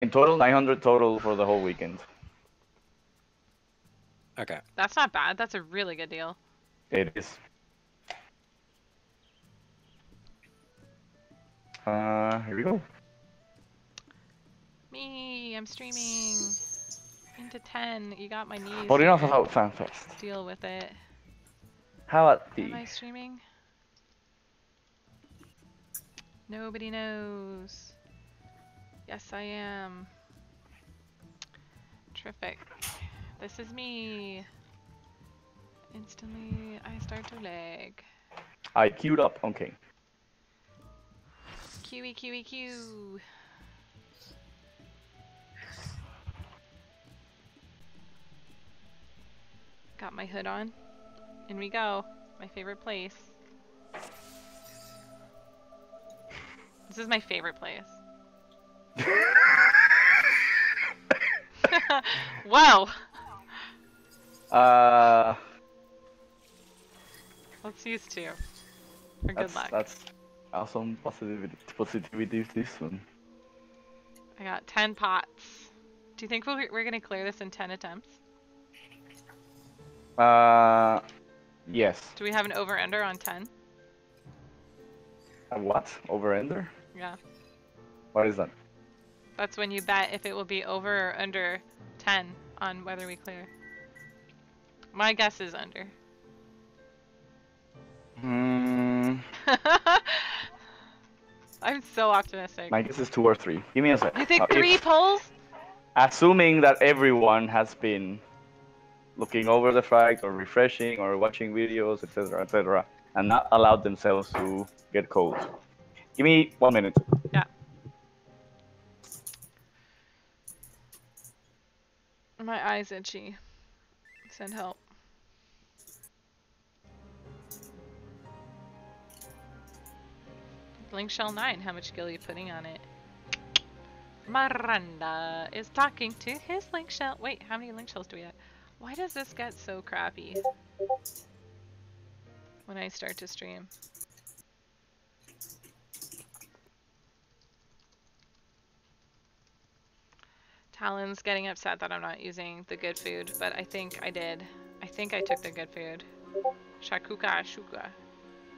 In total, 900 total for the whole weekend. Okay. That's not bad. That's a really good deal. It is. Here we go. Me, I'm streaming. Into 10. You got my knees. But enough here. about FanFest. Deal with it. How about Am the... I streaming? Nobody knows. Yes, I am. Terrific. This is me. Instantly, I start to lag. I queued up, okay. QE, QE, Q. Got my hood on. In we go. My favorite place. This is my favorite place. Wow! Let's use two. For good luck. That's awesome positivity this one. I got 10 pots. Do you think we're gonna clear this in 10 attempts? Yes. Do we have an over-under on 10? A what? Over-ender? Yeah. What is that? That's when you bet if it will be over or under 10 on whether we clear. My guess is under. I'm so optimistic. My guess is 2 or 3. Give me a sec. You think 3 pulls? Assuming that everyone has been looking over the fact or refreshing or watching videos, etc., and not allowed themselves to get cold. Give me 1 minute. Yeah. My eye's itchy. Send help. Link Shell 9, how much gil are you putting on it? Miranda is talking to his link shell. Wait, how many link shells do we have? Why does this get so crappy when I start to stream? Talon's getting upset that I'm not using the good food, but I think I did. I think I took the good food. Shakuka, shuka.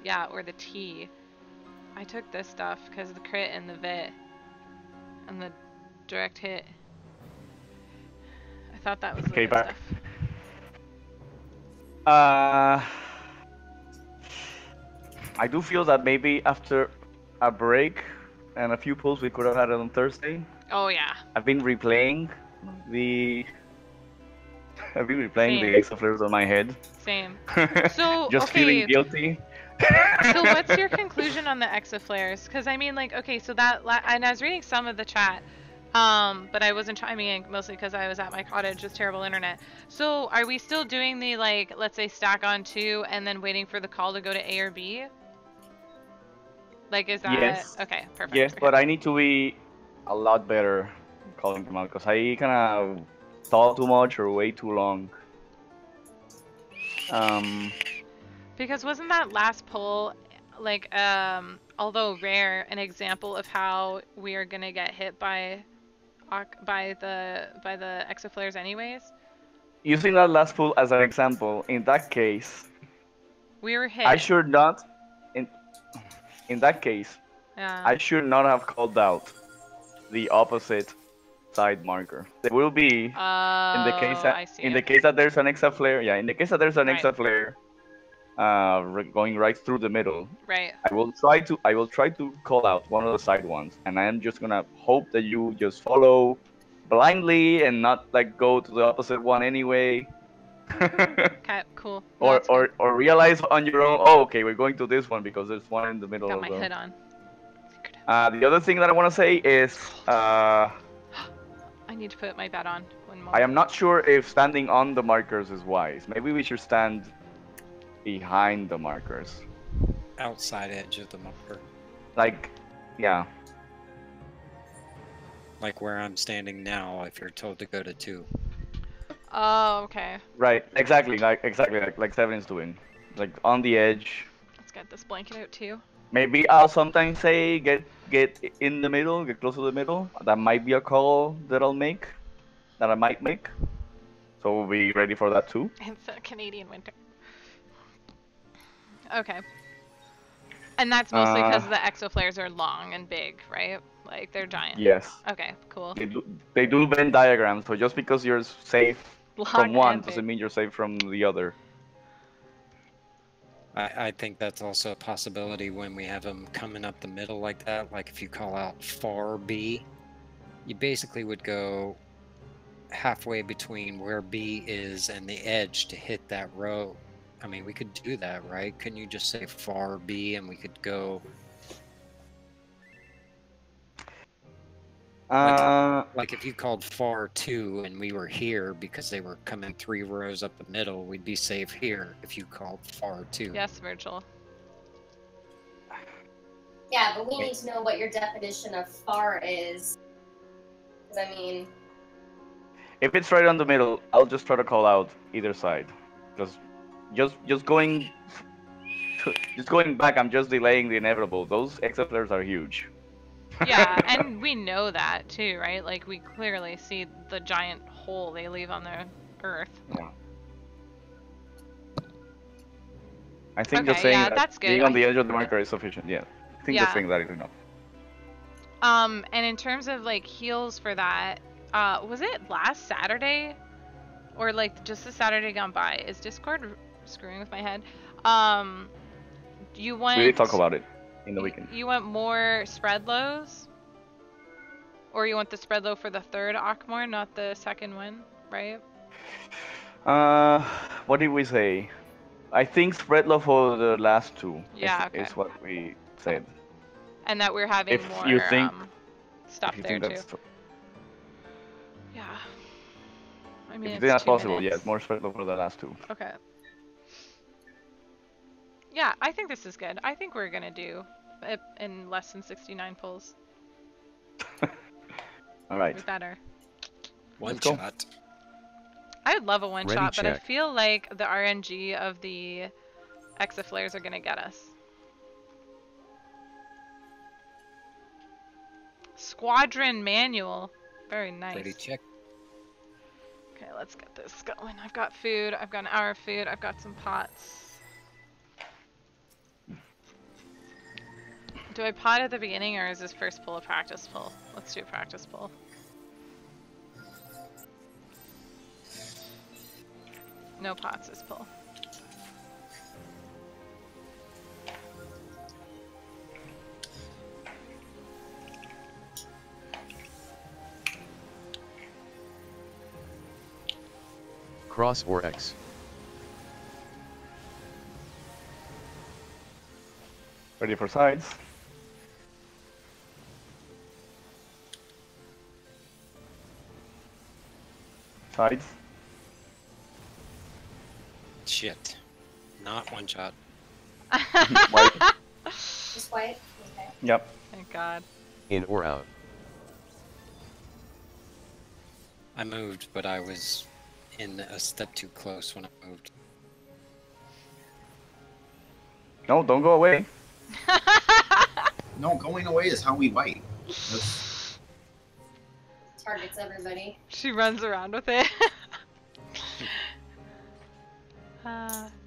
Yeah, or the tea. I took this stuff because of the crit and the vit. And the direct hit. I thought that was the good back. stuff. I do feel that maybe after a break and a few pulls we could have had it on Thursday. Oh yeah. I've been replaying the exaflares on my head. Same. So just okay. feeling guilty. So what's your conclusion on the exaflares? Because I mean, like, okay, so that and I was reading some of the chat, but I wasn't chiming in mostly because I was at my cottage with terrible internet. So are we still doing the, like, let's say stack on 2 and then waiting for the call to go to A or B? Like, is that yes? Okay, perfect. Yes, okay. But I need to be a lot better calling them out because I kind of thought too much or way too long. Because wasn't that last pull, like, although rare, an example of how we are gonna get hit by the exaflares anyways? Using that last pull as an example, in that case, we were hit. I should not. In that case, yeah. I should not have called out the opposite side marker. There will be in the case that there's an exaflare. Yeah, in the case that there's an exaflare. Going right through the middle. Right. I will try to call out one of the side ones, and I am just gonna hope that you just follow blindly and not like go to the opposite one anyway. Okay, cool. No, or realize on your own. Oh, okay, we're going to this one because there's one in the middle. Got my hood on. The other thing that I want to say is I need to put my bet on one more. I am not sure if standing on the markers is wise. Maybe we should stand behind the markers. Outside edge of the marker. Like, yeah. Like where I'm standing now, if you're told to go to 2. Oh, okay. Right, exactly like 7 is doing. Like on the edge. Let's get this blanket out too. Maybe I'll sometimes say get in the middle, get close to the middle. That might be a call that I'll make, that I might make. So we'll be ready for that too. It's a Canadian winter. Okay. And that's mostly because the exoflares are long and big, right? Like they're giant. Yes. Okay, cool. They do Venn diagrams, so just because you're safe from one doesn't big. mean you're safe from the other. I think that's also a possibility when we have them coming up the middle like that. Like if you call out far B, you basically would go halfway between where B is and the edge to hit that row. I mean, we could do that, right? Couldn't you just say far B and we could go... Like if you called far 2 and we were here because they were coming 3 rows up the middle, we'd be safe here if you called far 2. Yes, Virgil. Yeah, but we need to know what your definition of far is. Because, I mean... If it's right on the middle, I'll just try to call out either side. Because just going back, I'm just delaying the inevitable. Those exoflares are huge. Yeah, and we know that too, right? Like we clearly see the giant hole they leave on the Earth. Yeah. I think just saying that that's good. being on the edge of the marker is sufficient. Yeah, I think just saying that is enough. And in terms of like heals for that, was it last Saturday, or like just the Saturday gone by? Is Discord screwing with my head? You want? We did talk about it in the weekend. You want more spread lows, or you want the spread low for the third Akmor, not the second one, right? What did we say? I think spread low for the last two. Yeah, is what we said. And that we're having if more you think, stuff there too. Yeah. I mean, if you think that's possible, yes, more spread low for the last two. Okay. Yeah, I think this is good. I think we're gonna do it in less than 69 pulls. All right. We're better. One shot. I would love a one shot, but I feel like the RNG of the exoflares are gonna get us. Squadron manual. Very nice. Ready, check. Okay, let's get this going. I've got food. I've got an hour of food. I've got some pots. Do I pot at the beginning, or is this first pull a practice pull? Let's do a practice pull. No pots this pull. Cross or X. Ready for sides. Sides. Shit. Not one shot. White. Just white? Okay. Yep. Thank God. In or out. I moved, but I was in a step too close when I moved. No, don't go away. No, going away is how we bite. Targets everybody. She runs around with it.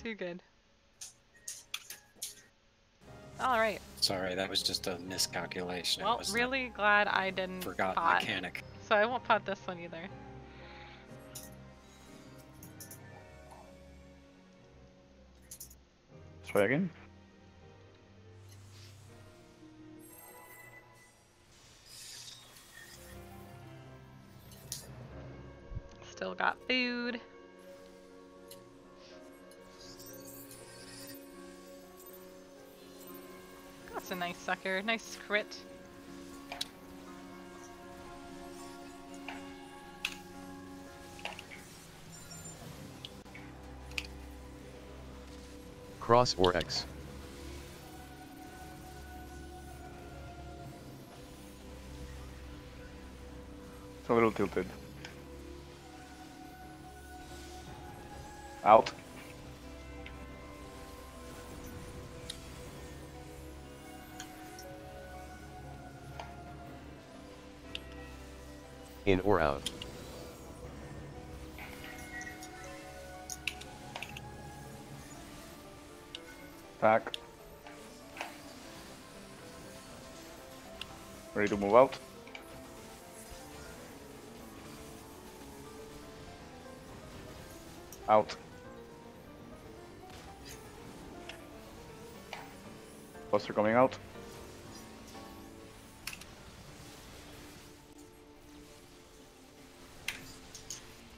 Too good. Alright. Sorry, that was just a miscalculation. Well, really glad I didn't forgot pot. mechanic. So I won't pot this one either. Try again. Still got food. That's a nice sucker. Nice crit. Cross or X. It's a little tilted. Out. In or out. Attack. Ready to move out. Out. Buster coming out.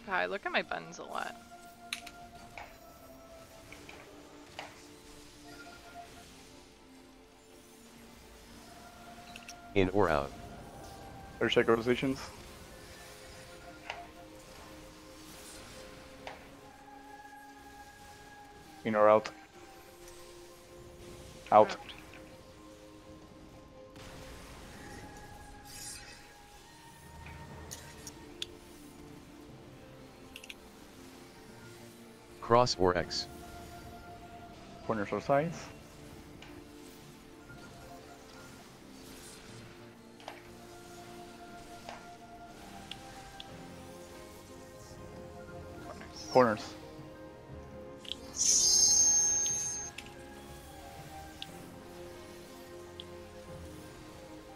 God, I look at my buttons a lot. In or out. Or check our positions. In or out. Out. Cross or X. Corners or sides. Corners.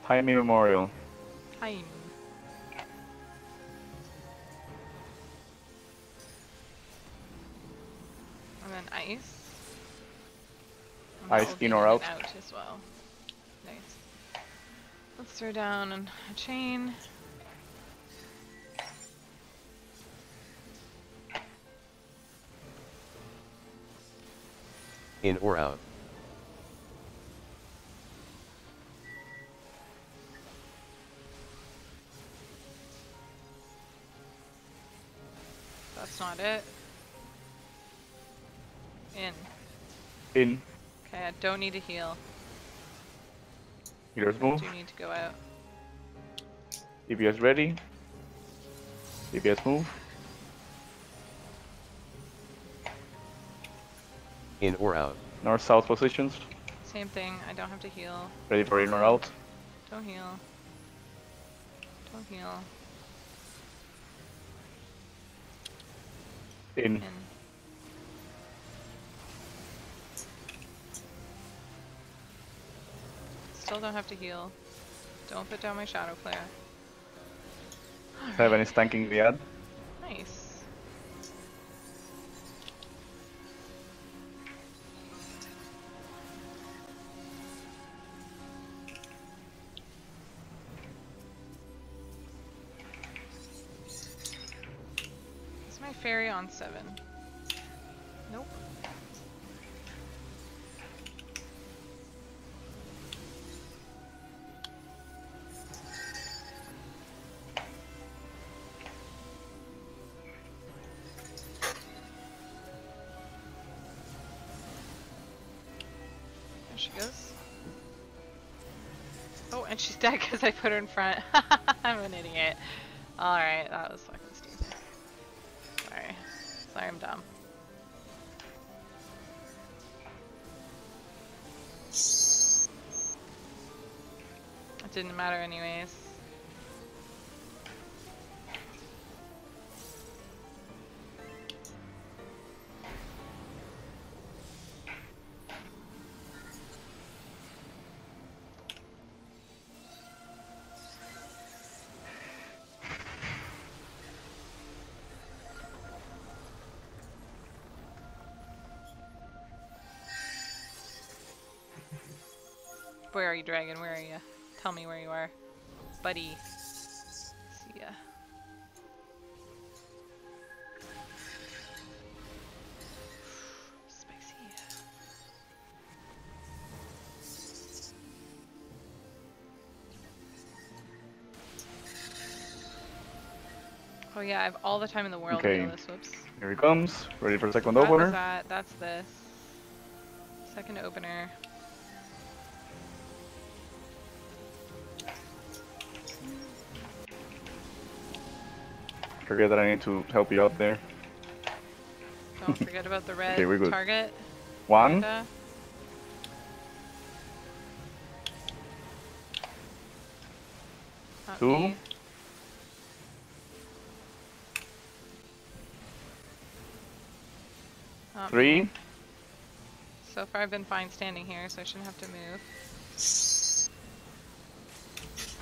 Time immemorial. Time. And then ice. And Ice that will be in or out? Out as well. Nice. Let's throw down a chain. In or out. That's not it. In. In. Okay, I don't need to heal. Healers I move. do need to go out. DPS ready. DPS move. In or out. North south positions. Same thing, I don't have to heal. Ready for in or out. Don't heal. Don't heal. In. In. Still don't have to heal. Don't put down my shadow flare. Seven is tanking the ad. Nice. Is my fairy on 7? Nope. There she goes. Oh, and she's dead because I put her in front. I'm an idiot. Alright, that was fucking stupid. Sorry. Sorry, I'm dumb. It didn't matter anyways. Where are you, dragon? Where are you? Tell me where you are. Buddy. See ya. Spicy. Oh yeah, I have all the time in the world to Okay. do this. Whoops. Here he comes. Ready for second That was opener. that. That's this. Second opener. Forget that I need to help you out there. Don't forget about the red Okay, we're good. target. One. Amanda. Not Two. me. 3. So far I've been fine standing here, so I shouldn't have to move.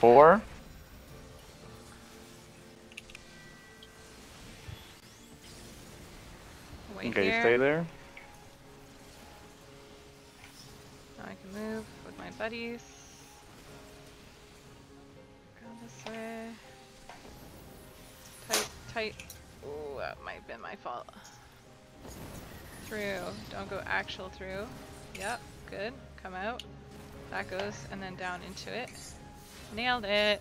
4. Wait Okay, here. stay there. Now I can move with my buddies. Go this way. Tight, tight. Ooh, that might have been my fault. Through. Don't go actual through. Yep, good. Come out. That goes, and then down into it. Nailed it.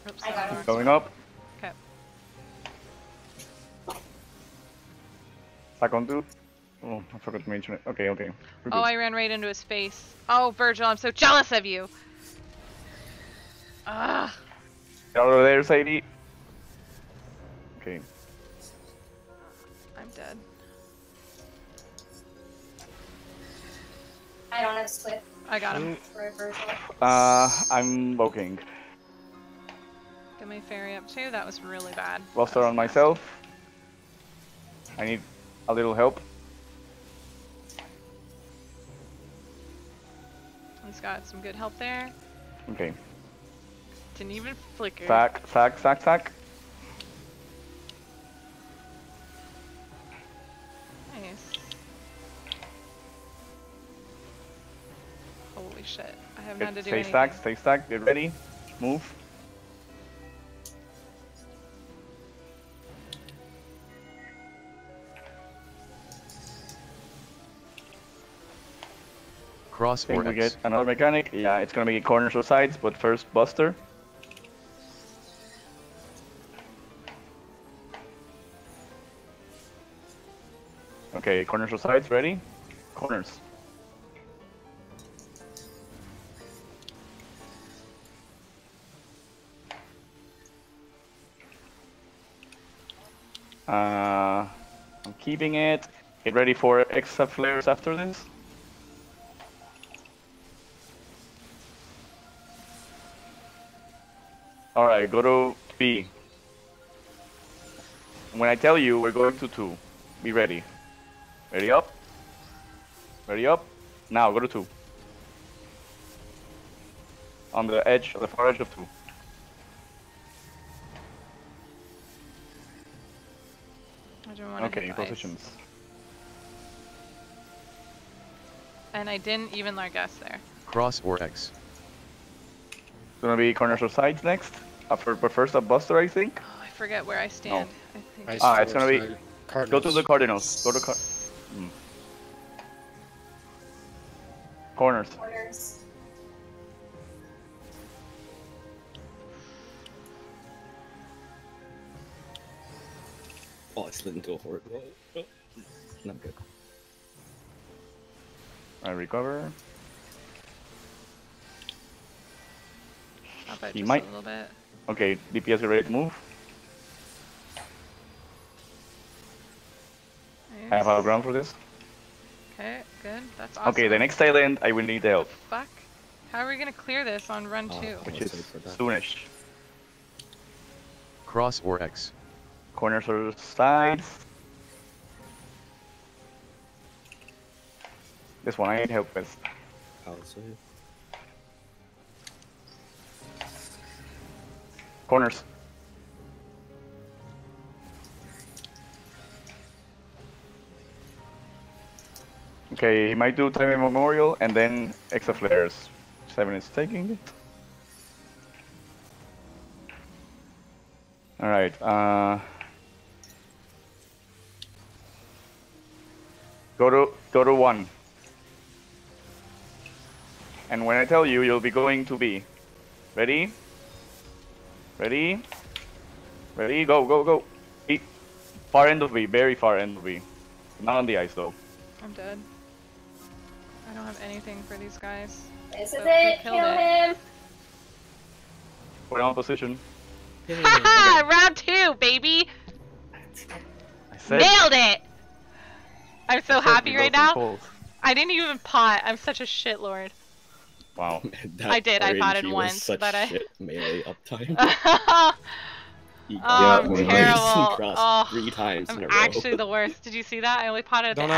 Oops, I got sorry. it. Going up. Okay. Second 2. Oh, I forgot to mention it. Okay, okay. We're Oh, good. I ran right into his face. Oh, Virgil, I'm so jealous of you. Ugh. Get out of there, Sadie. Okay. I'm dead. I don't have Swift I got him. for Virgil. I'm looking. Get my fairy up too. That was really bad. Buster on myself. I need a little help. He's got some good help there. Okay. Didn't even flicker. Sack, sack, sack, sack. Nice. Holy shit. I haven't had to do Stay anything. stacked, stay stacked. Get ready. Move. Cross Think or we X. get another mechanic. Yeah, it's gonna be corners or sides, but first Buster. Okay, corners or sides, ready? Corners. I'm keeping it. Get ready for extra flares after this. Alright, go to B. When I tell you, we're going to 2. Be ready. Ready up. Ready up. Now, go to 2. On the edge, the far edge of 2. I don't want to Okay, hit the ice. positions. And I didn't even Largus there. Cross or X. It's gonna be corners or sides next. But first a Buster, I think. Oh, I forget where I stand. I think. Ice Ah, it's force, gonna be- Go to the Cardinals. Go to corners. Corners. Oh, I slid into a horde. Oh, not good. I recover. Up it He just might- a little bit. Okay, DPS, get ready to move. I have high ground for this. Okay, good. That's awesome. Okay, the next island, I will need help. Fuck. How are we gonna clear this on run 2? Which Let's is wait for that. soonish. Cross or X. Corners or sides. This one I need help with. Palisade. Corners. Okay, he might do time immemorial and then extra flares. 7 is taking it. Alright, go to 1. And when I tell you, you'll be going to B. Ready? Ready? Ready? Go, go, go. B. Far end of B, very far end of B. Not on the ice though. I'm dead. I don't have anything for these guys. This So is we it. killed Kill it. him. Put on position. Haha! Round 2, baby! I said, Nailed it! I'm so I said happy we right love now. people. I didn't even pot. I'm such a shitlord. Wow. That I did, I RNG potted was once, such but I- shit melee uptime. I'm terrible. Oh, 3 times in a row. I'm actually the worst. Did you see that? I only potted at the end.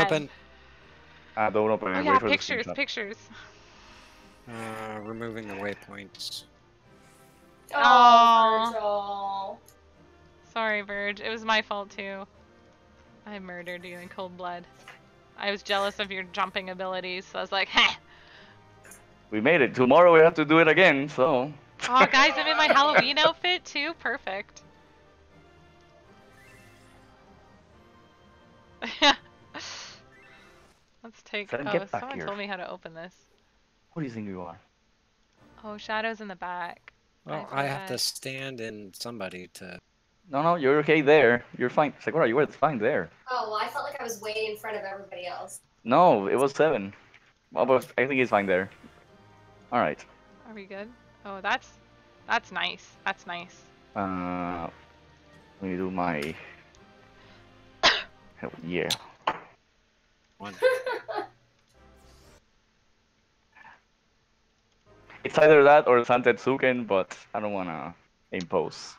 Don't open it. Oh yeah, pictures. Removing the waypoints. Oh, Virgil. Sorry, Verge. It was my fault too. I murdered you in cold blood. I was jealous of your jumping abilities, so I was like, heh. We made it. Tomorrow we have to do it again, so. Oh, guys, I'm in my Halloween outfit too. Perfect. Let's take. Someone told me how to open this. What do you think you are? Oh, Shadow's in the back. Well, I have to stand in somebody to. No, you're okay there. You're fine. Sakura, you were fine there. Oh, well, I felt like I was way in front of everybody else. No, it was 7. Well, but I think he's fine there. All right. Are we good? Oh, that's nice. That's nice. Let me do my. Hell yeah. One. It's either that or Santetsuken, but I don't wanna impose.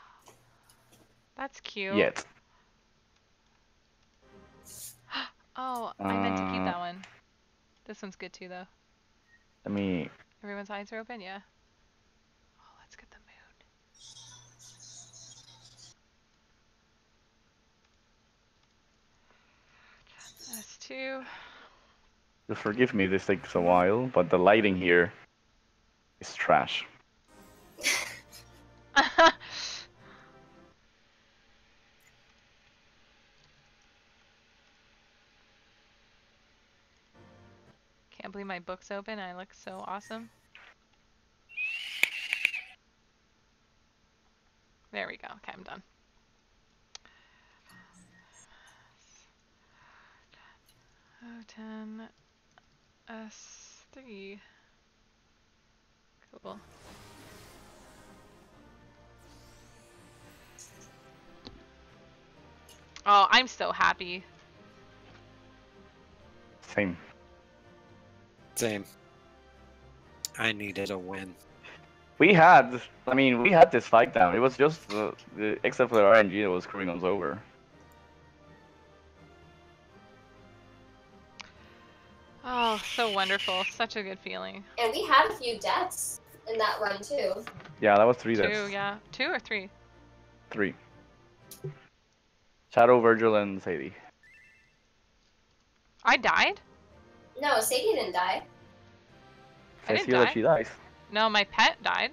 That's cute. Yet. Oh, I meant to keep that one. This one's good too, though. Let me. Everyone's eyes are open, yeah. Oh, let's get the mood. That's 2. Just forgive me, this takes a while, but the lighting here is trash. Can't believe my book's open. I look so awesome. There we go. Okay, I'm done. O11S3. Cool. Oh, I'm so happy. Same. I needed a win. We had this fight down. It was just except for the RNG that was screwing us over. Oh, so wonderful. Such a good feeling. And we had a few deaths in that run, too. Yeah, that was 3 deaths. 2, yeah. 2 or 3? 3. Shadow, Virgil, and Sadie. I died? No, Sadie didn't die. I didn't feel die. that she dies. No, my pet died.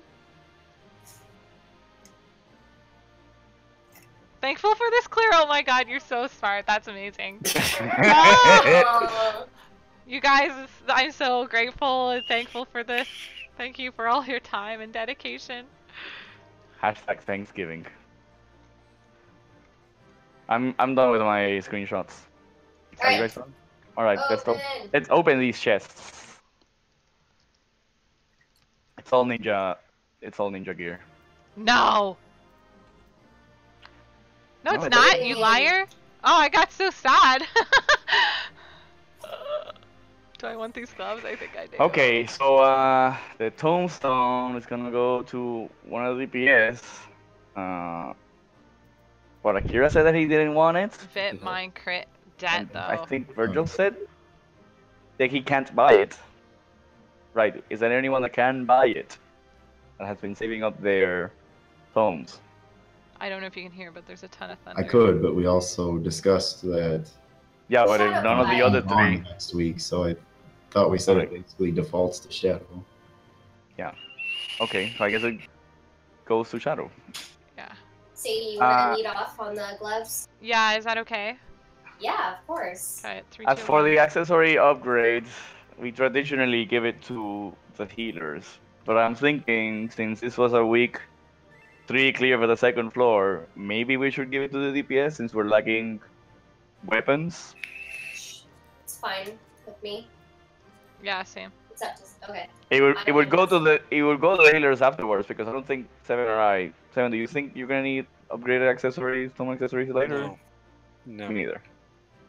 Thankful for this clear. Oh my god, you're so smart. That's amazing. Oh! You guys, I'm so grateful and thankful for this. Thank you for all your time and dedication. Hashtag Thanksgiving. I'm done with my screenshots. Are you guys done? Alright, let's open these chests. It's all ninja gear. No! No, it's not, you liar! Oh, I got so sad! Do I want these gloves? I think I do. Okay, so the tombstone is gonna go to one of the DPS. But Akira said that he didn't want it. Vit mine crit dead though. I think Virgil said that he can't buy it. Right, is there anyone that can buy it? That has been saving up their tomes? I don't know if you can hear, but there's a ton of thunder. I could, but we also discussed that. Yeah, but if none of the other 3 next week, so I thought we said it basically defaults to Shadow. Yeah. Okay, so I guess it goes to Shadow. Yeah. Sadie, you want to lead off on the gloves? Yeah, is that okay? Yeah, of course. Okay, 3, As 2, for 1. the accessory upgrades, we traditionally give it to the healers. But I'm thinking, since this was a week 3 clear for the 2nd floor, maybe we should give it to the DPS since we're lacking weapons. It's fine with me. Yeah, same. It's up to okay. It would go to the healers afterwards because I don't think 7 or I 7. Do you think you're gonna need upgraded accessories, some accessories later? No. Me neither.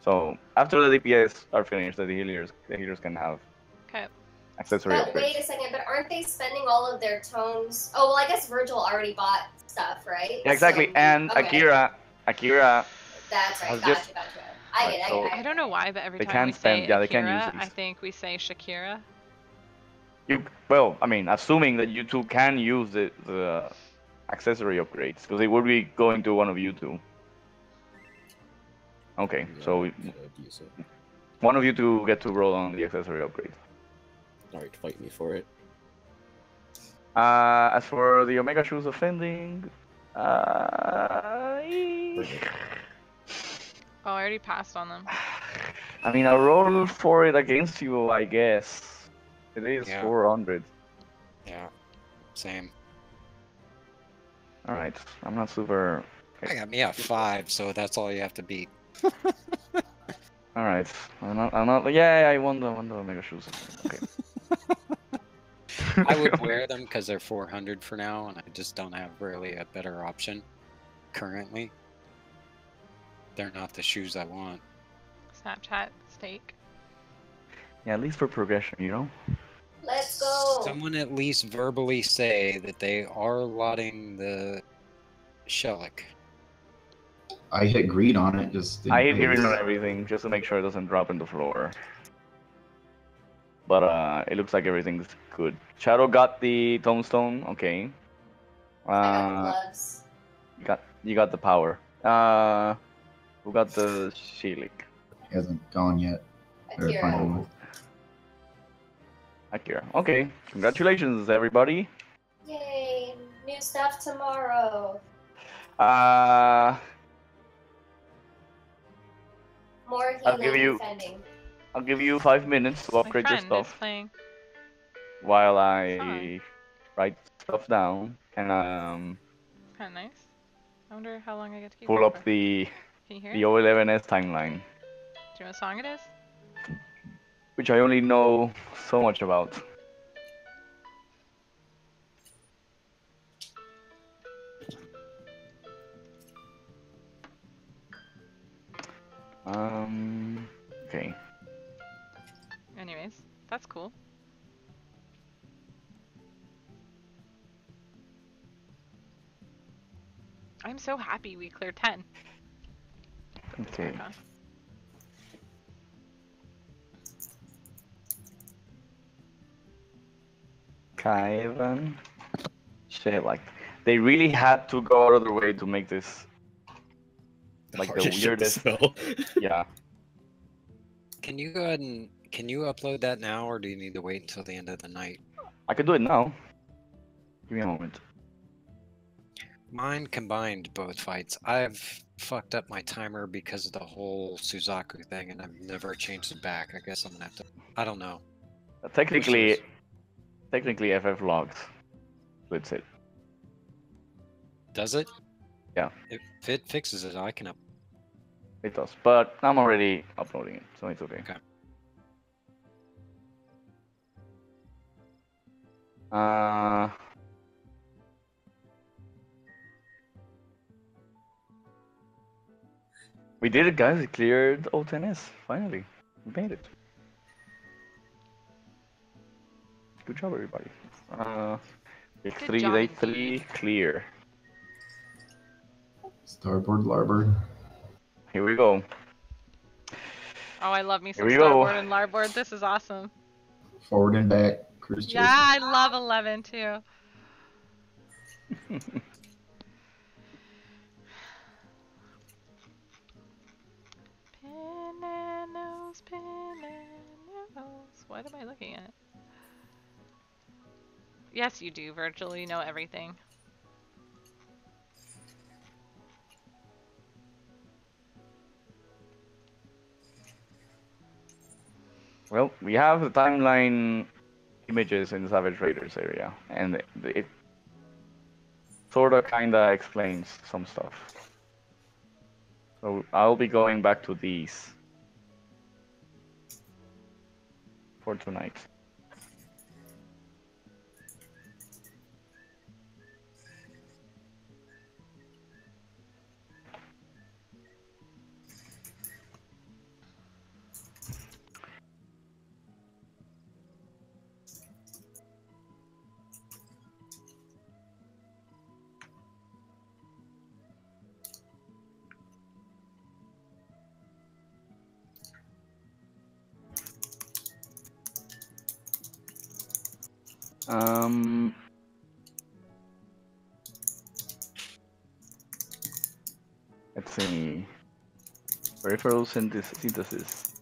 So after the DPS are finished, the healers can have accessory upgrades. Wait a second, but aren't aren't they spending all of their tones? Oh, well, I guess Virgil already bought stuff, right? Yeah, exactly. So, and okay. Akira. That's right. has Gotcha, just- gotcha. I get it. I don't know why, but every They time can we spend- say yeah, they can use Akira, these. I think we say Shakira. Well, I mean, assuming that you two can use the accessory upgrades, because they would be going to one of you two. Okay, Yeah, so I could use it. one of you two get to roll on the accessory upgrade. Alright, fight me for it. As for the Omega Shoes offending, Oh, I already passed on them. I mean, I'll roll for it against you, I guess. It is Yeah. 400. Yeah. Same. Alright, I'm not super... I got me at 5, so that's all you have to beat. Alright, I'm not... Yeah, I won the Omega Shoes. Okay. I would wear them because they're 400 for now, and I just don't have really a better option currently. They're not the shoes I want. Snapchat steak. Yeah, at least for progression, you know? Let's go. Someone at least verbally say that they are lotting the Shellick. I hit greed on it just in I hit case. green on everything just to make sure it doesn't drop in the floor. But it looks like everything's good. Shadow got the tombstone, okay. I got the gloves. You got the power. Who got the Shelik? He hasn't gone yet. Or Akira. finally. Akira. Okay, congratulations everybody. Yay! New stuff tomorrow. More I'll healing give you- defending. I'll give you 5 minutes to My upgrade your friend is stuff playing. while Fun. I write stuff down and Kind of nice. I wonder how long I get to keep pull it up for. the Can you hear the it? O11S timeline, Do you know what song it is? which I only know so much about. Okay. Anyways, that's cool. I'm so happy we cleared 10. Okay. Okay. Kaivan. Shit, like they really had to go out of their way to make this like the hardest shit to weirdest. spell. Yeah. Can you go ahead and can you upload that now, or do you need to wait until the end of the night? I could do it now. Give me a moment. Mine combined both fights. I've fucked up my timer because of the whole Suzaku thing, and I've never changed it back. I guess I'm gonna have to. I don't know. Technically, Wishes. FF logs. Splits it. Does it? Yeah. If it fixes it, I can up. It does, but I'm already uploading it, so it's okay. Okay. We did it, guys. We cleared O10S. Finally, we made it. Good job, everybody. Day Good 3, job, day indeed. 3, clear. Starboard, larboard. Here we go. Oh, I love me some Here we go. starboard and larboard. This is awesome. Forward and back. Cruise chaser. Yeah, I love 11 too. Pinanos, pinanos. What am I looking at? Yes, you do, Virgil. You know everything. Well, we have the timeline images in the Savage Raiders area, and it sort of kind of explains some stuff. So I'll be going back to these for tonight. Let's see. Peripheral synthesis.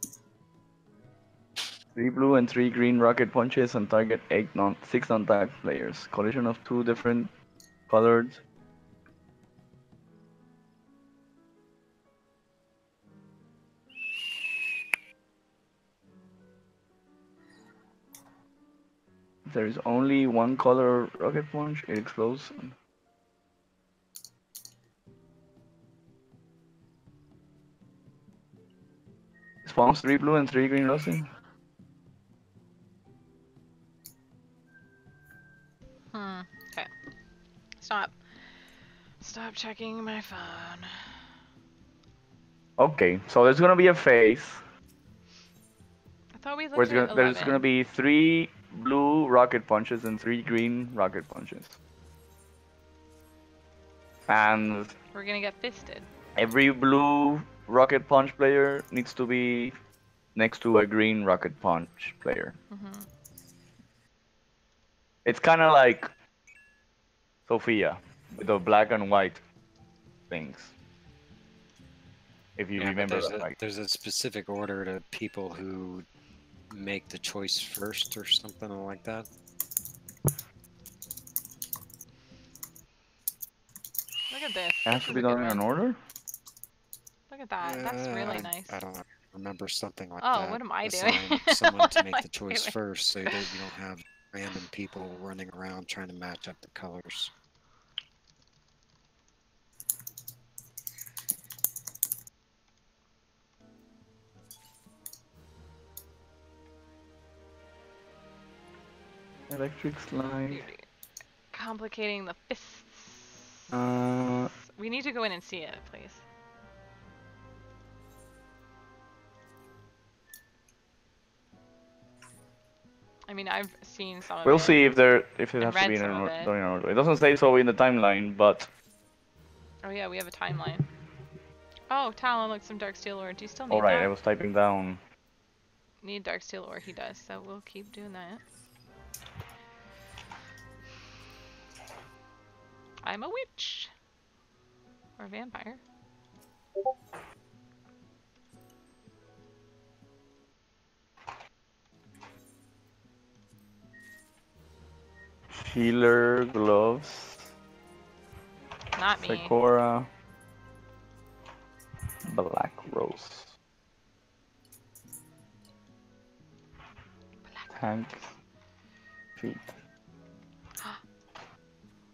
3 blue and 3 green rocket punches and target 6 non-tagged players. Collision of 2 different colored. If there is only one color rocket punch, it explodes. Spawns 3 blue and 3 green rosin. Okay. Stop checking my phone. Okay, so there's gonna be a phase. I thought we looked at 11. There's gonna be 3 blue rocket punches and 3 green rocket punches. And we're gonna get fisted. Every blue rocket punch player needs to be next to a green rocket punch player. It's kind of like Sophia with the black and white things. If you remember that right. There's a specific order to people who make the choice first or something like that. Look at this. It has to be done in an order? Look at that. That's really nice. I don't remember something like that. Oh, what am I doing? Someone to make the choice first so that you don't have random people running around trying to match up the colors. Electric slide. Complicating the fists. We need to go in and see it, please. I mean, I've seen some of it. We'll see if it has to be in an order. It doesn't say so in the timeline, but... Oh yeah, we have a timeline. Oh, Talon, look, some Darksteel ore. Do you still need that? Alright, I was typing down. Need Darksteel ore, he does, so we'll keep doing that. I'm a witch. Or a vampire. Healer gloves. Not me. Sakura. Black rose. Tank. Feet.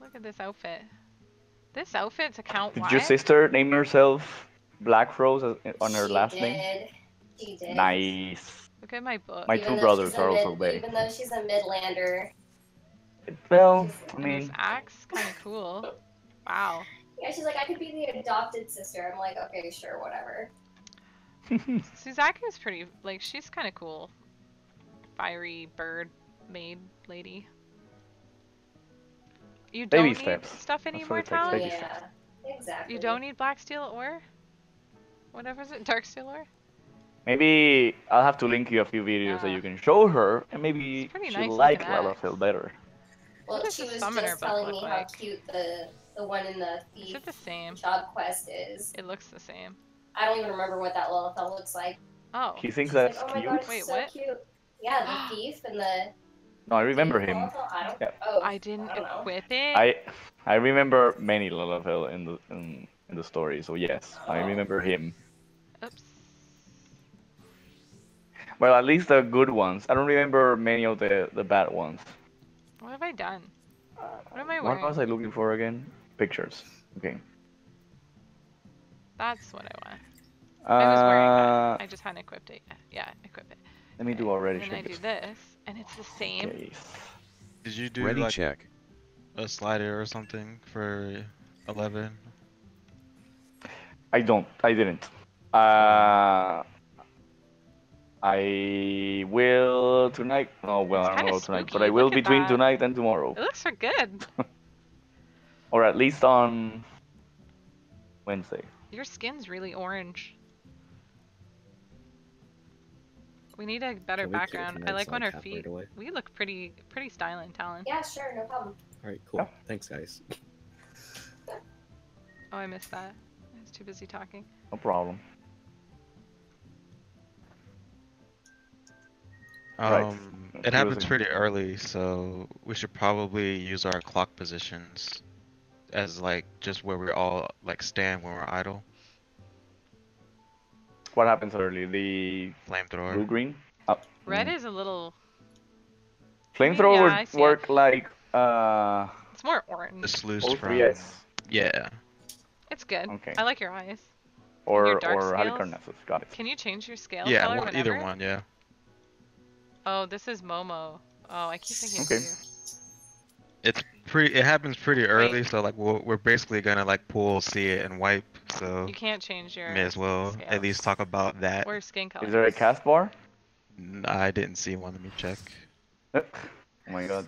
Look at this outfit. This outfit's account Did your sister name herself Black Rose on her last name? She did. Nice. Look at my book. My 2 brothers are also Bay. Even though she's a Midlander. Well, I mean... this axe, kind of cool. Wow. Yeah, she's like, I could be the adopted sister. I'm like, okay, sure, whatever. Suzaku's pretty, like, she's kind of cool. Fiery bird maid lady. You don't need stuff anymore, Talon? Yeah, exactly. You don't need black steel ore? Whatever is it? Dark steel ore? Maybe I'll have to link you a few videos that you can show her, and maybe she'll like Lalafell better. Well, she was just telling me how cute the one in the Thief job quest is. It looks the same. I don't even remember what that Lalafell looks like. Oh. She thinks that's like, oh cute? My God, Wait, so what? Cute. Yeah, the Thief and the... No, I remember him. I didn't equip it. I remember many Lalafell in the story, so yes, I remember him. Oops. Well, at least the good ones. I don't remember many of the bad ones. What have I done? What am I wearing? What was I looking for again? Pictures. Okay. That's what I want. I was wearing that. I just hadn't equipped it yet. Yeah, equip it. Let me do already. And then I do this, and it's the same. Okay. Did you do Ready like check. a slider or something for 11? I didn't. I will tonight. Oh well, I don't know tonight, but I will between tonight and tomorrow. It looks so good. Or at least on Wednesday. Your skin's really orange. We need a better background. I like when our feet. We look pretty styling, Talon. Yeah, sure, no problem. All right, cool. Yeah. Thanks, guys. Oh, I missed that. I was too busy talking. No problem. It happens pretty early, so we should probably use our clock positions as like just where we all like stand when we're idle. What happens early? The flamethrower. Blue green. Red is a little. Flamethrower would work like It's more orange. The sluice from. Yes. Yeah. It's good. Okay. I like your eyes. Or dark Halicarnassus. Got it. Can you change your scale Yeah, color whenever? either one. Yeah. Oh, this is Momo. Oh, I keep thinking okay. it's you. It happens pretty early, so like we're basically gonna like pull, see it, and wipe. So you can't change your. May as well scales. at least talk about that. Or skin color. Is there a cast bar? I didn't see one. Let me check. Oh my god.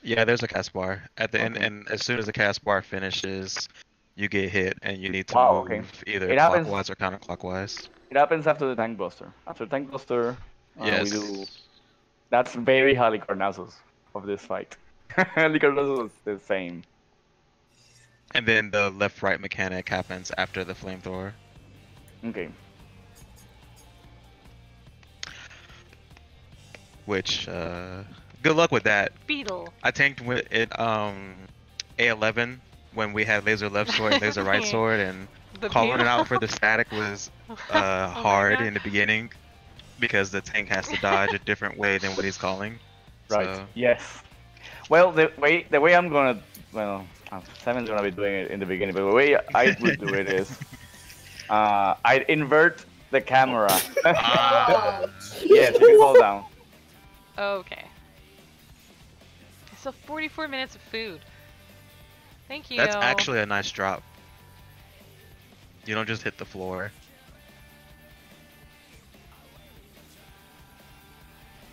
Yeah, there's a cast bar at the end, and as soon as the cast bar finishes, you get hit, and you need to move either clockwise or counterclockwise. It happens after the tank buster. After tank buster, yes. We do. That's very Halicarnassus of this fight. Halicarnassus is the same. And then the left-right mechanic happens after the flamethrower. Okay. Which, good luck with that. Beetle. I tanked with it, A11 when we had laser left sword and laser right sword, and calling it out for the static was hard in the beginning because the tank has to dodge a different way than what he's calling. Right. So. Yes. Well, the way I'm gonna, Seven's gonna be doing it in the beginning, but the way I would do it is, I'd invert the camera. Yes, you can hold down. Okay. So 44 minutes of food. Thank you. That's actually a nice drop. You don't just hit the floor.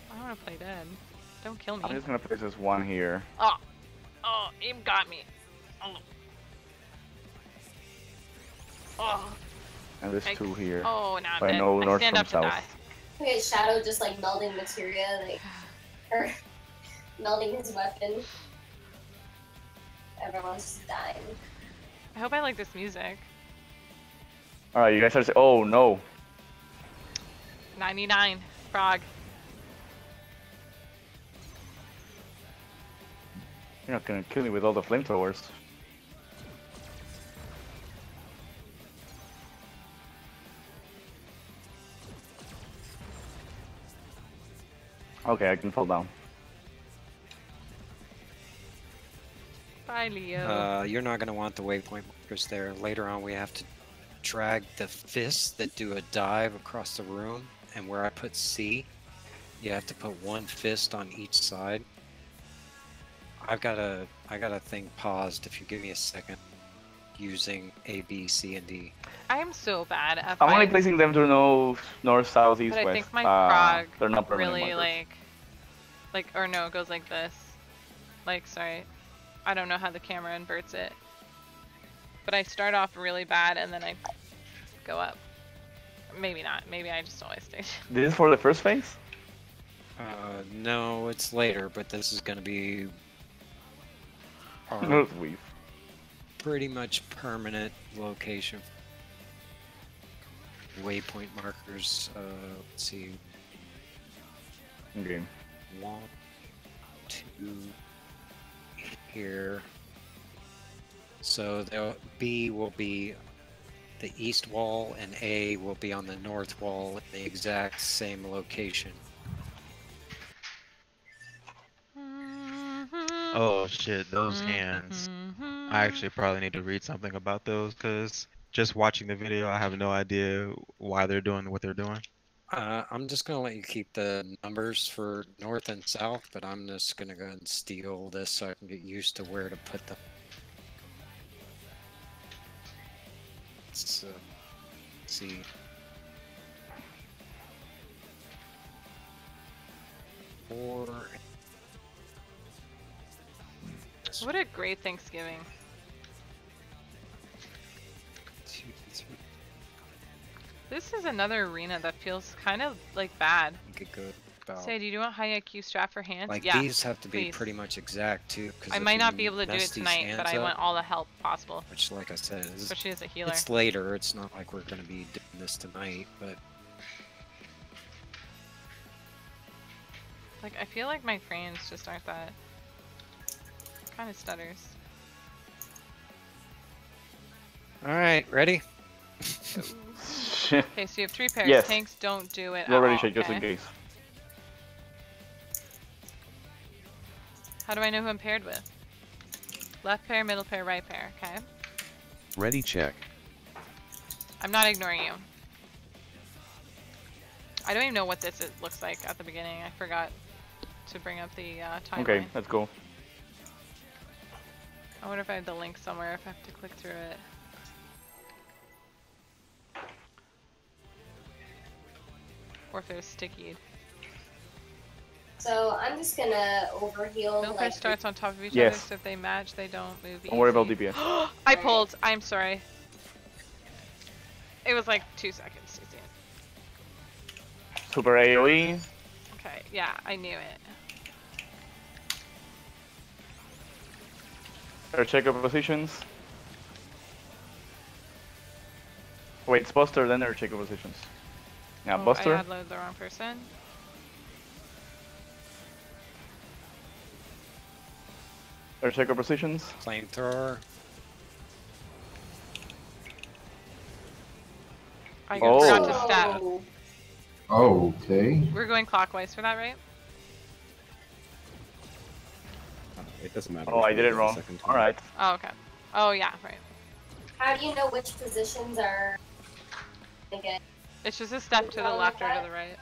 I want to play dead. Don't kill me. I'm just gonna place this one here. Oh, aim got me. Oh. And there's two here. Oh, now I'm dead. I stand up to die. Okay, Shadow just like melding materia, like, or melding his weapon. Everyone's just dying. I hope I like this music. Alright, you guys are saying, oh no. 99, prog. You're not gonna kill me with all the flamethrowers. Okay, I can fall down. Bye, Leo. You're not going to want the waypoint markers there. Later on, we have to drag the fists that do a dive across the room, and where I put C, you have to put one fist on each side. I got a thing paused. If you give me a second, using A, B, C, and D. I am so bad at. I'm only placing them to north, south, east, but west. I think my prog they're not really or no, it goes like this. Sorry, I don't know how the camera inverts it. But I start off really bad and then I go up. Maybe not. Maybe I just always stay. This is for the first phase? No, it's later, but this is gonna be North weave. Pretty much permanent location. Waypoint markers. Let's see. Okay. 1, 2 here. So the B will be the east wall and A will be on the north wall in the exact same location. Oh shit, those hands. I actually probably need to read something about those because just watching the video, I have no idea why they're doing what they're doing. I'm just going to let you keep the numbers for north and south, but I'm just going to go ahead and steal this so I can get used to where to put them. Let's see. What a great Thanksgiving. 2, 3. This is another arena that feels kind of like bad. You could go about... Say, do you want high IQ strap for hands? Like yeah, these have to be please. pretty much exact too. I might not be able to do it tonight, but I want all the help possible. Which, like I said, is... Especially as a healer. It's later. It's not like we're going to be doing this tonight, but... Like, I feel like my frames just aren't that... Kind of stutters. Alright, ready? Okay, so you have 3 pairs. Yes. Tanks don't do it. We're already all, checked just okay? in case. How do I know who I'm paired with? Left pair, middle pair, right pair. Okay. Ready check. I'm not ignoring you. I don't even know what this looks like at the beginning. I forgot to bring up the timeline. Okay, let's go. I wonder if I have the link somewhere, if I have to click through it. Or if it was sticky. So I'm just gonna overheal. Middle pair starts on top of each Yes. other, so if they match, they don't move easy. Don't worry about DPS. I pulled. I'm sorry. It was like 2 seconds too soon. Super AoE. Okay, yeah, I knew it. Or check your positions. Wait, it's Buster, then or check your positions. Yeah, Oh, Buster. I had loaded the wrong person. Or check your positions. Flamethrower. I Oh. forgot to stab. Okay. We're going clockwise for that, right? It doesn't matter. Oh, I did it wrong. Alright. Oh, okay. Oh, yeah, right. How do you know which positions are? Okay. It's just a step to the left or to the right.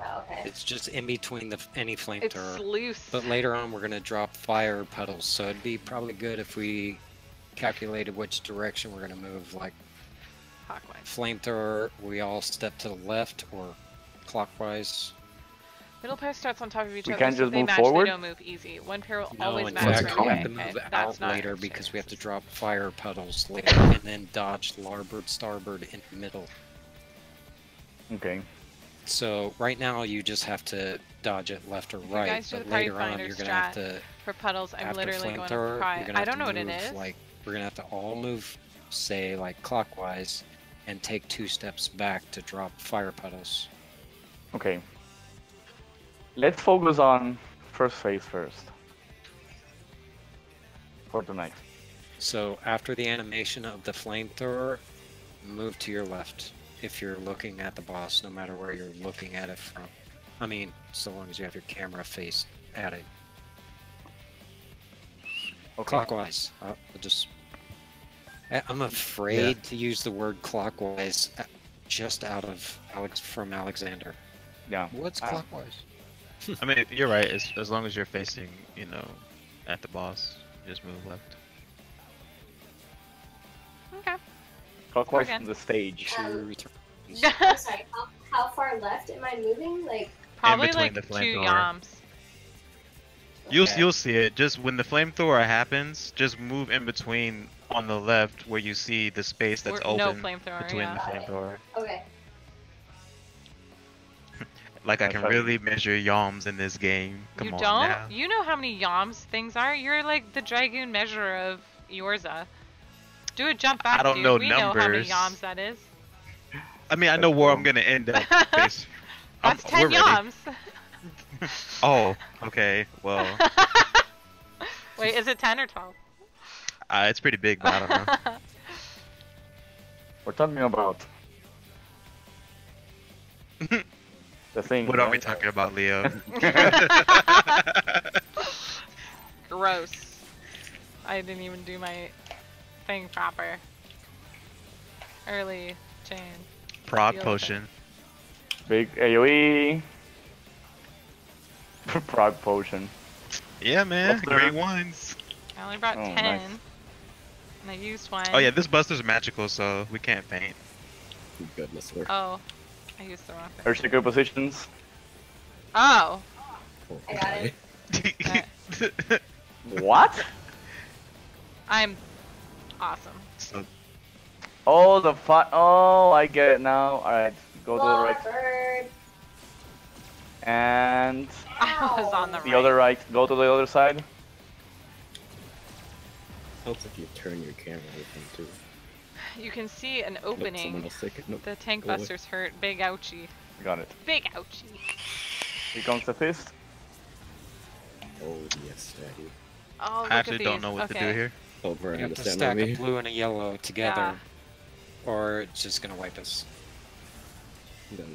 Oh, okay. It's just in between any It's flamethrower. loose. But later on, we're going to drop fire puddles, so it'd be probably good if we calculated which direction we're going to move. Like Clockwise. flamethrower, we all step to the left or clockwise. Middle pair starts on top of each We other, can't so if just they move match, forward? they don't move easy. One pair will No, always in match fact, right we away. have to move Okay, out that's not later understanding. because we have to drop fire puddles later and then dodge larboard, starboard in the middle. Okay. So right now you just have to dodge it left or You right, guys do but the Party later on Finder you're gonna have strat to. For puddles, I'm after literally going to flamethrower, cry. you're gonna I have don't to know what it move, is. Like we're gonna have to all move, say like clockwise, and take 2 steps back to drop fire puddles. Okay. Let's focus on first phase first. For tonight. So after the animation of the flamethrower, move to your left if you're looking at the boss, no matter where you're looking at it from. I mean, so long as you have your camera faced at it. Okay. Clockwise. I'm afraid to use the word clockwise just out of from Alexander. Yeah. What's clockwise? I mean, you're right. As long as you're facing, you know, at the boss, just move left. Okay. Clockwise Okay. from the stage. I'm sorry. How far left am I moving? Like Probably between like the 2 flamethrower. yams. You'll see it. Just when the flamethrower happens, just move in between on the left where you see the space that's No open flamethrower, between yeah. the flamethrower. okay. Like I That's can right. really measure yalms in this game. Come You on don't? now. You know how many yams things are? You're like the Dragoon measurer of Yorza. Do a jump back, I don't dude. know We know how many numbers. yams that is. I mean, I know where I'm gonna end up. Based. That's we're 10 ready. yams. Oh, okay. Well, Wait, is it 10 or 12? it's pretty big, but I don't know. We're talking about the thing. What are we right? talking about, Leo? Gross. I didn't even do my thing proper. Early chain. Prog Feel potion. Big AoE. Prog potion. Yeah, man. Buster. Great ones. I only brought Oh, 10. nice. And I used one. Oh yeah, this Buster's magical, so we can't paint. Good, listener. Oh, I used the wrong thing. Or check your positions. Oh. I got it. What? I'm awesome. So, Oh, the fun. Oh, I get it now. All right, go to the right. Bird. And I was on the right. The other right. Go to the other side. Helps if you turn your camera open too. You can see an opening. Nope, the tank buster's hurt. Big ouchie. Got it. Big ouchie. Here comes the fist. Oh yes, Daddy. Oh, look I actually at don't these. know what to do Okay. here. Over You and have to stand stack with a me. blue and a yellow together, Yeah. or it's just gonna wipe us. Then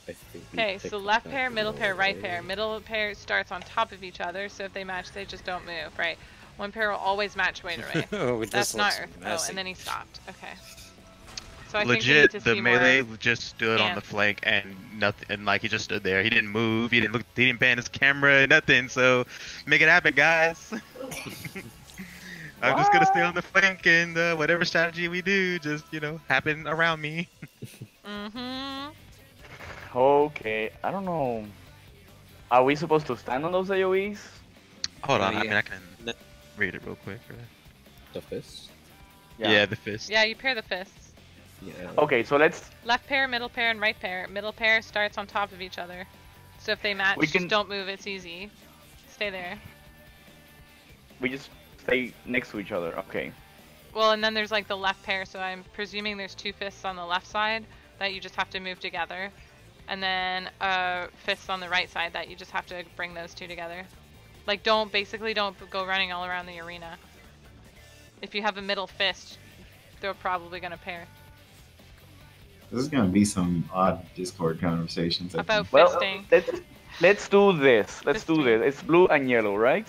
I think we Okay, pick so left that pair, middle pair, right way. pair. Middle pair starts on top of each other, so if they match, they just don't move, right? One pair will always match weight away. Oh, That's this not looks Earth. Oh, messy. and then he stopped. Okay. So I think we need Legit, to the see melee more. just stood on Yeah. the flank and nothing, and like he just stood there. He didn't move. He didn't look. He didn't pan his camera. Nothing. So make it happen, guys. I'm just gonna stay on the flank, and whatever strategy we do, just happen around me. Okay, I don't know. Are we supposed to stand on those AoEs? Hold on. yeah. I mean, I can read it real quick. The fist. Yeah, the fist. Yeah, you pair the fists. Yeah. Okay, so let's. Left pair, and right pair. Middle pair starts on top of each other. So if they match, We can- just don't move. It's easy. Stay there. We just stay next to each other. Okay. Well, and then there's like the left pair, so I'm presuming there's two fists on the left side that you just have to move together. And then fists on the right side that you just have to bring those two together. Like don't go running all around the arena. If you have a middle fist, they're probably gonna pair. This is gonna be some odd Discord conversations. I About think. Well, fisting. let's do this. Let's do Fisting. this. It's blue and yellow, right?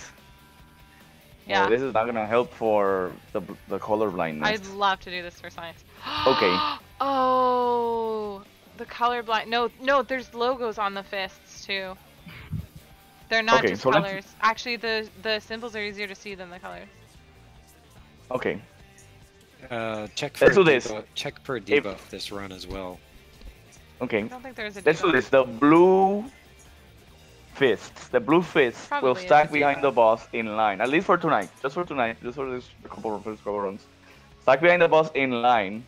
Yeah. Oh, this is not gonna help for the color blindness. I'd love to do this for science. Okay. Oh, the colorblind. No, there's logos on the fists too. They're not Okay, just so let's- colors. Actually, the symbols are easier to see than the colors. Okay. Check for Let's a do this. debuff. Check for a debuff this run as well. Okay. I don't think there's a Let's do debuff. this. The blue fists. The blue fists will Probably stack is. behind the boss in line. At least for tonight. Just for tonight. Just for this first couple runs. Stack behind the boss in line.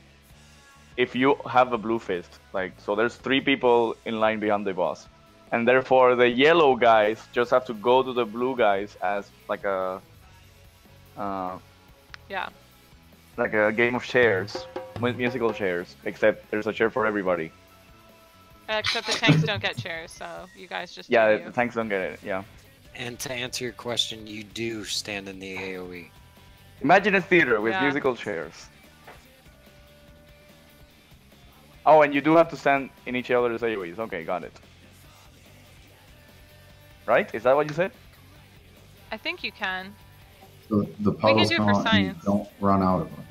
If you have a blue fist, so there's 3 people in line behind the boss, and therefore the yellow guys just have to go to the blue guys as like a Yeah. like a game of chairs, musical chairs, except there's a chair for everybody. Except the tanks don't get chairs, so you guys just do Yeah, you. the tanks don't get it. Yeah. And to answer your question, you do stand in the AoE. Imagine a theater with Yeah. musical chairs. Oh, and you do have to stand in each other's AoEs. Okay, got it. Right? Is that what you said? I think you can. So the can puddles do it come for out and you science. don't run out of them.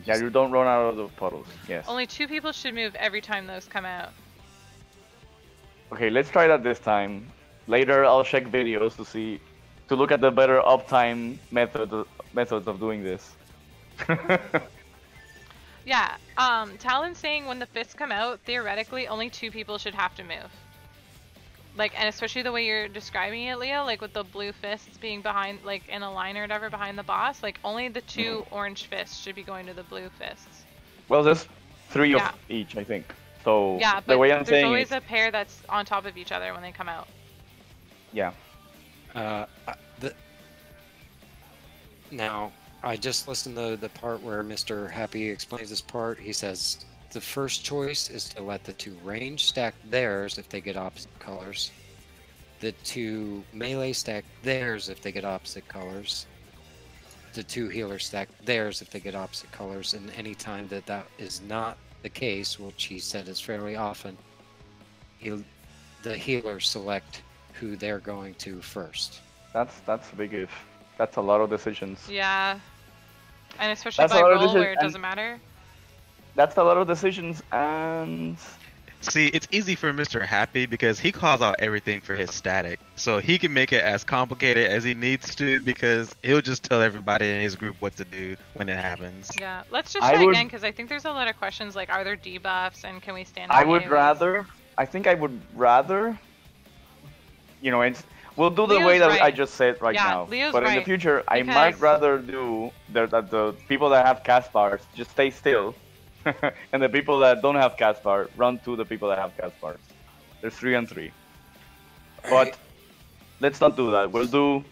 Yeah, you don't run out of the puddles. Yes. Only 2 people should move every time those come out. Okay, let's try that this time. Later, I'll check videos to look at the better uptime methods of doing this. Yeah, Talon's saying when the fists come out, theoretically, only 2 people should have to move. And especially the way you're describing it, Leo, with the blue fists being behind, in a line or whatever behind the boss, only the 2 orange fists should be going to the blue fists. Well, there's 3 Yeah. of each, I think. So Yeah, the but way I'm there's saying always is, a pair that's on top of each other when they come out. yeah. Now, I just listened to the part where Mr. Happy explains this part. He says the first choice is to let the 2 range stack theirs if they get opposite colors. The 2 melee stack theirs if they get opposite colors. The 2 healers stack theirs if they get opposite colors. And any time that is not the case, which he said is fairly often, the healers select who they're going to first. That's a big if. That's a lot of decisions. Yeah. And especially That's by a lot of roll where decisions, it doesn't matter. That's a lot of decisions, and See, it's easy for Mr. Happy because he calls out everything for his static. So he can make it as complicated as he needs to because he'll just tell everybody in his group what to do when it happens. Yeah, let's just try again because I think there's a lot of questions are there debuffs and can we stand on I think I would rather, we'll do the Leo's way that right. I just said right Yeah, now. Leo's but in the right, future, I because- might rather do that the people that have cast bars just stay still And the people that don't have Caspar run to the people that have Caspars. There's 3 and 3. But let's not do that. We'll do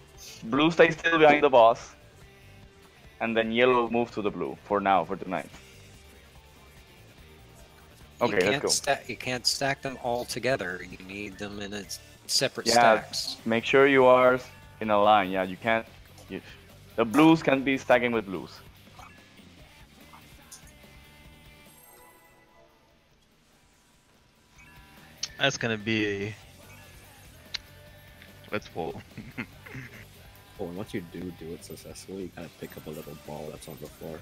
blue stay still behind the boss, and then yellow move to the blue for now, for tonight. Okay, let's go. You can't stack them all together. You need them in a separate stacks. Make sure you are in a line. Yeah, you can't. The blues can be stacking with blues. That's gonna be. Let's pull. Oh, and once you do it successfully, you gotta pick up a little ball that's on the floor.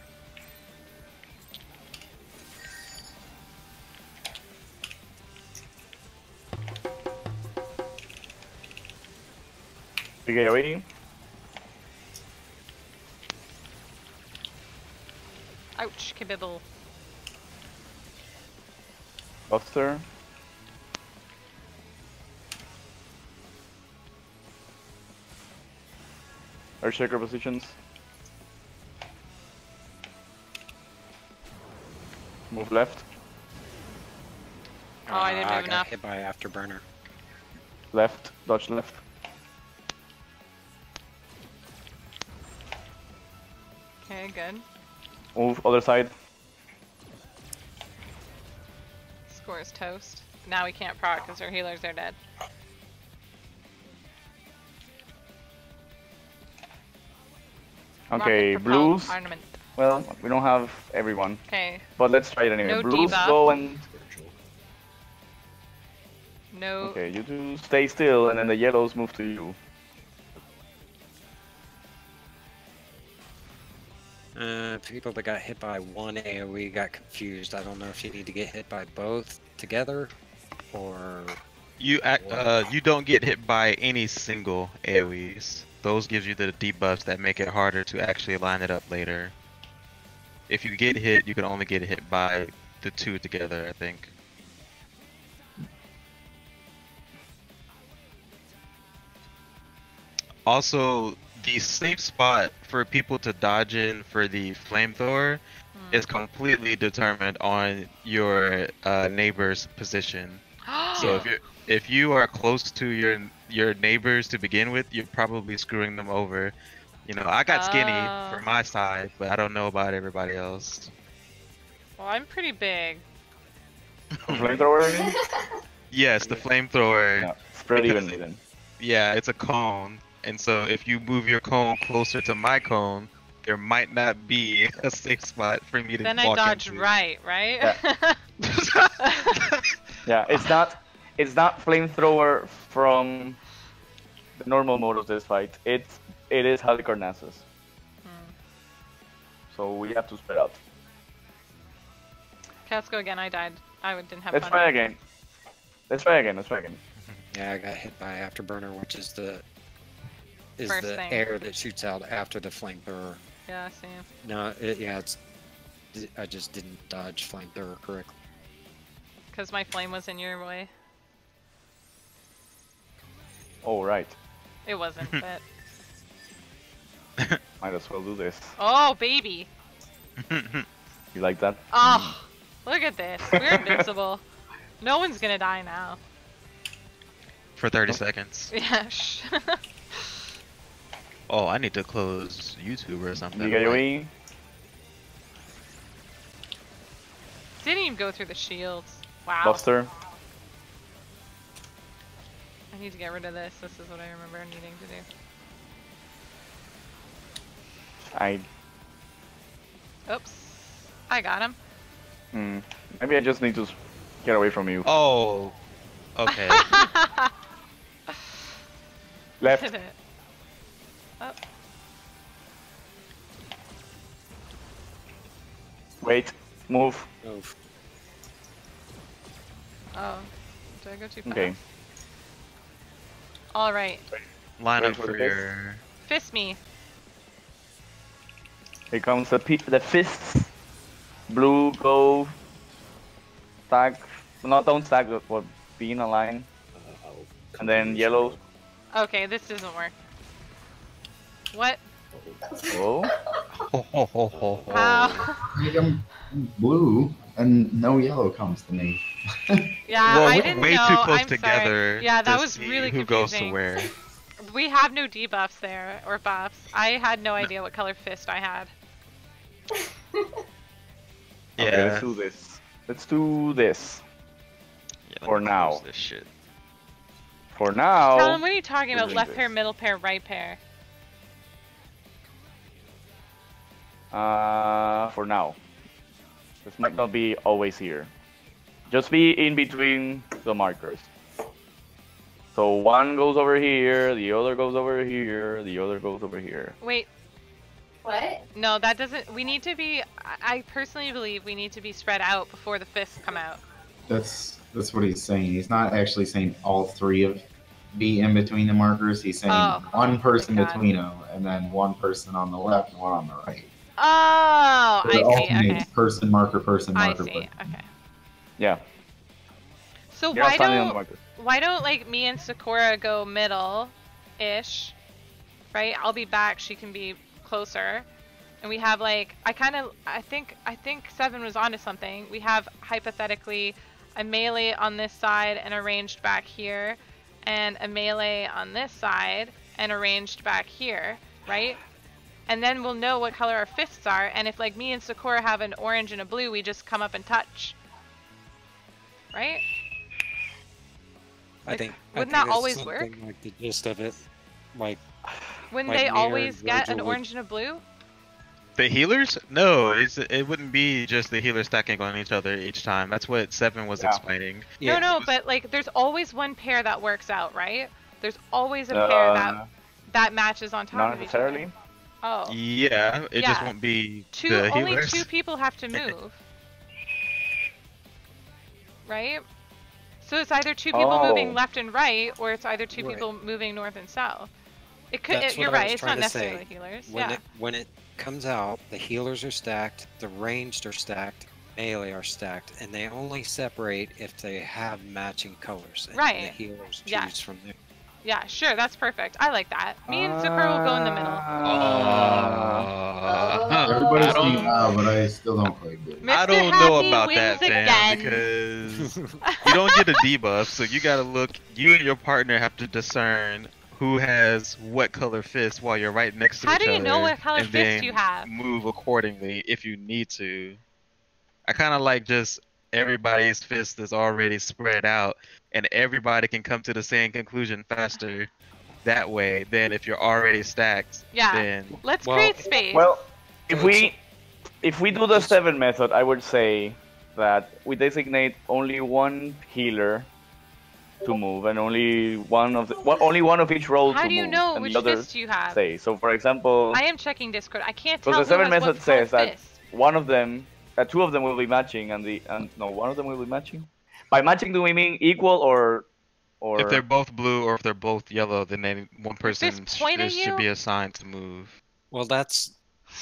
You get ready? Ouch, kibibble. Buster. Earthshaker positions. Move left. Oh, I didn't move got enough. hit by Afterburner. Left. Dodge left. Okay, good. Move other side. Score is toast. Now we can't proc because our healers are dead. Okay, blues. Ornament. Well, we don't have everyone. Okay. But let's try it anyway. No Blues debuff. go and. No. Okay, you do stay still, and then the yellows move to you. People that got hit by one AoE got confused. I don't know if you need to get hit by both together, or... You don't get hit by any single AoEs. Those gives you the debuffs that make it harder to actually line it up later. If you get hit, you can only get hit by the 2 together, I think. Also, the safe spot for people to dodge in for the flamethrower is completely determined on your neighbor's position. So if you are close to your neighbors to begin with, you're probably screwing them over. You know, I got skinny for my side, but I don't know about everybody else. Well, I'm pretty big. Flamethrower again? Yes, the flamethrower. Yeah, spread evenly then. Yeah, it's a cone. And so if you move your cone closer to my cone, there might not be a safe spot for me to walk into. Then I dodge right? Yeah. Yeah, it's not flamethrower from the normal mode of this fight. It is Halicarnassus. So we have to spread out. Okay, let's go again. I died. I didn't have Let's fun. try again. Let's try again. Yeah, I got hit by Afterburner, which is the First thing. air that shoots out after the flamethrower. Yeah, same. No, I just didn't dodge flamethrower correctly. Because my flame was in your way. Oh, right. It wasn't, but... Might as well do this. Oh, baby! You like that? Oh, look at this. We're invincible. No one's gonna die now. For 30 seconds. Yeah, shh. Oh, I need to close YouTube or something. You get your E? Didn't even go through the shields. Wow. Buster. I need to get rid of this. This is what I remember needing to do. Oops. I got him. Maybe I just need to get away from you. Oh. Okay. Left. Hit it. Up. Wait. Move. Move. Oh. Did I go too fast? Okay. Alright. Line Wait up for for the your... Fist me. Here comes the fists. Blue, go. Stack. Not don't stack, but be in a line. And then yellow. Okay, this doesn't work. What? Oh. How? Make 'em blue. And no yellow comes to me. Yeah, well, I we're didn't way know. too close I'm together. Sorry. Yeah, that to was see really who confusing. goes to where. We have no debuffs there, or buffs. I had no idea what color fist I had. Yeah. Okay, let's do this. Let's do this. Yeah, for now. This shit. For now. Talon, what are you talking about? Left this. pair, middle pair, right pair? For now. This might not be always here. Just be in between the markers. So one goes over here, the other goes over here, the other goes over here. Wait. What? No, that doesn't. We need to be. I personally believe we need to be spread out before the fists come out. That's what he's saying. He's not actually saying all three of be in between the markers. He's saying one person between them, and then one person on the left and one on the right. Oh, so I see. Okay. Person, marker, person, marker. I see. Person. Okay. Yeah. So You're why don't like me and Sakura go middle-ish, right? I'll be back. She can be closer, and we have like I think Seven was onto something. We have hypothetically a melee on this side and arranged back here, and a melee on this side and arranged back here, right? And then we'll know what color our fists are, and if like me and Sakura have an orange and a blue, we just come up and touch. Right? I think wouldn't that always work? Like the gist of it, like. Wouldn't they always get an orange and a blue? The healers? No, it wouldn't be just the healers stacking on each other each time. That's what Seven was explaining. Yeah. No, but like there's always one pair that works out, right? There's always a pair that matches on top not of each other. necessarily. Oh. Yeah, it just won't be the healers. Only two people have to move. Right? So it's either two people moving left and right, or it's either two people moving north and south. It could. You're right. It's not necessarily healers. When it comes out, the healers are stacked, the ranged are stacked, melee are stacked, and they only separate if they have matching colors. And right. The healers choose from there. Yeah, sure. That's perfect. I like that. Me and Sakura will go in the middle. Everybody's saying but I still don't play good. I don't know about that, fam, because you don't get a debuff, so you gotta look. You and your partner have to discern who has what color fist while you're right next to each other. How do you know what color fist you have? Move accordingly if you need to. I kind of like just everybody's fist is already spread out, and everybody can come to the same conclusion faster that way than if you're already stacked. Yeah. Then, let's create space. Well, if we do the Seven method, I would say that we designate only one healer to move, and only one of each role to move. How do you know and which the other fist you have? Say. So, for example, I am checking Discord. I can't tell. Because the Seven method says that fist. one of them, two of them will be matching, and one of them will be matching. By matching, do we mean equal or? If they're both blue or if they're both yellow, then one person should be assigned to move. Well, that's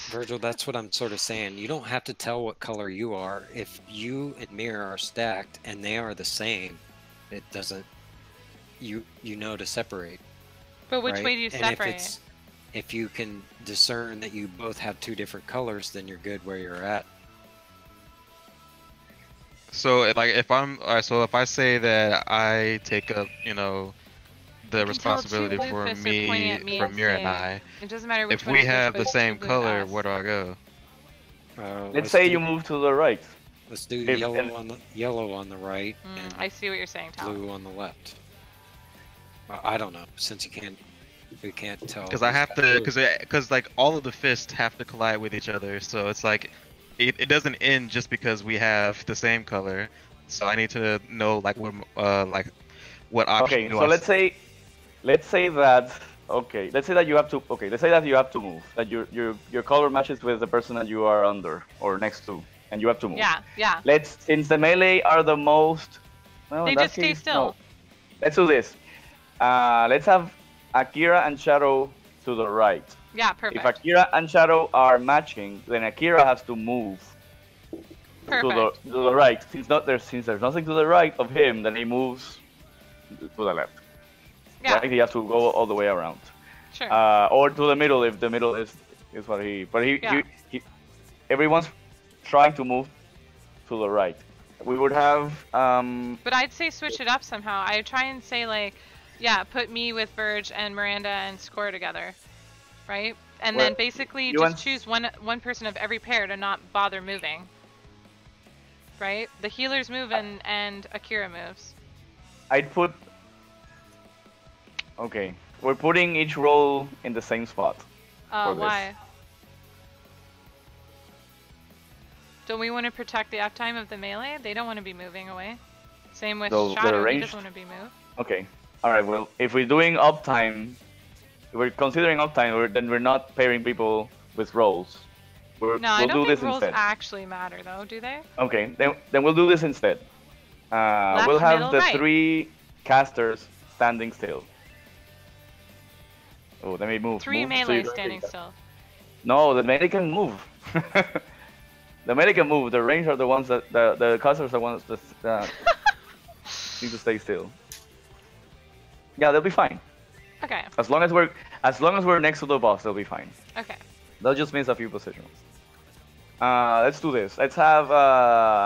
Virgil. That's what I'm sort of saying. You don't have to tell what color you are. If you and Mirror are stacked and they are the same, it doesn't. You know to separate. But which way do you separate? And if you can discern that you both have two different colors, then you're good where you're at. So like if I say that I take up the responsibility for Mira and I, it doesn't matter which if we have the same color, where do I go? Let's say you move to the right. Let's do yellow on the right. And I see what you're saying, Tal. Blue on the left. I don't know, since we can't tell. Because I have to, because like all of the fists have to collide with each other, so it's like it doesn't end just because we have the same color. So I need to know like what option. Okay, so let's say that you have to. Okay, let's say that you have to move. That your color matches with the person that you are under or next to, and you have to move. Yeah. Since the melee are the most. Well, they just stay still. No. Let's do this. Let's have Akira and Shadow to the right. Yeah, perfect. If Akira and Shadow are matching, then Akira has to move to the right. Since there's nothing to the right of him, then he moves to the left. Yeah. Right? He has to go all the way around. Sure. Or to the middle if the middle is what he. But he everyone's trying to move to the right. We would have. But I'd say switch it up somehow. I'd try and say like, yeah, put me with Verge and Miranda and Score together, right? And then basically just choose one person of every pair to not bother moving. Right? The healers move and Akira moves. I'd put. Okay, we're putting each role in the same spot. Why? Don't we want to protect the uptime of the melee? They don't want to be moving away. Same with Shadow, he doesn't want to be moved. Okay, alright, well, if we're doing uptime, we're considering uptime, then we're not pairing people with roles. No, I don't think roles actually matter though, do they? Okay, then we'll do this instead. We'll have the 3 casters standing still. Oh, let me move. 3 melee standing still. No, the melee can move. The melee can move. The range are the ones that the casters are the ones that need to stay still. Yeah, they'll be fine. Okay. As long as we're next to the boss, they'll be fine. Okay. They'll just miss a few positions. Let's do this. Let's have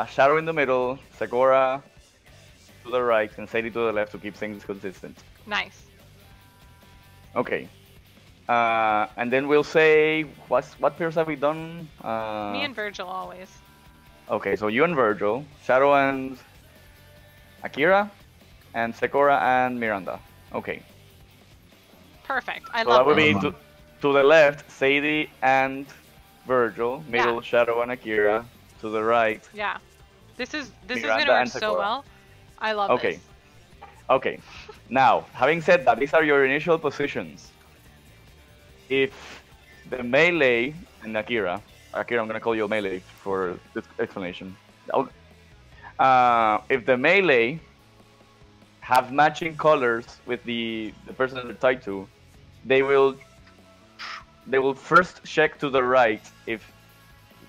Shadow in the middle, Segura to the right, and Sadie to the left to keep things consistent. Nice. Okay. And then we'll say what pairs have we done? Me and Virgil always. Okay, so you and Virgil, Shadow and Akira, and Segura and Miranda. Okay. Perfect. I so love that would be to the left, Sadie and Virgil, middle, Shadow and Akira, to the right. Yeah. This is gonna work so well. I love this. Okay. Now, having said that, these are your initial positions. If the melee and Akira, I'm gonna call you melee for this explanation. If the melee have matching colors with the person they're tied to, they will first check to the right if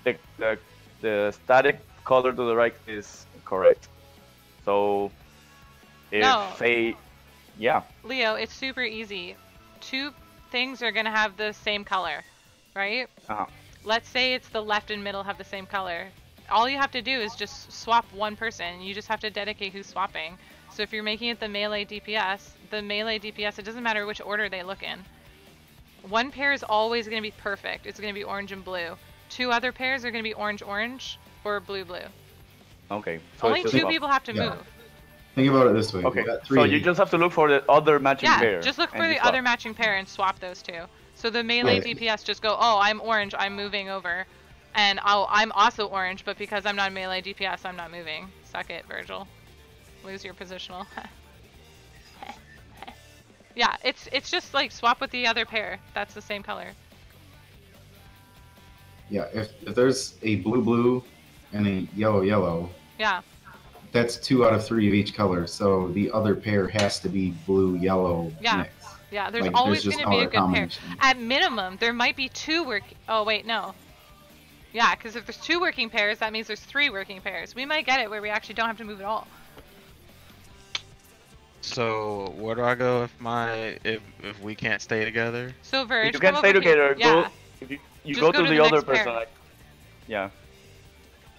the static color to the right is correct. So if Leo, it's super easy. 2 things are gonna have the same color, right? Let's say it's the left and middle have the same color. All you have to do is just swap one person. You just have to dedicate who's swapping. So if you're making it the melee DPS, it doesn't matter which order they look in. One pair is always going to be perfect. It's going to be orange and blue. 2 other pairs are going to be orange-orange or blue-blue. Okay. So only 2 people have to move. Think about it this way. Okay. So you just have to look for the other matching pair. Yeah, just look for the other matching pair and swap those 2. So the melee DPS just go, oh, I'm orange, I'm moving over. And I'm also orange, but because I'm not a melee DPS, I'm not moving. Suck it, Virgil. Lose your positional. Yeah, it's just like swap with the other pair. That's the same color. Yeah, if there's a blue and a yellow. Yeah. That's 2 out of 3 of each color, so the other pair has to be blue-yellow mix. Yeah, there's always going to be a good pair. At minimum, there might be 2 Oh wait, no. Yeah, because if there's 2 working pairs, that means there's 3 working pairs. We might get it where we actually don't have to move at all. So where do I go if we can't stay together? So Verge, you can't stay together. Yeah. You go to the other person. Yeah.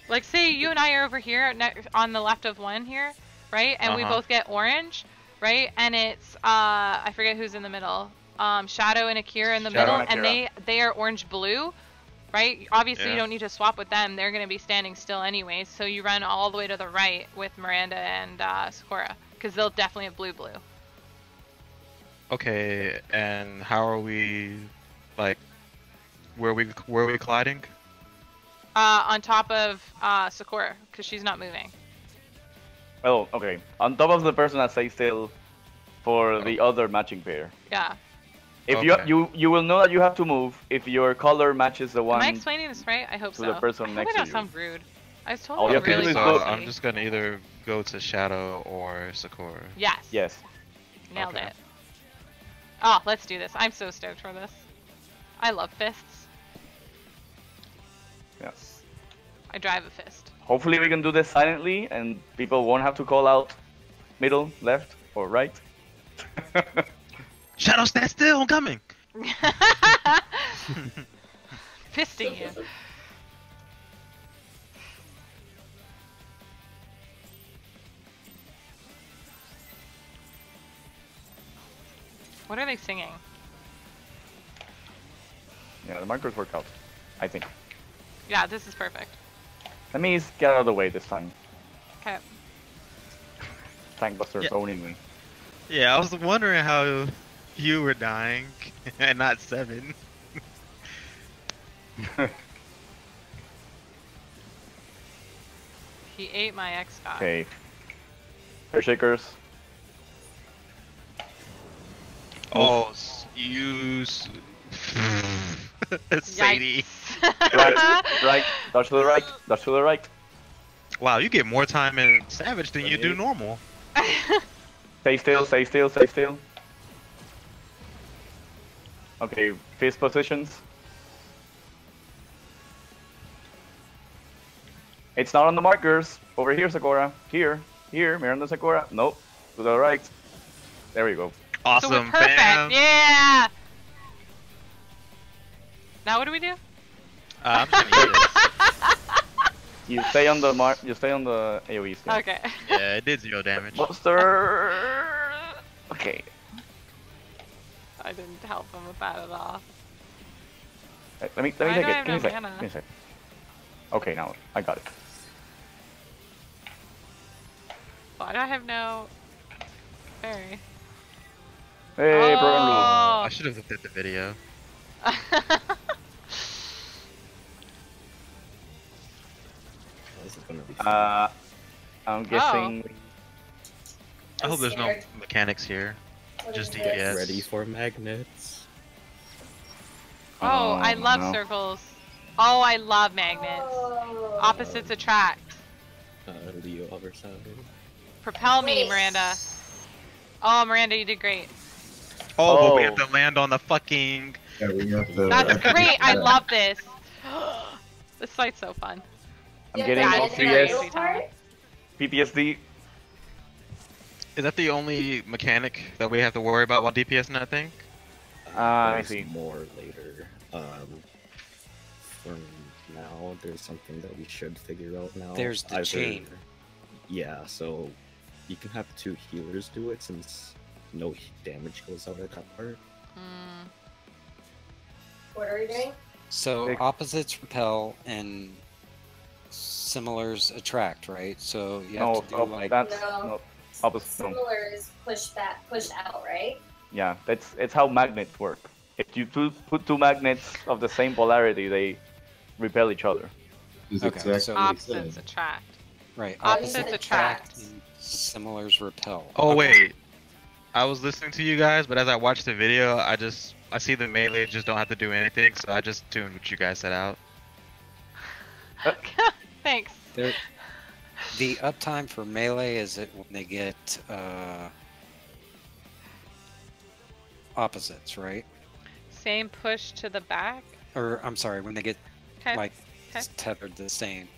Like say you and I are over here on the left of one here, right? And we both get orange, right? And it's I forget who's in the middle. Shadow and Akira in the middle, and they are orange blue, right? Obviously you don't need to swap with them. They're gonna be standing still anyways. So you run all the way to the right with Miranda and Sakura, because they'll definitely have blue. Okay, and how are we, like, where are we colliding? On top of Sakura, because she's not moving. Oh, okay. On top of the person that stays still for the other matching pair. Yeah. If you will know that you have to move if your color matches the one. Am I explaining this right? I hope so. The person next to you. I sound rude. I was totally really so I'm just gonna either go to Shadow or Sakura. Yes. Yes. Nailed it. Oh, let's do this. I'm so stoked for this. I love fists. Yes. I drive a fist. Hopefully we can do this silently and people won't have to call out middle, left, or right. Shadow, stand still, I'm coming! Fisting you. What are they singing? Yeah, the markers work out, I think. Yeah, this is perfect. Let me get out of the way this time. Okay. Tankbuster's owning me. Yeah, I was wondering how you were dying and not 7. He ate my X-Scott. Okay. Air shakers. Oh, you... Sadie. Right, dodge to the right, dodge to the right. Wow, you get more time in Savage than you do normal. Stay still, stay still, stay still. Okay, fist positions. It's not on the markers. Over here, Sakura. Here, Miranda Sakura. Nope, to the right. There we go. Awesome, so we're perfect. Bam. Yeah! Now what do we do? I'm just gonna use this. You stay on the you stay on the AoE still. Okay. Yeah, it did 0 damage. Buster! Okay. I didn't help him with that at all. Let me take it. Give me a sec. Okay, now I got it. Why do I have no fairy? Hey, program rule. I should have looked at the video. This is gonna be I'm guessing. I hope there's no mechanics here. Just DPS. Ready for magnets. Oh, I love circles. Oh, I love magnets. Opposites attract. Leo other side. Propel me, Miranda. Oh, Miranda, you did great. Oh, but we have to land on the fucking... Yeah, we have to... That's great, I love this. This fight's so fun. I'm getting OCS, PTSD. Is that the only mechanic that we have to worry about while DPSing, I think? I see. More later. For now, there's something that we should figure out now. There's the chain. Yeah, so you can have 2 healers do it since no damage goes out at that part. What are we doing? So opposites repel and similars attract, right? So you have to do like opposite. Similars push out, right? Yeah, it's how magnets work. If you put 2 magnets of the same polarity, they repel each other. Okay, so opposites attract. Right. Opposites attract. And similars repel. Oh wait, I was listening to you guys, but as I watched the video, I see the melee just don't have to do anything, so I just tuned what you guys said out. Thanks. The uptime for melee is it when they get opposites, right? Same push to the back? Or, I'm sorry, when they get tethered the same.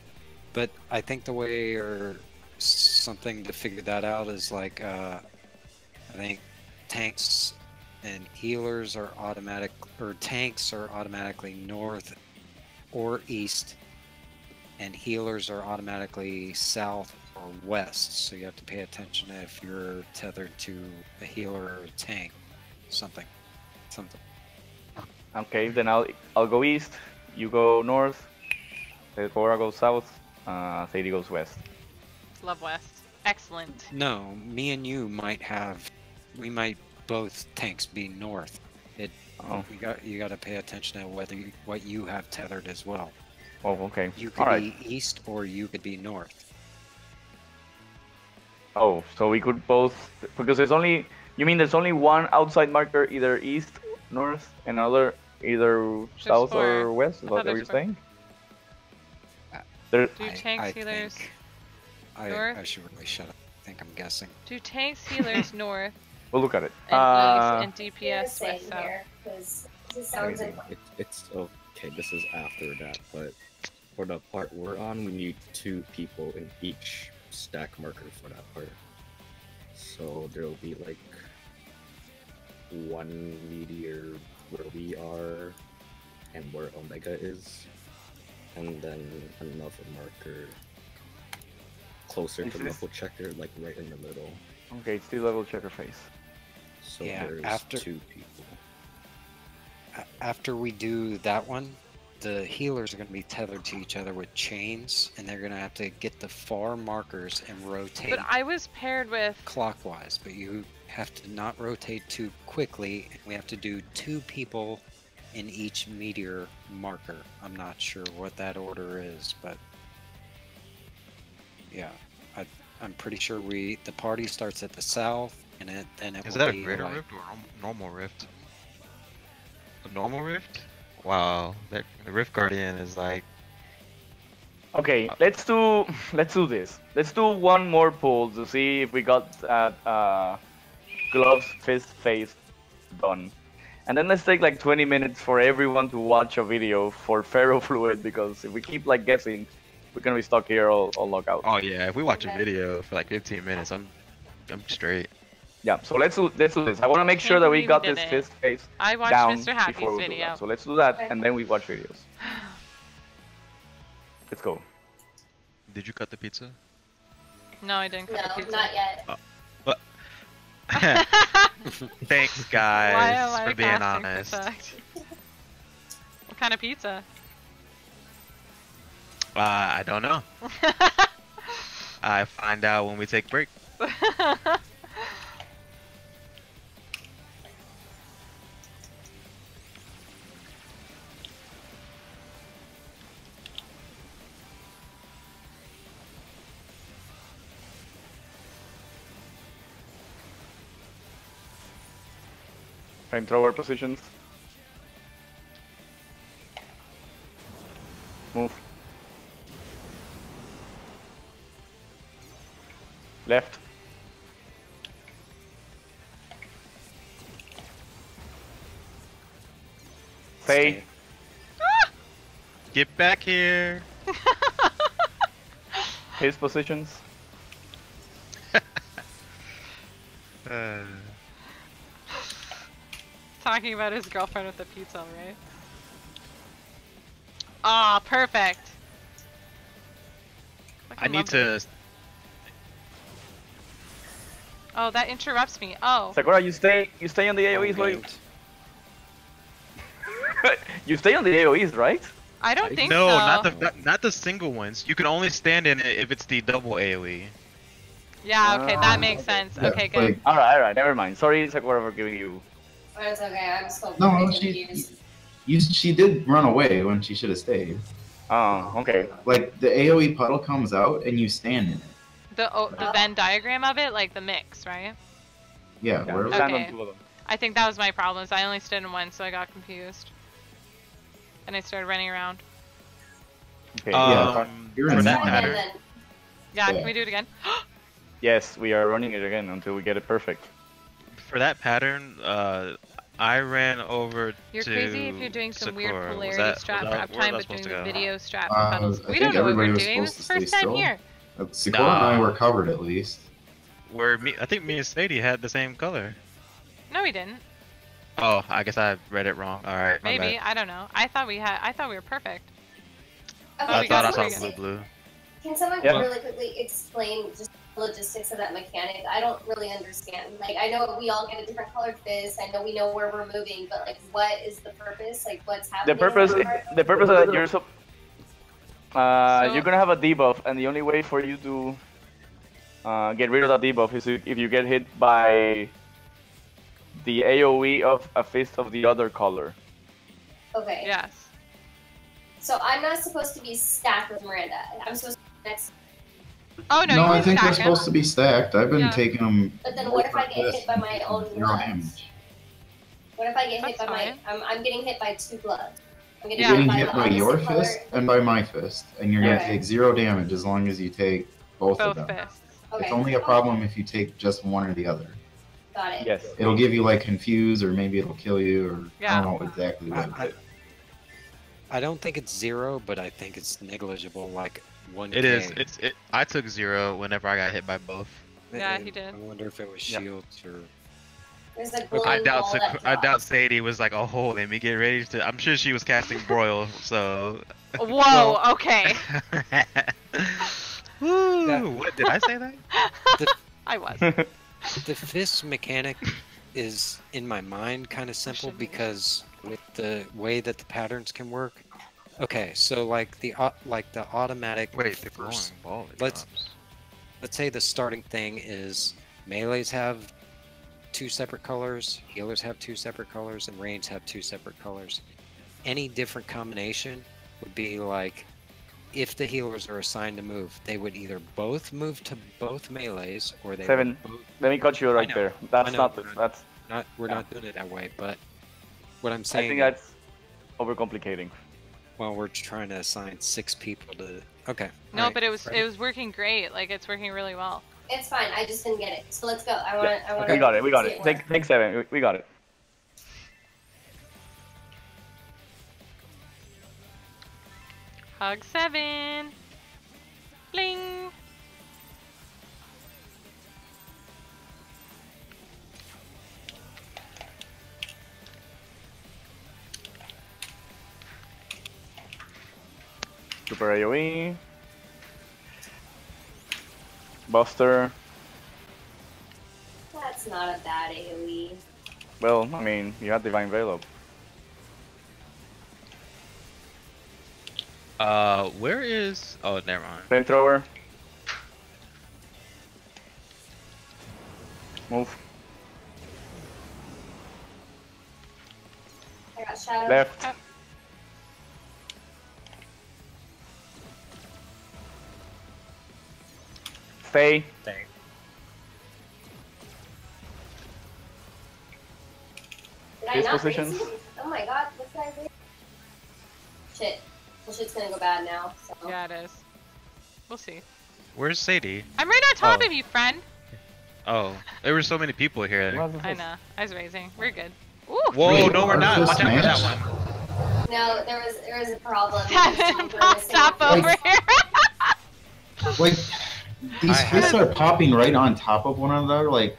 But I think the way or something to figure that out is like, I think tanks and healers are automatic, or tanks are automatically north or east, and healers are automatically south or west. So you have to pay attention if you're tethered to a healer or a tank. Something. Okay, then I'll go east. You go north. Cora goes south. Sadie goes west. Love west. Excellent. No, me and you we might both tanks be north. You got to pay attention to what you have tethered as well. Oh, okay. You could be east or you could be north. Oh, so we could both, because there's only one outside marker, either east, north, and another either south or west. Is that what you're saying? Do tanks healers north? I should really shut up. I think I'm guessing. Do tanks healers north? We'll look at it. And DPS west south. Because it sounds like it's okay. This is after that, but for the part we're on, we need 2 people in each stack marker for that part. So there'll be like 1 meteor where we are and where Omega is, and then another marker closer to level checker, like right in the middle. Okay, it's the level checker phase. So yeah, there's 2 people. After we do that one, the healers are going to be tethered to each other with chains, and they're going to have to get the far markers and rotate. But I was paired with clockwise, but you have to not rotate too quickly, and we have to do 2 people in each meteor marker. I'm not sure what that order is, but yeah, I'm pretty sure the party starts at the south, and then it is will that be a greater like, rift or normal rift? A normal rift? Wow, the Rift Guardian is like. Okay, let's do this. Let's do one more pull to see if we got gloves, fist, face done, and then let's take like 20 minutes for everyone to watch a video for ferrofluid, because if we keep like guessing, we're gonna be stuck here all locked out. Oh yeah, if we watch a video for like 15 minutes, I'm straight. Yeah, so let's do this. I want to make sure that we got this fist face down. I watched Mr. Happy's video. So let's do that, and then we watch videos. Let's go. Did you cut the pizza? No, I didn't cut the pizza. Not yet. Thanks, guys, for being honest. What kind of pizza? I don't know. I find out when we take break. Flamethrower positions. Move. Left. Stay. Get back here. His positions. Talking about his girlfriend with the pizza, right? Ah, perfect. I need to. Oh, that interrupts me. Oh. Sakura, you stay on the AoEs, right? You stay on the AoEs, right? I don't think no, so. No, not the single ones. You can only stand in it if it's the double AoE. Yeah, okay, that makes sense. Yeah, okay, good. like, alright, never mind. Sorry, Sakura, for giving you. It's okay, I'm still she did run away when she should have stayed. Oh, okay. Like, the AoE puddle comes out and you stand in it. The Venn diagram of it, like the mix, right? Yeah, where okay. I think that was my problem, is I only stood in one, so I got confused. And I started running around. Okay, you're in that one. pattern. Yeah, can we do it again? Yes, we are running it again until we get it perfect. For that pattern, I ran over You're to crazy if you're doing some Sakura. weird polarity strat for uptime, but doing the video strat for I puddles. We think don't know what everybody we're was doing. This supposed is to the first stay time still. here. Sakura and I were covered at least. I think me and Sadie had the same color. No, we didn't. Oh, I guess I read it wrong. All right, my Maybe, bad. I don't know. I thought we were perfect. Okay, I thought I got saw blue. Can someone Yeah. really quickly explain just the logistics of that mechanic? I don't really understand. Like, I know we all get a different colored fist. I know we know where we're moving, but like, what is the purpose? Like, what's happening? The purpose is that you're you're gonna have a debuff, and the only way for you to get rid of that debuff is if you get hit by the AoE of a fist of the other color. Okay. Yes. So I'm not supposed to be stacked with Miranda. I'm supposed to be next. Oh no, No, you I think they're stack 'em. supposed to be stacked. I've been taking them. But then what if I get hit by my own Zero gloves? damage. What if I get hit That's by fine. I'm getting hit by 2 gloves. I'm You're getting hit the by your opposite color. fist and by my fist, and you're Okay. gonna take 0 damage as long as you take both of Both them. fists. Okay. It's only a problem if you take just one or the other. Got it. Yes. It'll give you like confuse, or maybe it'll kill you, or I Yeah. don't know exactly what. I don't think it's 0, but I think it's negligible, like 1K. It is. I took 0 whenever I got hit by both. Yeah, he did. I wonder if it was Yeah. shields or. There's a I glowing doubt. ball that I doubt drops. Sadie was like, "Oh, let me get ready to." I'm sure she was casting broil. So. Whoa. Okay. Woo! What did I say that? I was. The fist mechanic is, in my mind, kind of simple because with the way that the patterns can work. Okay, so like the automatic. Wait, the glowing ball. Let's say the starting thing is melees have 2 separate colors, healers have 2 separate colors, and range have 2 separate colors. Any different combination would be like, if the healers are assigned to move, they would either both move to both melees, or they. Seven. Let me cut you right there. That's not. We're not doing it that way. But what I'm saying. I think that's overcomplicating. Well, we're trying to assign 6 people to. Okay. No, right. But it was working great. Like it's working really well. It's fine. I just didn't get it. So let's go. I want. Okay. We got it. Take 7. We got it. Hug 7. Bling. Super AoE. Buster. That's not a bad AoE. Well, I mean, you had Divine Veil up. Where is... Oh, never mind. Flamethrower. Move. I got shadow. Left. Oh. Stay. Stay. Did I These not positions. raise you? Oh my god, what did I do? Shit. Well, shit's gonna go bad now. So. Yeah, it is. We'll see. Where's Sadie? I'm right on top of you, friend. Oh, there were so many people here. I know. I was raising. We're good. Ooh. Whoa, no, we're not. Watch out for that one. No, there was a problem. Seven popped up over here. Like, these fists are popping right on top of one another. Like,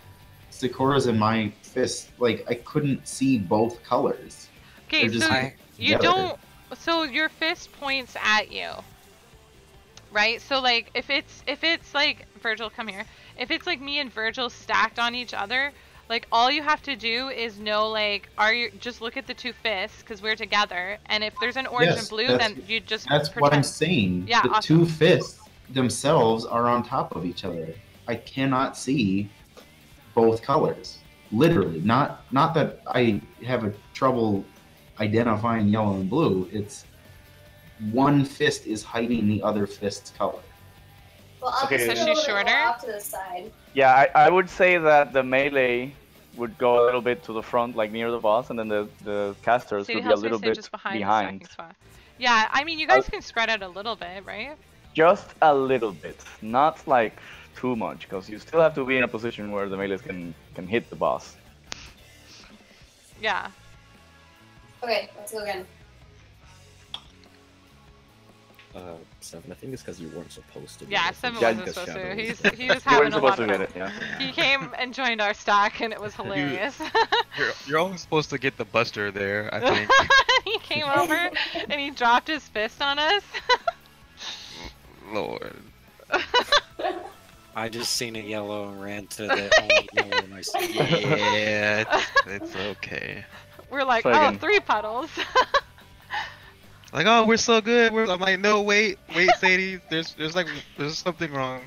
Sakura's in my fist. Like, I couldn't see both colors. Okay, so you don't. So your fist points at you, right? So like, if it's like Virgil, come here. If it's like me and Virgil stacked on each other, like all you have to do is know like, just look at the 2 fists because we're together, and if there's an orange and blue, then you just. That's pretend. What I'm saying. Yeah, the awesome. 2 fists themselves are on top of each other. I cannot see both colors. Literally, not that I have a trouble identifying yellow and blue. It's one fist is hiding the other fist's color. Well, I'll so she's shorter. Off to the side. Yeah, I would say that the melee would go a little bit to the front, like near the boss, and then the casters would be a little bit just behind. Yeah, I mean, you guys can spread out a little bit, right? Just a little bit, not like too much, because you still have to be in a position where the melees can hit the boss. Yeah. Okay, let's go again. 7. I think it's because you weren't supposed to. Yeah, 7 wasn't supposed to. He was having a lot of fun. Yeah. He came and joined our stack, and it was hilarious. You're only supposed to get the Buster there, I think. He came over and he dropped his fist on us. Lord. I just seen a yellow and ran to the only yellow in my city. Yeah, it's okay. We're like, oh, 3 puddles. Like, oh, we're so good. I'm like, no, wait, Sadie. There's something wrong.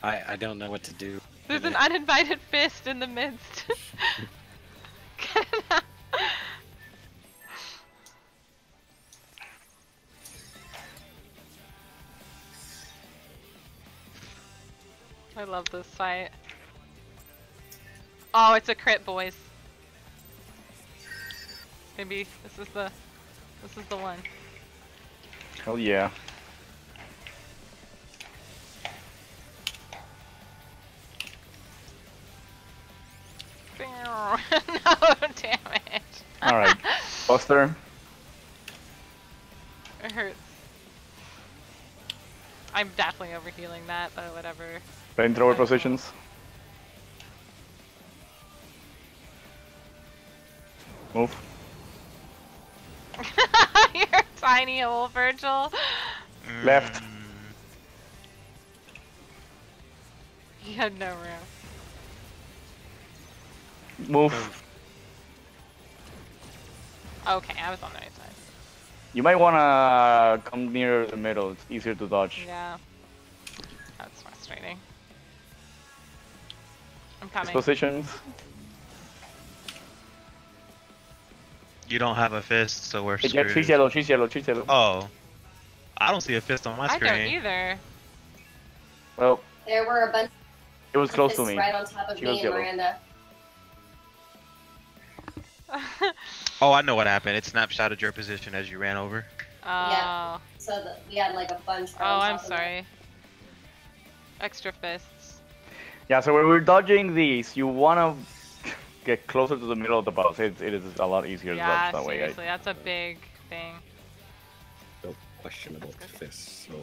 I don't know what to do. There's an uninvited fist in the midst. I love this fight. Oh, it's a crit, boys. Maybe this is the one. Hell yeah. No, damn it. Alright, Buster. It hurts. I'm definitely overhealing that, but whatever. Flamethrower positions. Move. You're tiny old Virgil. Left. He had no room. Move. Okay, I was on the right side. You might wanna come near the middle. It's easier to dodge. Yeah. That's frustrating. I'm coming. Positions. You don't have a fist, so we're screwed. She's yellow. She's yellow. She's yellow. Oh, I don't see a fist on my screen. I don't either. Well, there were a bunch. It was close to me. Right on top of me and Miranda. Oh, I know what happened. It snapshotted your position as you ran over. Yeah. So we had like a bunch. Right oh, I'm sorry. Extra fists. Yeah, so when we're dodging these, you wanna get closer to the middle of the boss. It is a lot easier to dodge that way. Seriously, that's a big thing. No question about the fists. So,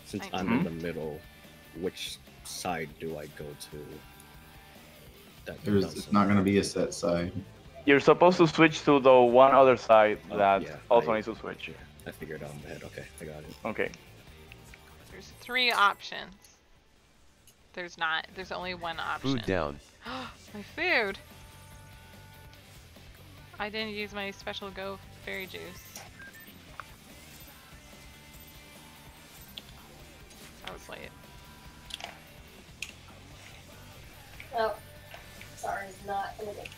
since I'm in the middle, which side do I go to? It's not going to be a set side. You're supposed to switch to the one other side that also needs to switch. Yeah, I figured out in my head. Okay, I got it. Okay. There's 3 options. There's not. There's only one option. Food down. My food! I didn't use my special Go Fairy Juice. I was late. Oh, sorry, it's not gonna be.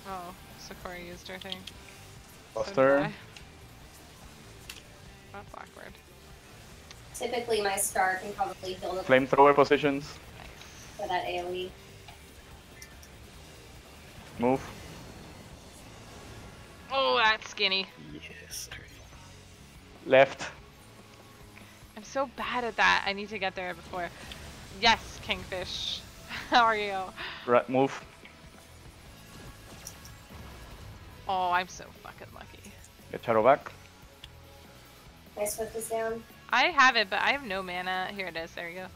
Oh, Sakura used her thing. Buster. That's awkward. Typically, my star can probably heal the Flamethrower positions. for that AoE. Move. Oh, that's skinny. Yes. Left. I'm so bad at that. I need to get there before. Yes, Kingfish. How are you? Right. Move. Oh, I'm so fucking lucky. Get Shadow back. Can I switch this down? I have it, but I have no mana. Here it is. There we go.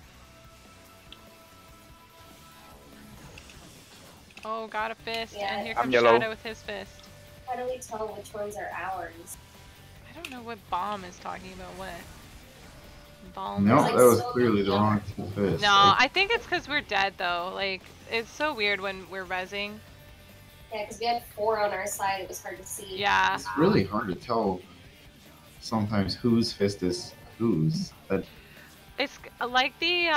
Oh, got a fist. Yeah, and here I'm comes yellow. Shadow with his fist. How do we tell which ones are ours? I don't know what bomb is talking about what. Bomb. No, like that was so clearly the yellow. wrong fist. No, I think it's because we're dead though. Like, it's so weird when we're rezzing. Yeah, because we had 4 on our side. It was hard to see. Yeah. It's really hard to tell sometimes whose fist is whose. It's like the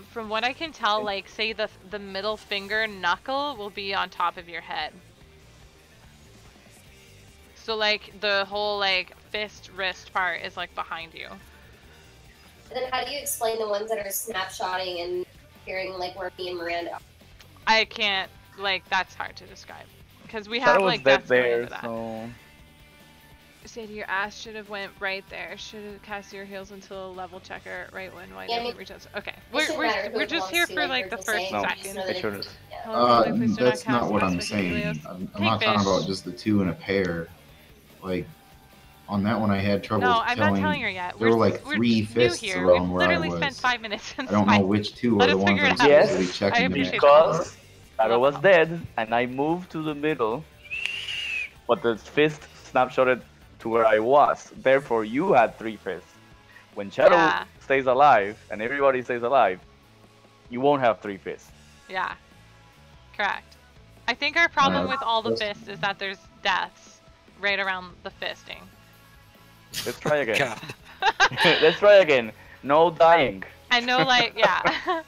from what I can tell, like say the middle finger knuckle will be on top of your head. So like the whole like fist wrist part is like behind you. And then how do you explain the ones that are snapshotting and appearing like where me and Miranda are? I can't, like, that's hard to describe because we Shadow have was like dead death going there, into that. so Sadie, your ass should have went right there. Should have cast your heals until a level checker right when white Yeah, doesn't reach us. Okay, shouldn't matter who we're it just belongs here to, for like like the Virgil first saying. No, second. it shouldn't. That's not what I'm saying. I'm not talking about just the 2 in a pair. Like, on that one I had trouble No, I'm telling. not telling her yet. There were like 3 fists here. around We've where I literally was. spent 5 minutes I don't know which 2 Let are the us ones figure I'm it out. Yes, supposed to be checking. I the appreciate next because part. Shadow was dead, and I moved to the middle, but the fist snapshotted to where I was. Therefore, you had 3 fists. When Shadow stays alive, and everybody stays alive, you won't have 3 fists. Yeah, correct. I think our problem with all the fists is that there's deaths right around the fisting. Let's try again. God. Let's try again. No dying. And no, like, yeah.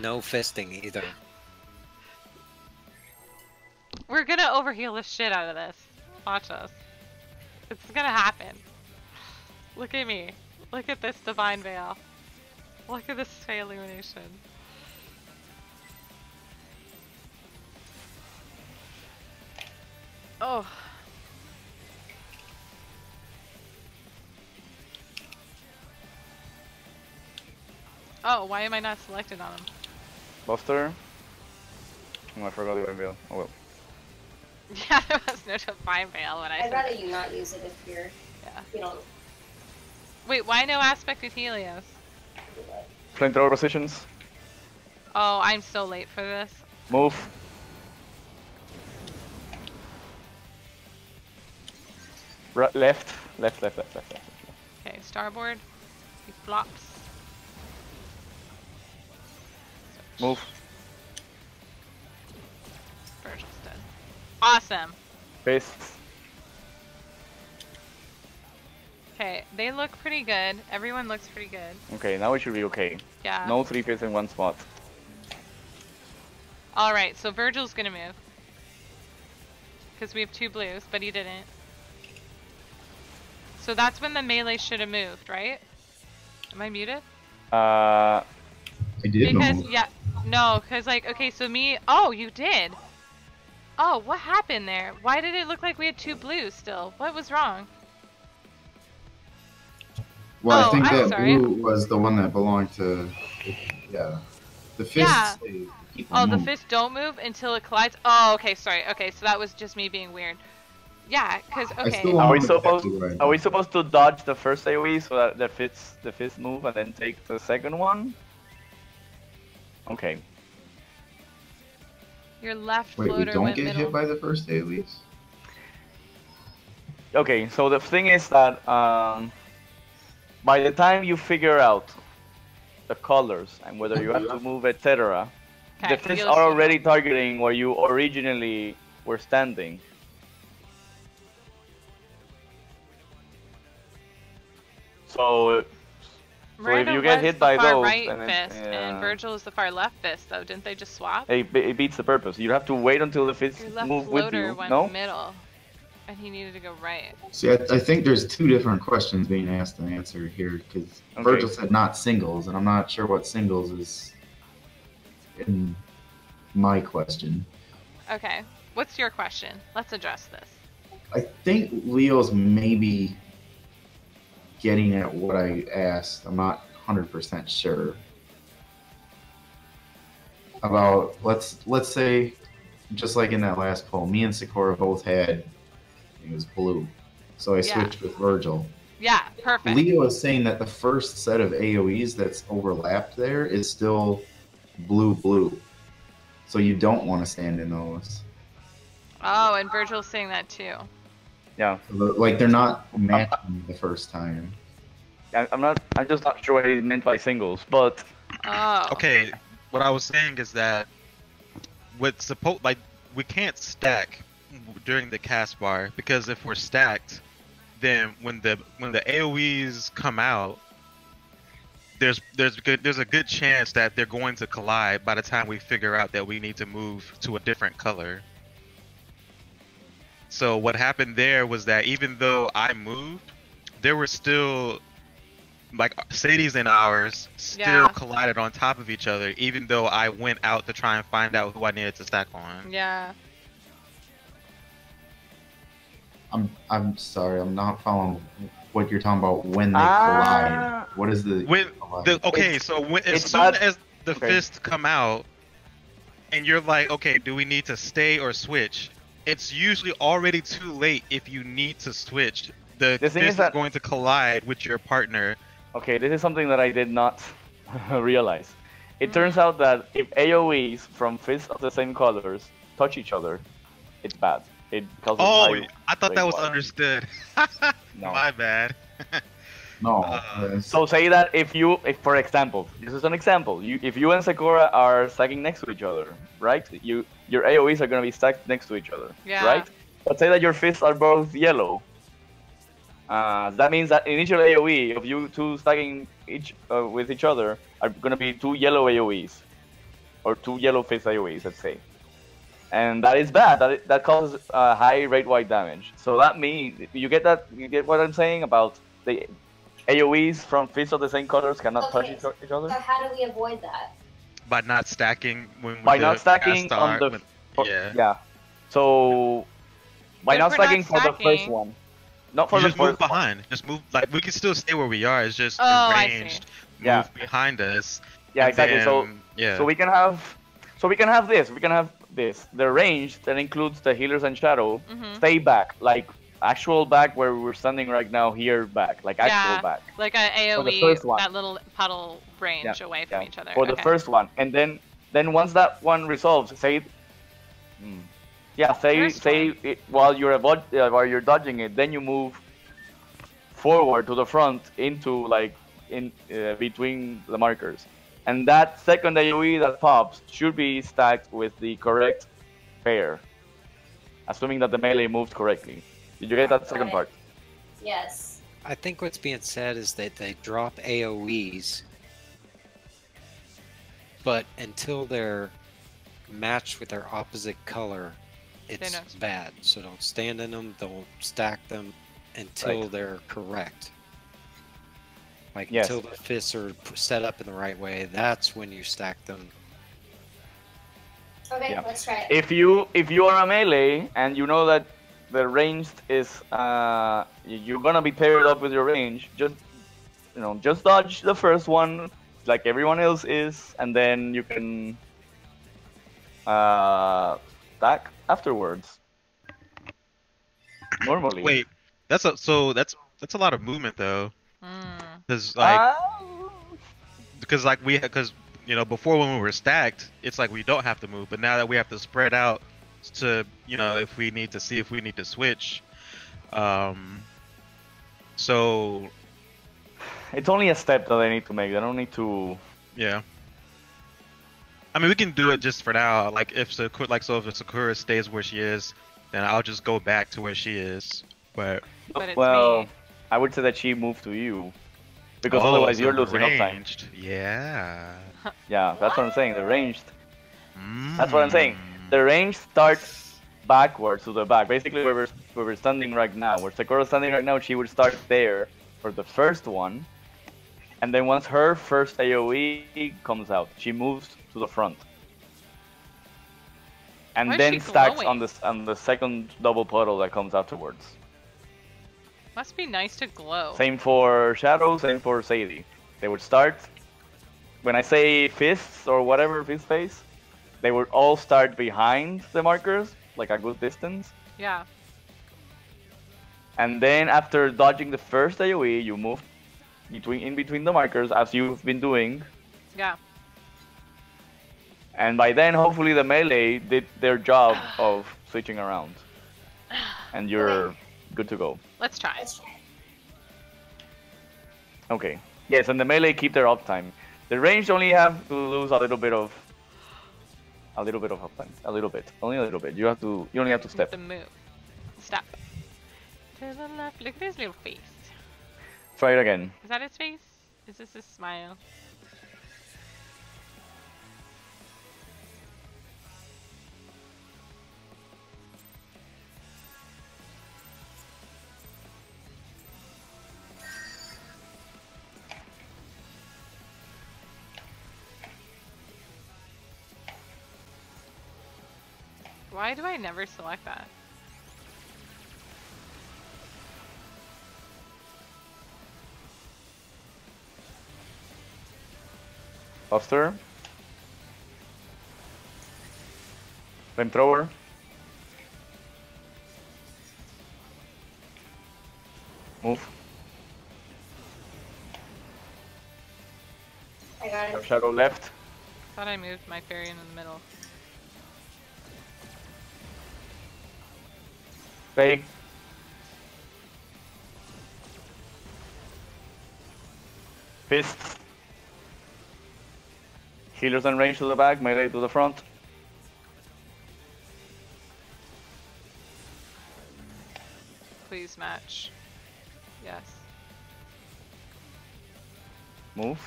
No fisting either. We're gonna overheal the shit out of this. Watch us. It's gonna happen. Look at me. Look at this divine veil. Look at this Fey illumination. Oh. Oh, why am I not selected on him? Buster. Oh, I forgot the reveal. Oh well. Yeah, there was no divine veil when I I'd said rather you not use it if you're. Yeah. You don't. Wait, why no aspect of Helios? Flamethrower positions. Oh, I'm so late for this. Move. Right, left. Left. Okay, starboard. He flops. Move. Virgil's dead. Awesome. Fists. Okay, they look pretty good. Everyone looks pretty good. Okay, now we should be okay. Yeah. No 3 fists in one spot. Alright, so Virgil's gonna move. Because we have 2 blues, but he didn't. So that's when the melee should have moved, right? Am I muted? I did because, move. yeah, no, because like, okay, so me, oh, you did. Oh, what happened there? Why did it look like we had 2 blues still? What was wrong? Well, Oh, I think I'm that sorry. blue was the one that belonged to, yeah. The fists. Yeah. People Oh, the move. fists don't move until it collides? Oh, okay, sorry. Okay, so that was just me being weird. Yeah, because, okay. still Are we want supposed? exactly right Are we now. supposed to dodge the first AOE so that the fists move and then take the second one? Okay. Your left Wait, we floater don't went get middle. hit by the first AoEs? Okay, so the thing is that by the time you figure out the colors and whether you have to move, etc., Okay, the fists you'll are see. already targeting where you originally were standing. So Miranda if you get was hit the by far those, right then fist, and Virgil is the far left fist, though. Didn't they just swap? it beats the purpose. You have to wait until the fists Your left move with floater you. went No? middle, and he needed to go right. See, I think there's 2 different questions being asked and answered here, because Okay. Virgil said not singles, and I'm not sure what singles is in my question. Okay, what's your question? Let's address this. I think Leo's maybe getting at what I asked. I'm not 100% sure. About let's say, just like in that last poll, me and Sakura both had it was blue, so I switched with Virgil. Yeah, perfect. Leo is saying that the first set of AoEs that's overlapped there is still blue, so you don't want to stand in those. Oh, and Virgil's saying that too. Yeah. Like they're not matching the first time. I'm just not sure what he meant by singles, but Oh. Okay, what I was saying is that we can't stack during the cast bar, because if we're stacked, then when the AoEs come out, there's a good chance that they're going to collide by the time we figure out that we need to move to a different color. So what happened there was that even though I moved, there were still, like, Sadie's and ours still collided on top of each other, even though I went out to try and find out who I needed to stack on. Yeah. I'm sorry, I'm not following what you're talking about when they collide. What is the collide? As soon as the fists come out, and you're like, okay, do we need to stay or switch? It's usually already too late if you need to switch. The fist is going to collide with your partner. Okay, this is something that I did not realize. It turns out that if AoEs from fists of the same colors touch each other, it's bad. It causes I thought that was understood. No. My bad. No. So say that if for example, this is an example. If you and Sakura are stacking next to each other, right? Your AoEs are gonna be stacked next to each other, right? But say that your fists are both yellow. That means that initial AoE of you two stacking with each other are gonna be 2 yellow AoEs, or 2 yellow fist AoEs, let's say. And that is bad. That causes high rate-wide damage. So that means you get what I'm saying about the AoEs from fists of the same colors cannot touch each other? So how do we avoid that? By not stacking by not stacking on the So by not stacking for the first one. Not for the first one. Just move behind. Just move, like, we can still stay where we are. It's just arranged. Move behind us. Yeah, exactly. Then, so we can have this. We can have this. The range that includes the healers and shadow stay back, like actual back where we're standing right now, here back, like actual back. Like an AoE, that little puddle range away from each other. For the first one, and then once that one resolves, say while you're dodging it, then you move forward to the front into like in between the markers. And that second AoE that pops should be stacked with the correct pair, assuming that the melee moved correctly. Did you get that second part? Yes. I think what's being said is that they drop AoEs, but until they're matched with their opposite color, it's bad. So don't stand in them, don't stack them until they're correct. Like until the fists are set up in the right way, that's when you stack them. Okay, let's try it. If you are a melee and you know that the ranged is you're gonna be paired up with your range, just dodge the first one like everyone else is, and then you can stack afterwards. Normally. Wait, that's a lot of movement though. Because because before when we were stacked, it's like we don't have to move, but now that we have to spread out to if we need to switch, so it's only a step that I need to make. I don't need to. Yeah. I mean, we can do it just for now. Like if Sakura stays where she is, then I'll just go back to where she is. But well, I would say that she moved to you, because otherwise you're losing up time. Yeah. Yeah, that's what I'm saying. The ranged. That's what I'm saying. The range starts backwards to the back. Basically, where we're standing right now, where Sakura's standing right now, she would start there for the first one, and then once her first AoE comes out, she moves to the front, and then stacks on the second double puddle that comes afterwards. Must be nice to glow. Same for Shadow, same for Sadie. They would start, when I say fists or whatever, fist face, they would all start behind the markers, like a good distance. Yeah. And then after dodging the first AoE, you move in between the markers, as you've been doing. Yeah. And by then, hopefully the melee did their job of switching around. And you're good to go. Let's try. Okay. Yes, and the melee keep their uptime. The ranged only have to lose a little bit of uptime. A little bit. Only a little bit. You only have to step. The move. Step. To the left. Look at his little face. Try it again. Is that his face? Is this his smile? Why do I never select that? Buster. Flamethrower. Move. I got it. Shadow left. Thought I moved my fairy in the middle. Fake. Fists. Healers and range to the back, melee to the front. Please match. Yes. Move.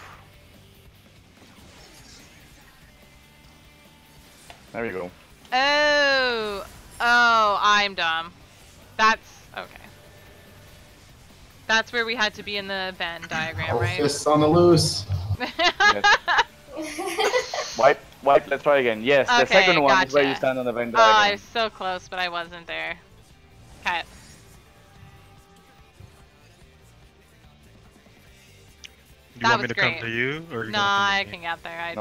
There you go. Oh, I'm dumb. That's okay. That's where we had to be in the Venn diagram, right? Fists on the loose. Wipe, let's try again. Yes, okay, the second one gotcha. is where you stand on the Venn Oh, diagram. I was so close, but I wasn't there. Okay. You want me to come to you, or no, I can get there.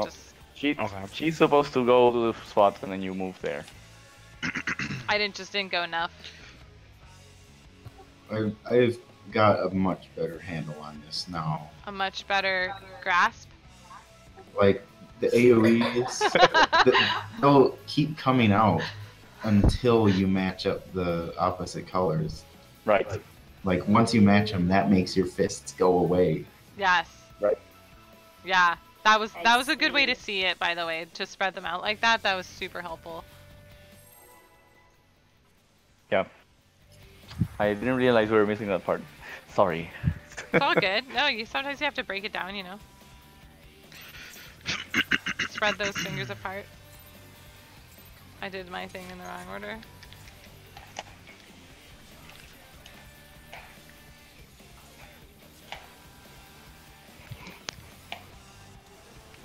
She's supposed to go to the spot and then you move there. I didn't go enough. I've got a much better handle on this now. A much better grasp. Like the AoEs, they'll keep coming out until you match up the opposite colors. Right. Like once you match them, that makes your fists go away. Yes. Right. Yeah, that was a good way to see it, by the way, to spread them out like that. That was super helpful. Yeah. I didn't realize we were missing that part. Sorry. It's all good. No, sometimes you have to break it down, you know. Spread those fingers apart. I did my thing in the wrong order.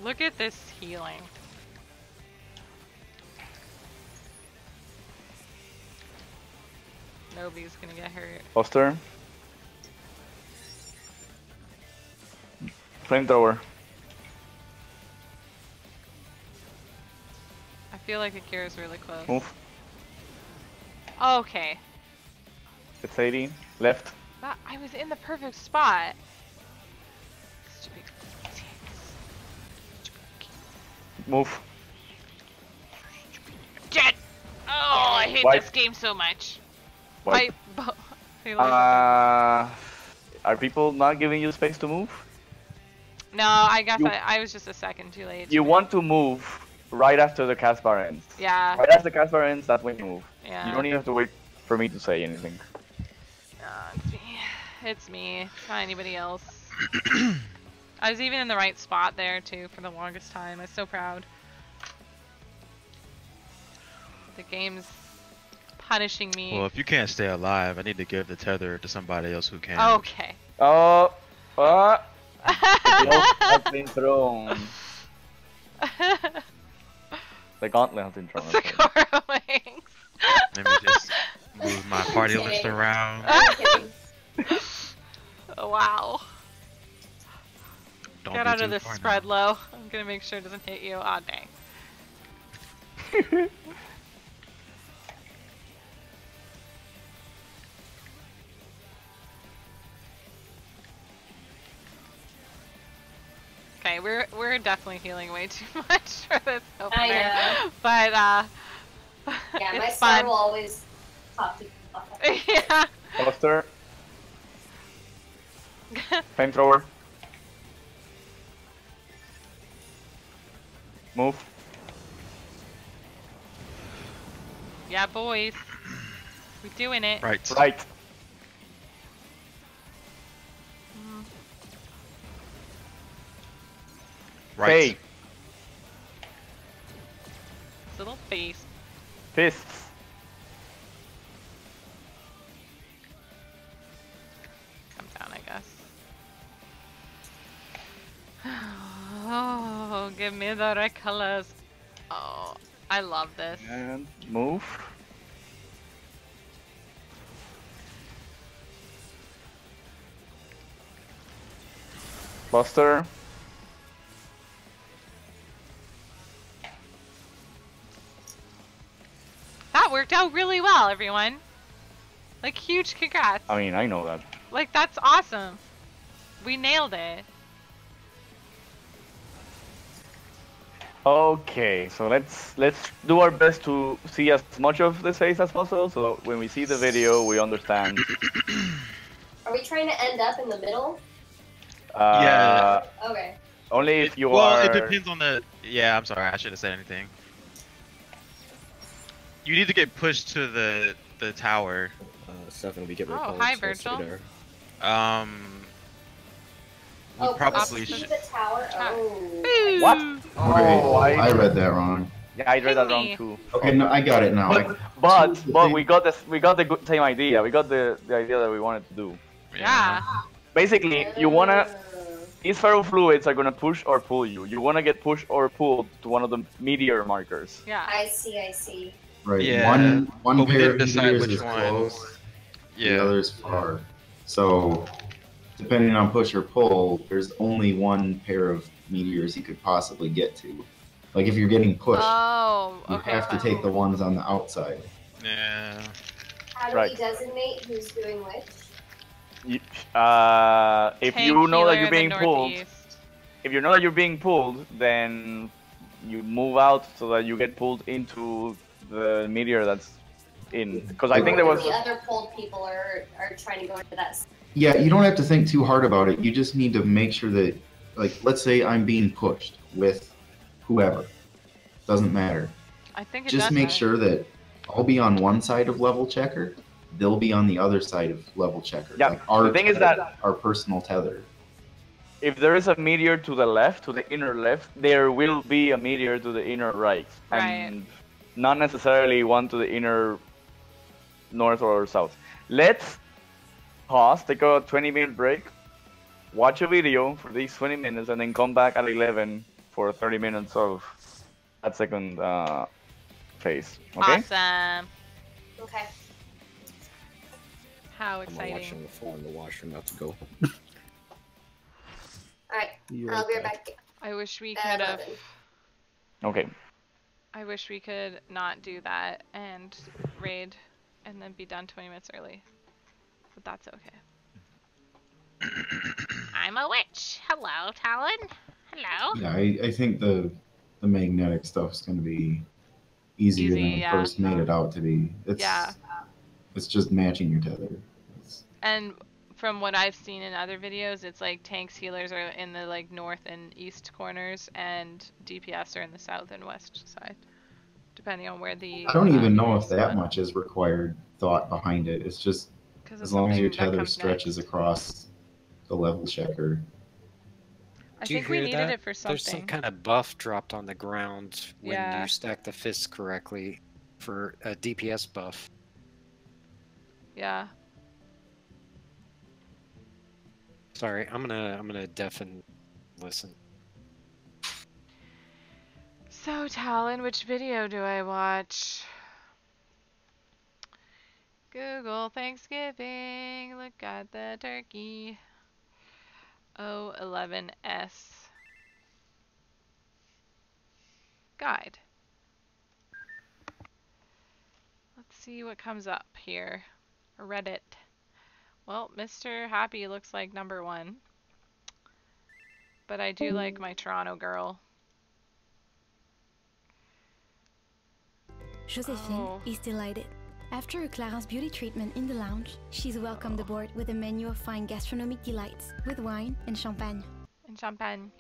Look at this healing. Nobody's gonna get hurt. Foster. Flamethrower. I feel like Akira's really close. Move. Okay. It's 80. Left. I was in the perfect spot. Stupid. Move. Jet! Oh, I hate this game so much. Wipe. Are people not giving you space to move? No, I guess I was just a second too late. You want to move right after the cast bar ends. Yeah. Right after the cast bar ends, that's when you move. Yeah. You don't even have to wait for me to say anything. It's me. It's me. It's not anybody else. I was even in the right spot there too for the longest time. I'm so proud. The game's punishing me. Well, if you can't stay alive, I need to give the tether to somebody else who can. Okay. Oh, the oath has been thrown. The gauntlet has been thrown. Let me just move my party list around. Oh, wow. Don't Get out of this spread low. I'm gonna make sure it doesn't hit you. Aw, dang. Okay, we're definitely healing way too much for this opener. I know. But yeah, my it's star fun. will always pop to Yeah. Foster. Flamethrower. Move. Yeah, boys. We're doing it. Right. Right. Right. Hey. Little face. Fists. Come down, I guess. Oh, give me the red colors. Oh, I love this. And move. Buster. That worked out really well, everyone. Like, huge congrats. I mean, I know that. Like, that's awesome. We nailed it. Okay, so let's do our best to see as much of the face as possible, so when we see the video, we understand. Are we trying to end up in the middle? Yeah. Okay. Only if you well, are... it depends on the... Yeah, I'm sorry, I shouldn't have said anything. You need to get pushed to the tower. Seven, we get repelled. Oh, hi, Virgil. We probably should. The tower? Oh. What? Oh, I read that wrong. Yeah, I read that wrong too. Okay, no, I got it now. But we got this. We got the same idea. We got the idea that we wanted to do. Yeah. Basically, you wanna. These ferrofluids are gonna push or pull you. You wanna get pushed or pulled to one of the meteor markers. Yeah. I see. Right. Yeah. One we pair of didn't decide meteors which is one. close. Yeah. The other's far. So, depending on push or pull, there's only one pair of meteors you could possibly get to. Like if you're getting pushed, you have to take the ones on the outside. Yeah. How do we designate who's doing which? If you know that you're being pulled, then you move out so that you get pulled into the meteor that's in, because I think there was the other pulled people are trying to go into that. Yeah, you don't have to think too hard about it. You just need to make sure that, like, let's say I'm being pushed with whoever, doesn't matter. I think it just does make matter. sure that I'll be on one side of level checker, they'll be on the other side of level checker. Yeah. Like our The thing is that our personal tether. If there is a meteor to the left, to the inner left, there will be a meteor to the inner right, and not necessarily one to the inner north or south. Let's pause, take a 20-minute break, watch a video for these 20 minutes, and then come back at 11 for 30 minutes of that second phase. Okay? Awesome. Okay. How exciting. I'm watching the floor in the washroom, about to go. Alright, I'll be right back. I wish we could have... Okay. I wish we could not do that and raid and then be done 20 minutes early. But that's okay. I'm a witch. Hello, Talon. Hello. Yeah, I think the magnetic stuff's going to be easier than I first made it out to be. It's just matching your tether. And from what I've seen in other videos, it's like tanks, healers are in the like north and east corners, and DPS are in the south and west side, depending on where the. I don't even know if that much is required thought behind it. It's just as long as your tether stretches across the level checker. I think we needed it for something. There's some kind of buff dropped on the ground when you stack the fists correctly for a DPS buff. Yeah. Sorry, I'm gonna deafen listen. So Talon, which video do I watch? Google Thanksgiving. Look at the turkey. O11S guide. Let's see what comes up here. Reddit. Well, Mr. Happy looks like #1. But I do like my Toronto girl. Josephine is delighted. After a Clarence beauty treatment in the lounge, she's welcomed aboard with a menu of fine gastronomic delights with wine and champagne. And champagne.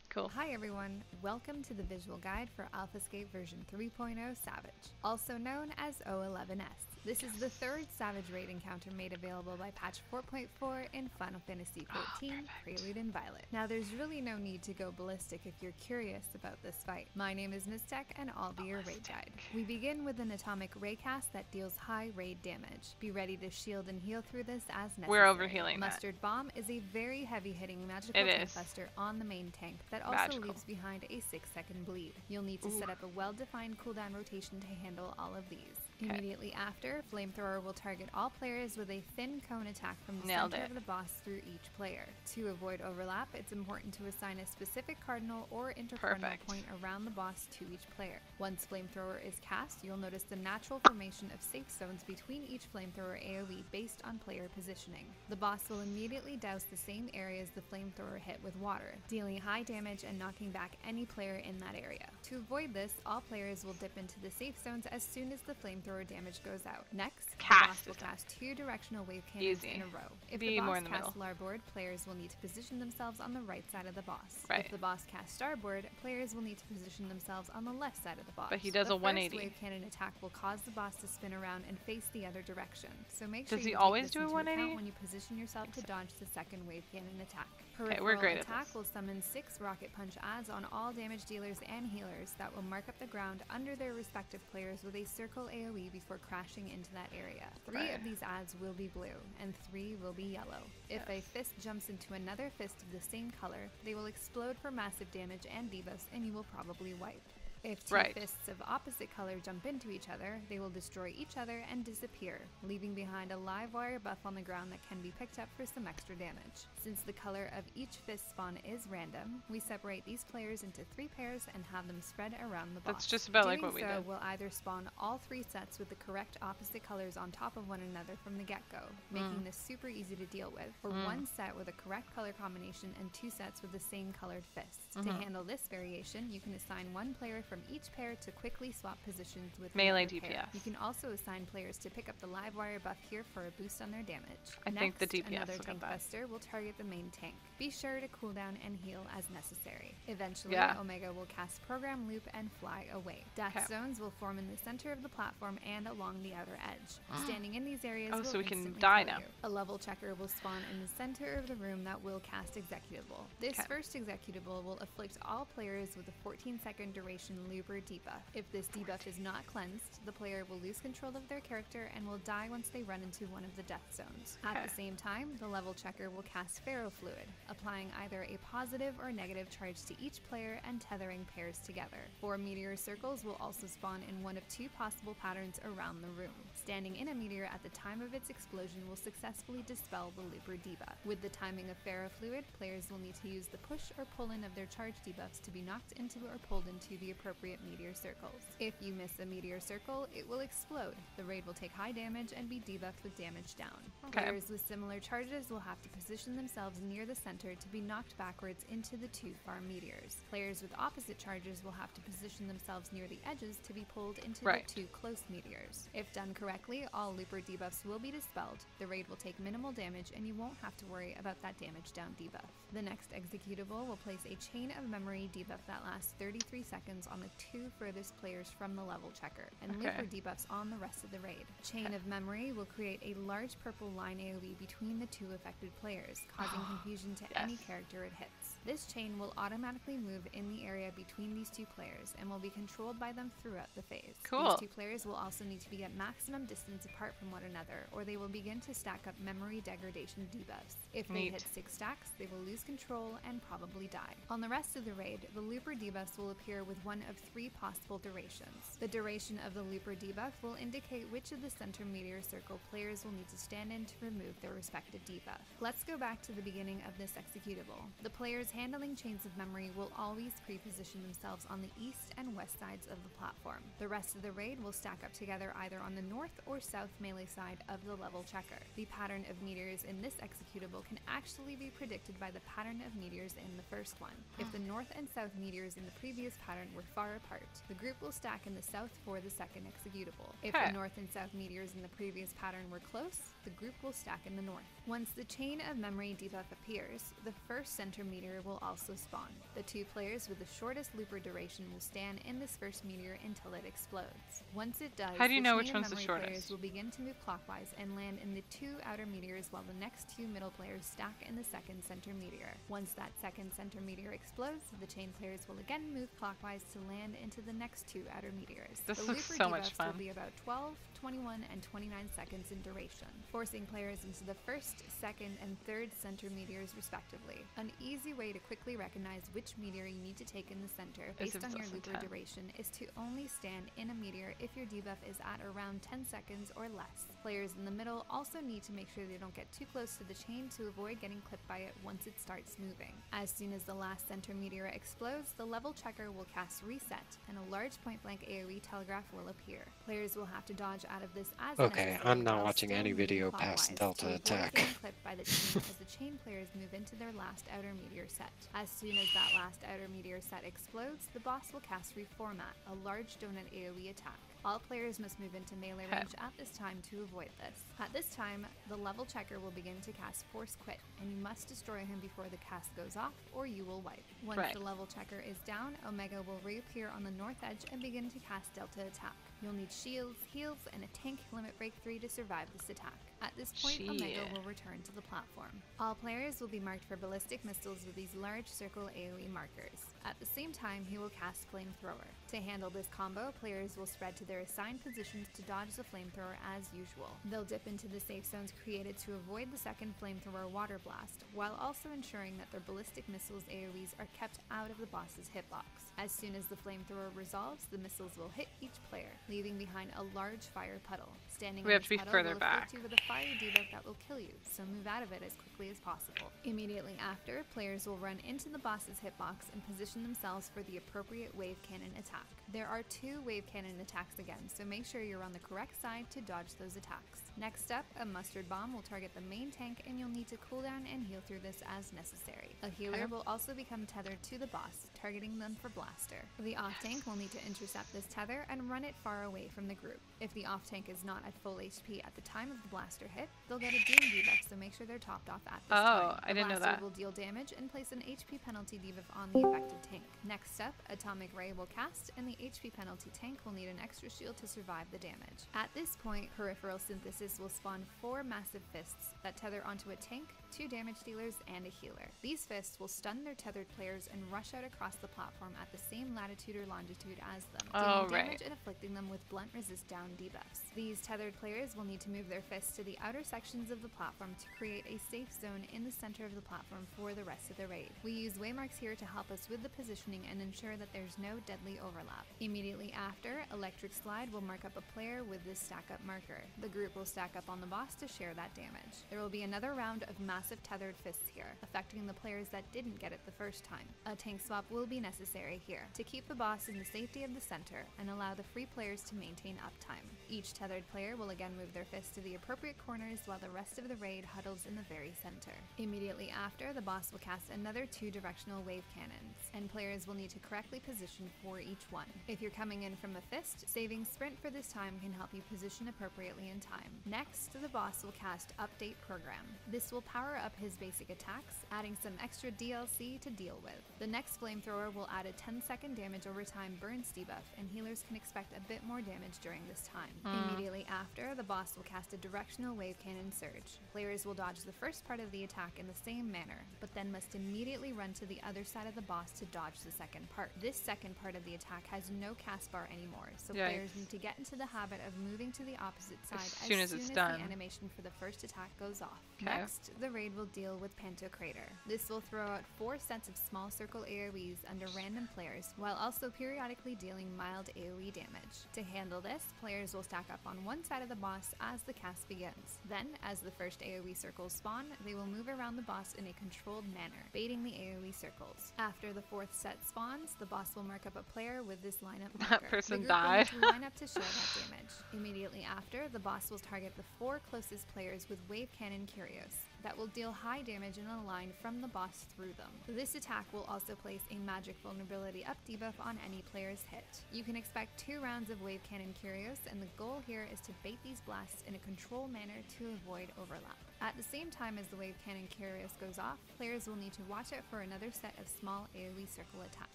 Cool. Hi everyone, welcome to the visual guide for AlphaScape version 3.0 Savage, also known as O11S. This is the third Savage raid encounter made available by patch 4.4 in Final Fantasy XIV, Prelude and Violet. Now there's really no need to go ballistic if you're curious about this fight. My name is Mystek and I'll be your raid guide. We begin with an atomic ray cast that deals high raid damage. Be ready to shield and heal through this as necessary. We're overhealing Mustard Bomb is a very heavy-hitting magical tank-buster on the main tank that also leaves behind a 6-second bleed. You'll need to set up a well-defined cooldown rotation to handle all of these. Immediately after, Flamethrower will target all players with a thin cone attack from the center of the boss through each player. To avoid overlap, it's important to assign a specific cardinal or intercardinal point around the boss to each player. Once Flamethrower is cast, you'll notice the natural formation of safe zones between each Flamethrower AoE based on player positioning. The boss will immediately douse the same areas the Flamethrower hit with water, dealing high damage and knocking back any player in that area. To avoid this, all players will dip into the safe zones as soon as the Flamethrower damage goes out. Next, the boss will cast 2 directional wave cannons in a row. If the boss casts larboard, players will need to position themselves on the right side of the boss. If the boss casts starboard, players will need to position themselves on the left side of the boss. But he does a 180. The first wave cannon attack will cause the boss to spin around and face the other direction. So make sure you take always this do a into 180 account when you position yourself to dodge the second wave cannon attack. Okay, we're great at attack this. will summon 6 rocket punch adds on all damage dealers and healers that will mark up the ground under their respective players with a circle AoE before crashing into that area. 3 of these adds will be blue, and 3 will be yellow. If a fist jumps into another fist of the same color, they will explode for massive damage and debuffs, and you will probably wipe. If two fists of opposite color jump into each other, they will destroy each other and disappear, leaving behind a live wire buff on the ground that can be picked up for some extra damage. Since the color of each fist spawn is random, we separate these players into 3 pairs and have them spread around the boss. That's just about like what we did. Doing so will either spawn all 3 sets with the correct opposite colors on top of one another from the get-go, making this super easy to deal with, or 1 set with a correct color combination and 2 sets with the same colored fists. To handle this variation, you can assign 1 player from each pair to quickly swap positions with melee DPS. Pair. You can also assign players to pick up the live wire buff here for a boost on their damage. I think the DPS another tank buster will target the main tank. Be sure to cool down and heal as necessary. Eventually, Omega will cast Program Loop and fly away. Death zones will form in the center of the platform and along the outer edge. Standing in these areas will so we can die now. A level checker will spawn in the center of the room that will cast Executable. This first Executable will afflict all players with a 14-second duration Looper debuff. If this debuff is not cleansed, the player will lose control of their character and will die once they run into one of the death zones. At the same time, the level checker will cast Ferrofluid, applying either a positive or negative charge to each player and tethering pairs together. 4 meteor circles will also spawn in one of 2 possible patterns around the room. Standing in a meteor at the time of its explosion will successfully dispel the Looper debuff. With the timing of Ferrofluid, players will need to use the push or pull in of their charge debuffs to be knocked into or pulled into the appropriate meteor circles. If you miss a meteor circle, it will explode. The raid will take high damage and be debuffed with damage down. Players with similar charges will have to position themselves near the center to be knocked backwards into the 2 far meteors. Players with opposite charges will have to position themselves near the edges to be pulled into the 2 close meteors. If done correctly, all Looper debuffs will be dispelled, the raid will take minimal damage, and you won't have to worry about that damage down debuff. The next executable will place a Chain of Memory debuff that lasts 33 seconds on the 2 furthest players from the level checker, and Looper debuffs on the rest of the raid. Chain of Memory will create a large purple line AoE between the 2 affected players, causing confusion to any character it hits. This chain will automatically move in the area between these 2 players and will be controlled by them throughout the phase. These 2 players will also need to be at maximum distance apart from one another, or they will begin to stack up memory degradation debuffs. If they hit 6 stacks, they will lose control and probably die. On the rest of the raid, the Looper debuffs will appear with one of 3 possible durations. The duration of the Looper debuff will indicate which of the center meteor circle players will need to stand in to remove their respective debuff. Let's go back to the beginning of this executable. The players handling Chains of Memory will always pre-position themselves on the east and west sides of the platform. The rest of the raid will stack up together either on the north or south melee side of the level checker. The pattern of meteors in this executable can actually be predicted by the pattern of meteors in the first one. If the north and south meteors in the previous pattern were far apart, the group will stack in the south for the second executable. If the north and south meteors in the previous pattern were close, the group will stack in the north. Once the Chain of Memory debuff appears, the first center meteor will also spawn. The 2 players with the shortest Looper duration will stand in this first meteor until it explodes. Once it does, how do you know which one's the shortest? Players will begin to move clockwise and land in the 2 outer meteors while the next 2 middle players stack in the second center meteor. Once that second center meteor explodes, the chain players will again move clockwise to land into the next 2 outer meteors. This the looks Looper so much fun. Will be about 12, 21, and 29 seconds in duration, forcing players into the first, second, and third center meteors respectively. An easy way to quickly recognize which meteor you need to take in the center based on your Looper duration is to only stand in a meteor if your debuff is at around 10 seconds or less. Players in the middle also need to make sure they don't get too close to the chain to avoid getting clipped by it once it starts moving. As soon as the last center meteor explodes, the level checker will cast Reset, and a large point-blank AoE telegraph will appear. Players will have to dodge out of this as necessary. I'm not watching any video past Delta Attack. Clipped by the chain as the chain players move into their last outer meteor set. As soon as that last outer meteor set explodes, the boss will cast Reformat, a large donut AoE attack. All players must move into melee range at this time to avoid this. At this time, the level checker will begin to cast Force Quit, and you must destroy him before the cast goes off, or you will wipe. Once the level checker is down, Omega will reappear on the north edge and begin to cast Delta Attack. You'll need shields, heals, and a tank limit break 3 to survive this attack. At this point, Omega will return to the platform. All players will be marked for ballistic missiles with these large circle AoE markers. At the same time, he will cast Flamethrower. To handle this combo, players will spread to their assigned positions to dodge the Flamethrower as usual. They'll dip into the safe zones created to avoid the second Flamethrower Water Blast, while also ensuring that their ballistic missiles AoEs are kept out of the boss's hitbox. As soon as the Flamethrower resolves, the missiles will hit each player, leaving behind a large fire puddle. Standing we have to be further back. You with a fire debuff that will kill you, so move out of it as quickly as possible. Immediately after, players will run into the boss's hitbox and position themselves for the appropriate wave cannon attack. There are 2 wave cannon attacks again, so make sure you're on the correct side to dodge those attacks. Next up, a mustard bomb will target the main tank, and you'll need to cooldown and heal through this as necessary. A healer will also become tethered to the boss, targeting them for blaster. The off tank will need to intercept this tether and run it far away from the group. If the off tank is not at full HP at the time of the blaster hit, they'll get a doom debuff, so make sure they're topped off at this time. Oh, I didn't know that. The blaster will deal damage and place an HP penalty debuff on the affected tank. Next up, Atomic Ray will cast, and the HP penalty tank will need an extra shield to survive the damage. At this point, Peripheral Synthesis will spawn 4 massive fists that tether onto a tank, 2 damage dealers, and a healer. These fists will stun their tethered players and rush out across the platform at the same latitude or longitude as them, dealing damage and afflicting them with blunt resist down debuffs. These tethered players will need to move their fists to the outer sections of the platform to create a safe zone in the center of the platform for the rest of the raid. We use waymarks here to help us with the positioning and ensure that there's no deadly overlap. Immediately after, Electric Slide will mark up a player with this stack up marker. The group will stack up on the boss to share that damage. There will be another round of massive tethered fists here, affecting the players that didn't get it the first time. A tank swap will be necessary here to keep the boss in the safety of the center and allow the free players to maintain uptime. Each tethered player will again move their fists to the appropriate corners while the rest of the raid huddles in the very center. Immediately after, the boss will cast another 2 directional wave cannons, and players will need to correctly position for each one. If you're coming in from a fist, saving sprint for this time can help you position appropriately in time. Next, the boss will cast Update Program. This will power up his basic attacks, adding some extra DLC to deal with. The next Flamethrower will add a 10-second damage over time burns debuff, and healers can expect a bit more damage during this time. Immediately after, the boss will cast a directional wave cannon surge. Players will dodge the first part of the attack in the same manner, but then must immediately run to the other side of the boss to dodge the second part. This second part of the attack has no cast bar anymore, so players need to get into the habit of moving to the opposite side as soon as the animation for the first attack goes off. Next, the raid will deal with Pantocrator. This will throw out 4 sets of small circle AoEs under random players, while also periodically dealing mild AoE damage. To handle this, players will stack up on one side of the boss as the cast begins. Then, as the first AoE circles spawn, they will move around the boss in a controlled manner, baiting the AoE circles. After the 4th set spawns, the boss will mark up a player with this lineup marker. That person died. The group will line up to share that damage. Immediately after, the boss will target the 4 closest players with Wave Cannon Curios that will deal high damage in a line from the boss through them. This attack will also place a magic vulnerability up debuff on any player's hit. You can expect 2 rounds of Wave Cannon Curios, and the goal here is to bait these blasts in a controlled manner to avoid overlap. At the same time as the Wave Cannon Curios goes off, players will need to watch out for another set of small AoE circle attacks.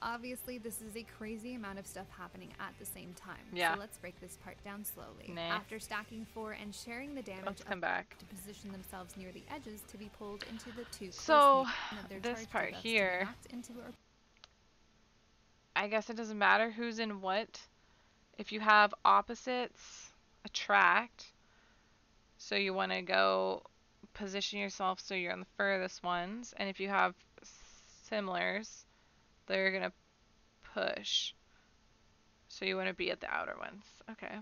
Obviously, this is a crazy amount of stuff happening at the same time, so let's break this part down slowly. After stacking 4 and sharing the damage to position themselves near the edges to be pulled into the 2 so this part here, I guess it doesn't matter who's in what. If you have opposites attract, so you want to go position yourself so you're on the furthest ones, and if you have similars, they're gonna push, so you want to be at the outer ones. Okay.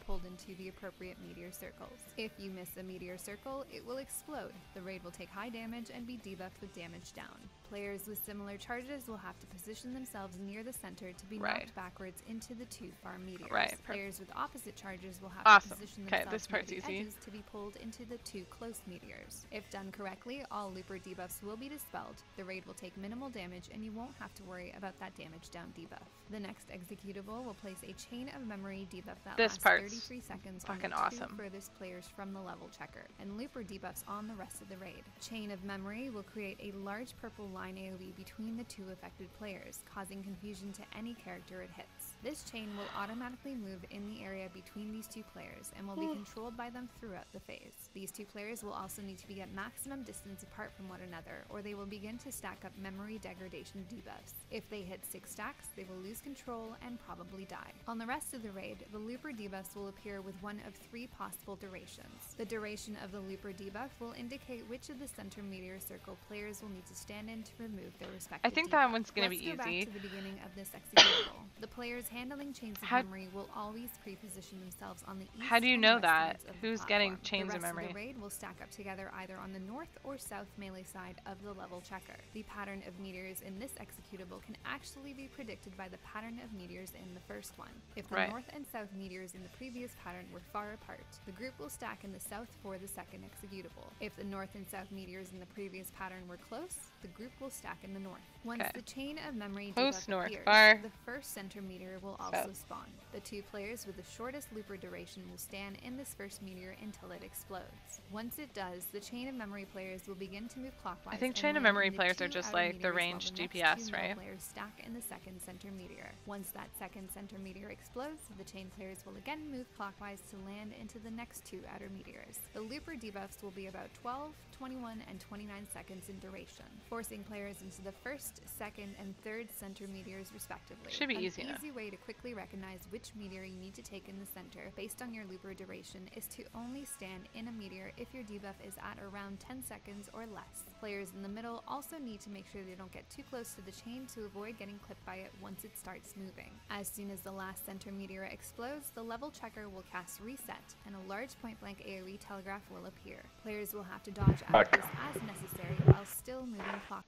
Pulled into the appropriate meteor circles. If you miss a meteor circle, it will explode. The raid will take high damage and be debuffed with damage down. Players with similar charges will have to position themselves near the center to be knocked backwards into the 2 far meteors. Players with opposite charges will have to position themselves near the edges to be pulled into the 2 close meteors. If done correctly, all looper debuffs will be dispelled, the raid will take minimal damage, and you won't have to worry about that damage down debuff. The next executable will place a chain of memory debuff that lasts 33 seconds on the 2 furthest players from the level checker, and looper debuffs on the rest of the raid. Chain of memory will create a large purple line AoE between the 2 affected players, causing confusion to any character it hits. This chain will automatically move in the area between these two players and will be controlled by them throughout the phase. These two players will also need to be at maximum distance apart from one another, or they will begin to stack up memory degradation debuffs. If they hit 6 stacks, they will lose control and probably die. On the rest of the raid, the looper debuffs will appear with one of 3 possible durations. The duration of the looper debuff will indicate which of the center meteor circle players will need to stand in to remove their respective I think that one's going to be easy. Let's go back to the beginning of this executable. The players handling chains of memory will always pre-position themselves on the east. How do you know that? Who's getting chains of memory? The raid will stack up together either on the north or south melee side of the level checker. The pattern of meteors in this executable can actually be predicted by the pattern of meteors in the first one. If the north and south meteors in the previous pattern were far apart, the group will stack in the south for the second executable. If the north and south meteors in the previous pattern were close, the group will stack in the north. Once the chain of memory debuff appears, the first center meteor will also spawn. The 2 players with the shortest looper duration will stand in this first meteor until it explodes. Once it does, the chain of memory players will begin to move clockwise. I think chain of memory players are just like the ranged DPS, right? Players stack in the second center meteor. Once that second center meteor explodes, the chain players will again move clockwise to land into the next 2 outer meteors. The looper debuffs will be about 12, 21, and 29 seconds in duration, forcing players into the first, second, and third center meteors respectively. Should be easy enough. An easy way to quickly recognize which meteor you need to take in the center based on your looper duration is to only stand in a meteor if your debuff is at around 10 seconds or less. Players in the middle also need to make sure they don't get too close to the chain to avoid getting clipped by it once it starts moving. As soon as the last center meteor explodes, the level checker will cast reset and a large point-blank AoE telegraph will appear. Players will have to dodge out of this as necessary while still moving clock.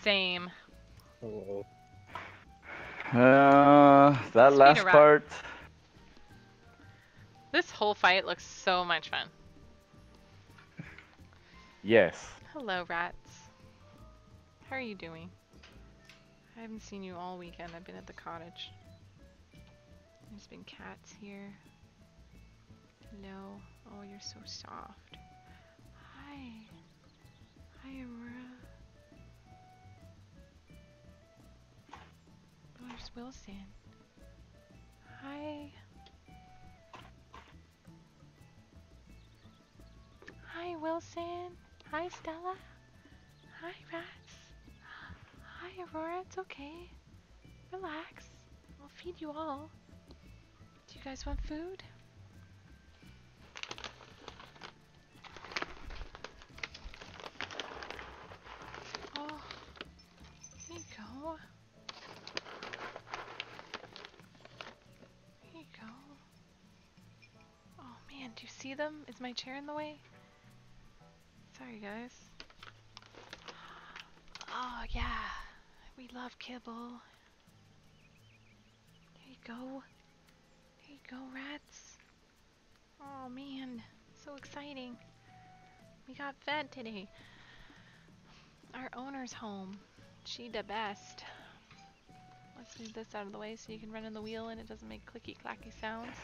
Same. Hello. That last part. This whole fight looks so much fun. Yes. Hello, rats. How are you doing? I haven't seen you all weekend. I've been at the cottage. There's been cats here. Hello. Oh, you're so soft. Hi. Hi, Aurora. Oh, there's Wilson. Hi. Hi, Wilson. Hi, Stella. Hi, Rats. Hi, Aurora. It's okay. Relax. I'll feed you all. Do you guys want food? Oh, here you go. Here you go. Oh man, do you see them? Is my chair in the way? Sorry guys. Oh yeah, we love kibble. There you go. There you go, rats. Oh man, so exciting. We got fed today. Our owner's home. She the best. Let's move this out of the way so you can run in the wheel and it doesn't make clicky clacky sounds.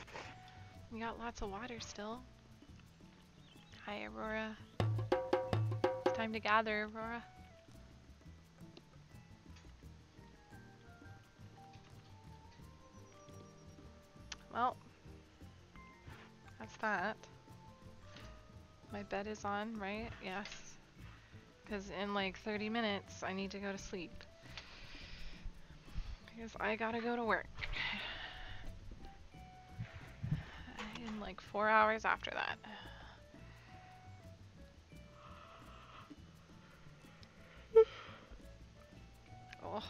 We got lots of water still. Hi, Aurora. It's time to gather, Aurora. Well, that's that. My bed is on, right? Yes. Because in like 30 minutes, I need to go to sleep. Because I gotta go to work. In like 4 hours after that. Oh.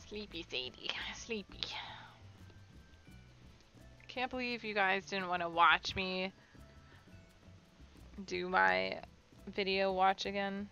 Sleepy Sadie. Sleepy. Can't believe you guys didn't want to watch me do my video watch again.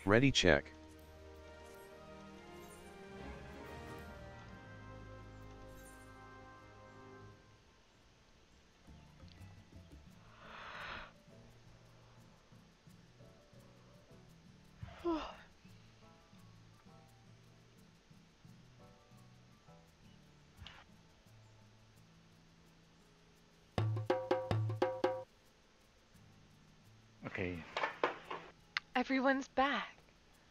Ready check. Okay. Everyone's back.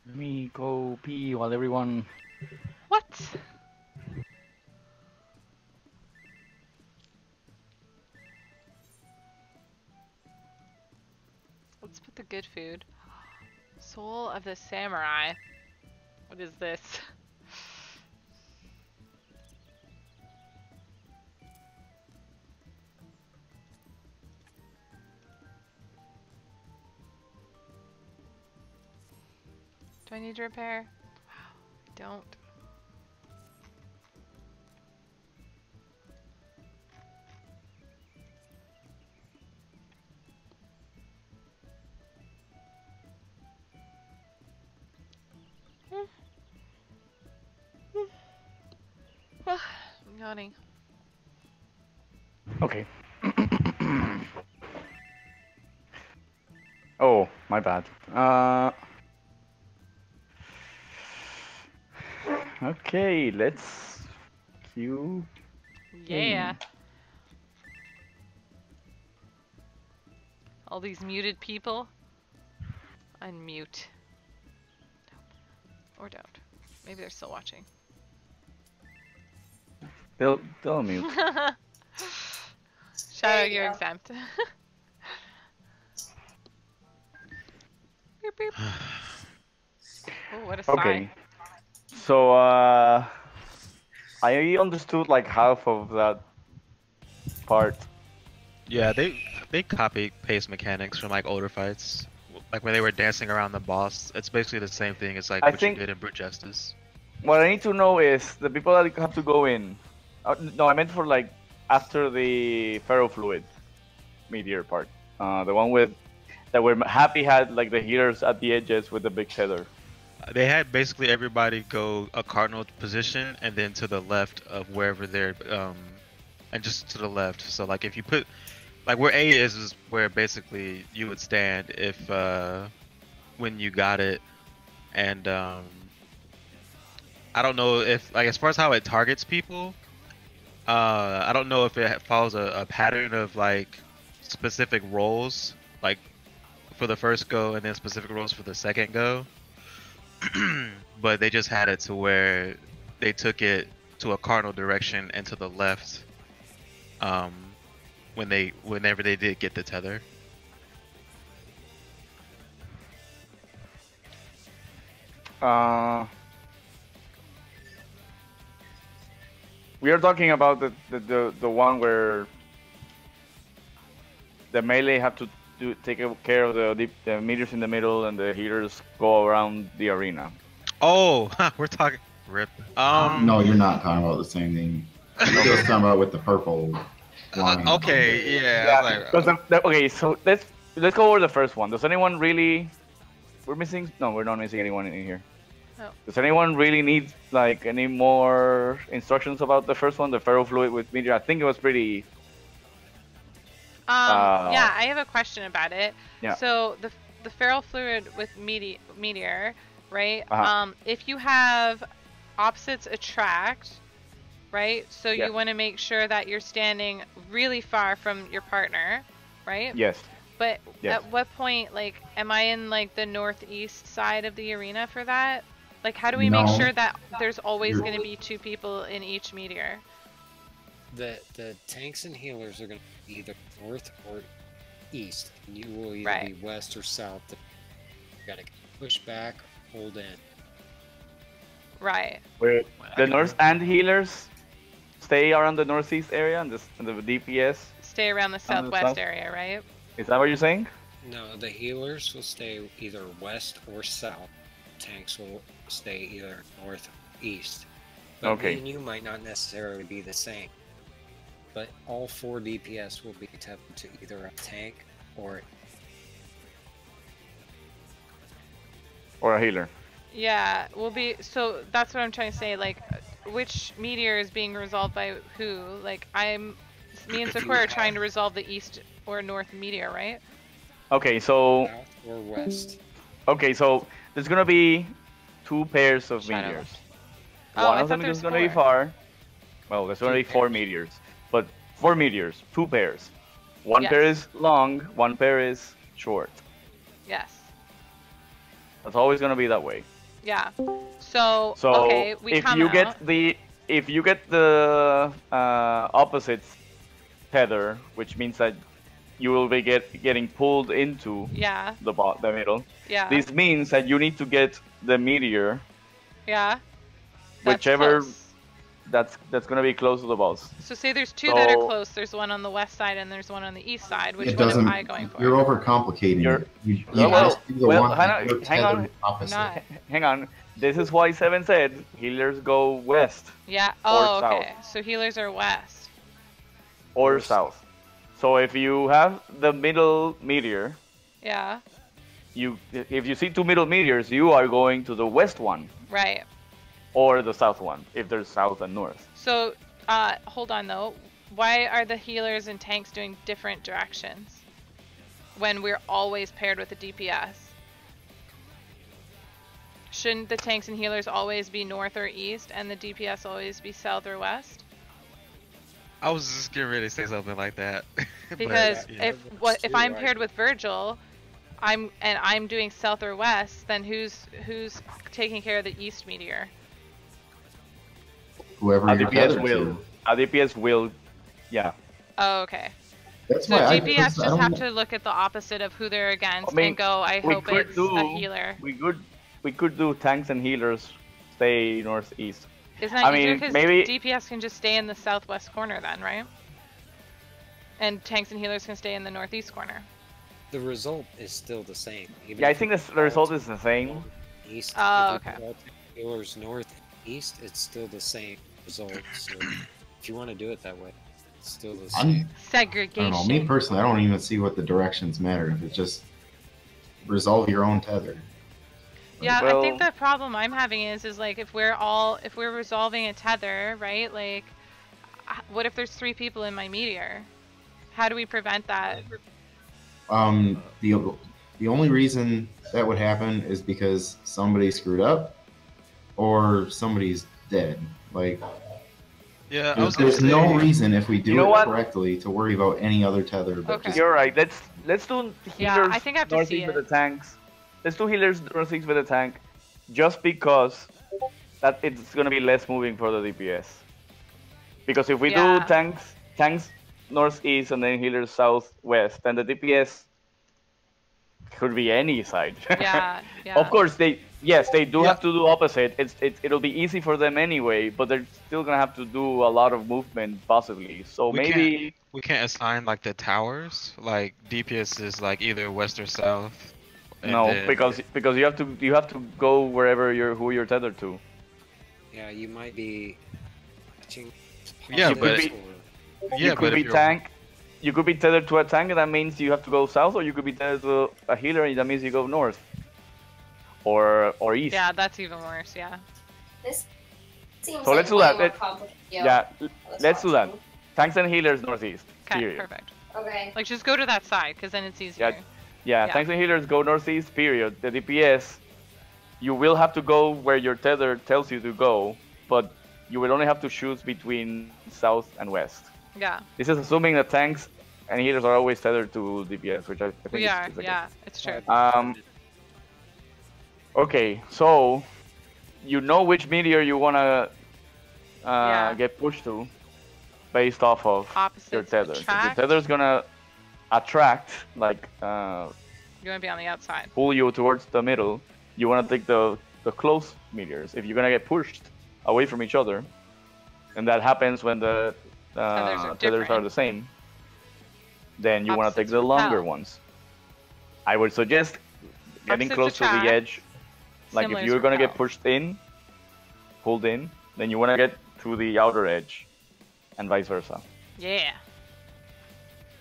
Let me go pee while everyone... What? Let's put the good food. Soul of the Samurai. What is this? Do I need to repair? I don't. I'm yawning. Okay. Oh, my bad. Okay, let's queue. Yeah. All these muted people. Unmute. Or don't. Maybe they're still watching. They'll mute. Shadow, you're exempt. Beep, beep. Oh, what a sigh. Okay. So, I understood like half of that part. Yeah, they copy paste mechanics from like older fights. Like when they were dancing around the boss, it's basically the same thing as like what you did in Brute Justice. What I need to know is the people that have to go in. No, I meant for like after the ferrofluid meteor part. The one with that we're happy had like the healers at the edges with the big header. They had basically everybody go a cardinal position and then to the left of wherever they're and just to the left. So like if you put like where A is where basically you would stand if when you got it, and I don't know if like as far as how it targets people, I don't know if it follows a pattern of like specific roles like for the first go and then specific roles for the second go. But they just had it to where they took it to a cardinal direction and to the left whenever they did get the tether. We are talking about the one where the melee have to take care of the meters in the middle and the healers go around the arena. Oh, we're talking rip. No, you're not talking about the same thing. You're just talking about with the purple line. Okay, yeah. Okay, so let's go over the first one. Does anyone really? We're missing? No, we're not missing anyone in here. Oh. Does anyone really need like any more instructions about the first one, the ferrofluid with meteor? I think it was pretty. Yeah, I have a question about it. Yeah. So the feral fluid with meteor, right? Uh-huh. If you have opposites attract, right? So Yeah. you want to make sure that you're standing really far from your partner, right? Yes. But Yes. at what point, like, am I in like the northeast side of the arena for that? Like, how do we make sure that there's always going to be two people in each meteor? The tanks and healers are going to be either north or east, and you will either be west or south. You got to push back, hold in. Right. Where the nurse and healers stay around the northeast area and the DPS stay around the southwest area, right? Is that what you're saying? No, the healers will stay either west or south. Tanks will stay either north or east. But me and you might not necessarily be the same. But all 4 DPS will be tapped to either a tank or Or a healer. Yeah, will be. So that's what I'm trying to say. Like, which meteor is being resolved by who? Like, me and Sakura are trying to resolve the east or north meteor, right? Okay, so. South or west. Okay, so there's gonna be 2 pairs of meteors. One of them is gonna be far. Well, there's gonna be 4 meteors, but 4 meteors, 2 pairs. One pair is long, one pair is short. Yes. That's always gonna be that way. Yeah. So okay, if you get the opposite tether, which means that you will be getting pulled into the middle. Yeah. This means that you need to get the meteor. Yeah. Whichever that's gonna be close to the boss. So say there's 2 that are close. There's one on the west side and there's one on the east side. Which one am I going for? You're overcomplicating it. Hang on. This is why 7 said healers go west. Yeah. Oh, okay. So healers are west. Or south. So if you have the middle meteor. Yeah. If you see 2 middle meteors, you are going to the west one. Right. Or the south one, if there's south and north. So, hold on though. Why are the healers and tanks doing different directions when we're always paired with a DPS? Shouldn't the tanks and healers always be north or east, and the DPS always be south or west? I was just getting ready to say something like that. Because if I'm paired with Virgil, I'm doing south or west, then who's taking care of the east meteor? Whoever DPS will. DPS will, yeah. Oh, okay. That's so DPS just have to look at the opposite of who they're against and go, I hope it's a healer. We could do tanks and healers stay northeast. Isn't that easier? Because DPS can just stay in the southwest corner then, right? And tanks and healers can stay in the northeast corner. The result is still the same. I think the result is the same. East, okay. Healers northeast, it's still the same result. So if you want to do it that way, it's still the same. Segregation. I don't know. Me personally, I don't even see what the directions matter. If it's just resolve your own tether. Yeah, I think the problem I'm having is like if we're resolving a tether, right? Like, what if there's 3 people in my meteor? How do we prevent that? The only reason that would happen is because somebody screwed up or somebody's dead. Like, yeah, there's no reason if we do it correctly to worry about any other tether. But okay. You're right. Let's do healers I think I have to see with the tanks. Let's do healers northeast with the tank, just because that it's gonna be less moving for the DPS. Because if we do tanks northeast and then healers southwest, then the DPS could be any side. Yeah. Of course, they do have to do opposite. It'll be easy for them anyway, but they're still gonna have to do a lot of movement possibly. So maybe we can't assign like the towers. Like DPS is like either west or south. No, because you have to go wherever who you're tethered to. Yeah, you might be. You could be tank. You could be tethered to a tank, and that means you have to go south, or you could be tethered to a healer, and that means you go north. Or east. Yeah, that's even worse. Yeah. This seems so let's do that. Let's do that. Tanks and healers northeast. Okay, period. perfect. Okay. Like just go to that side, because then it's easier. Yeah, tanks and healers go northeast, period. The DPS, you will have to go where your tether tells you to go, but you will only have to choose between south and west. Yeah. This is assuming that tanks and healers are always tethered to DPS, which I think is the case. It's true. Okay, so you know which meteor you wanna get pushed to, based off of your tether. So your tether's gonna attract, like, you wanna be on the outside. Pull you towards the middle. You wanna take the close meteors. If you're gonna get pushed away from each other, and that happens when the tethers are the same, then you wanna take the longer ones. I would suggest getting close to the edge. Like if you're gonna get pushed in, pulled in, then you wanna get to the outer edge, and vice versa. Yeah.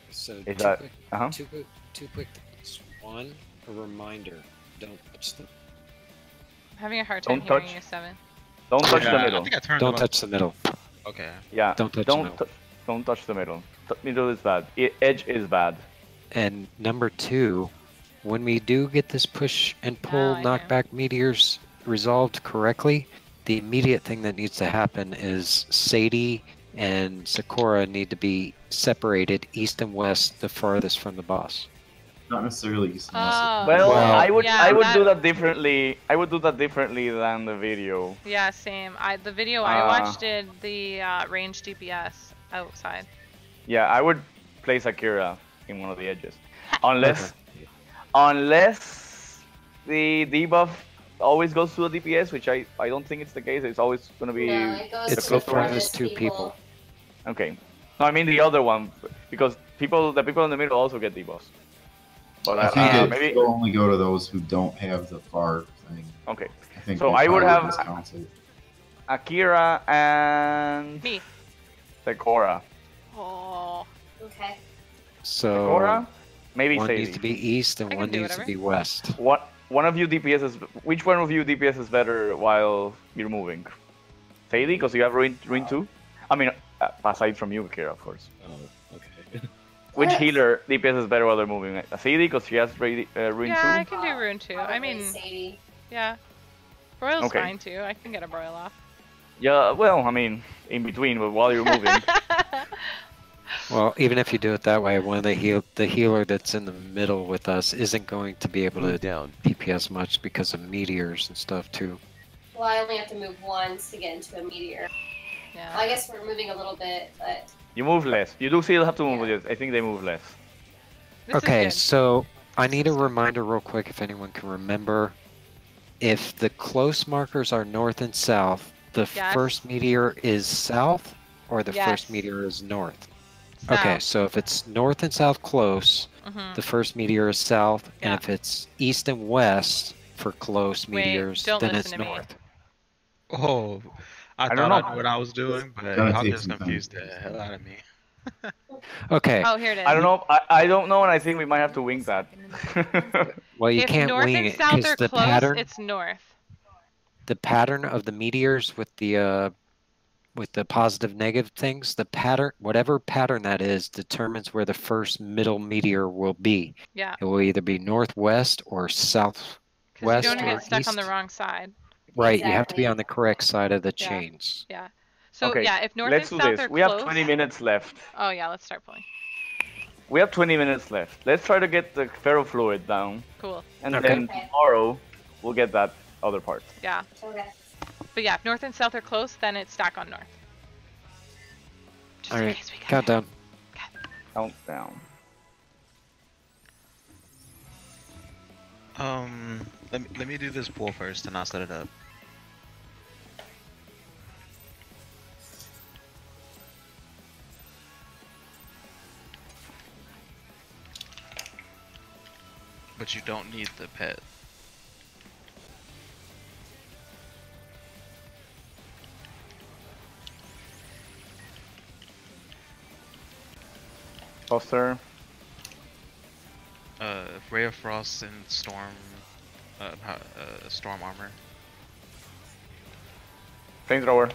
So two quick things. One, a reminder: don't touch them. having a hard time Don't hearing touch. you, 7. Don't touch the middle. I think I turned Don't touch the middle. Okay. Yeah. Don't touch the middle. Don't touch the middle. Middle is bad. Edge is bad. And number 2, when we do get this push and pull knockback meteors resolved correctly, the immediate thing that needs to happen is Sadie and Sakura need to be separated east and west, the farthest from the boss. Not necessarily east and west. Well, I would do that differently. I would do that differently than the video. Yeah, same. The video I watched did the range DPS outside. Yeah, I would place Akira in one of the edges, unless the debuff always goes to the DPS, which I don't think it's the case. It's always gonna be. It's the farthest 2 people. Okay. No, I mean the other one, because the people in the middle also get debuffs. But I think it will only go to those who don't have the far thing. Okay. I think so I would have discounted. Akira and me. Sakura. Oh. Okay. So Sakura, maybe one Sadie. needs to be east and one needs to be west. One of you DPS is. Which one of you DPS is better while you're moving? Sadie, because you have ruin 2. I mean, aside from you, Akira, of course. Oh, okay. Which healer DPS is better while they're moving? Sadie, because she has ruin 2. Yeah, I can do rune 2. I mean, Sadie. Yeah. Broil's fine too. I can get a broil off. Yeah, well, I mean, in between, but while you're moving. Well, even if you do it that way, one of the healer that's in the middle with us isn't going to be able to DPS much because of meteors and stuff too. Well, I only have to move once to get into a meteor. Yeah. Well, I guess we're moving a little bit, but. You move less. You do still have to move with it. I think they move less. Okay, so I need a reminder real quick if anyone can remember. If the close markers are north and south, the first meteor is south or the first meteor is north? South. Okay, so if it's north and south close, the first meteor is south, and if it's east and west for close meteors, then it's north. Oh, I thought I knew what I was doing, but y'all just confused the hell out of me. Okay. Oh, here it is. I don't know. I don't know, and I think we might have to wing that. Well, you can't wing it because the pattern. It's north. The pattern of the meteors with the positive negative things, the pattern, whatever pattern that is, determines where the first middle meteor will be. Yeah. It will either be northwest or southwest. Because you don't or get stuck east. on the wrong side. Right, exactly. You have to be on the correct side of the chains. Yeah. So okay, yeah, if north let's and do south this. are We close. have 20 minutes left. Oh yeah, let's start pulling. We have 20 minutes left. Let's try to get the ferrofluid down. Cool. And then tomorrow we'll get that other part. Yeah. Okay. But yeah, if north and south are close, then it's stack on north. Just all right, countdown. Countdown. Let me do this pull first, and I'll set it up. But you don't need the pet. Foster. Ray of Frost and Storm, Storm Armor. Flamethrower.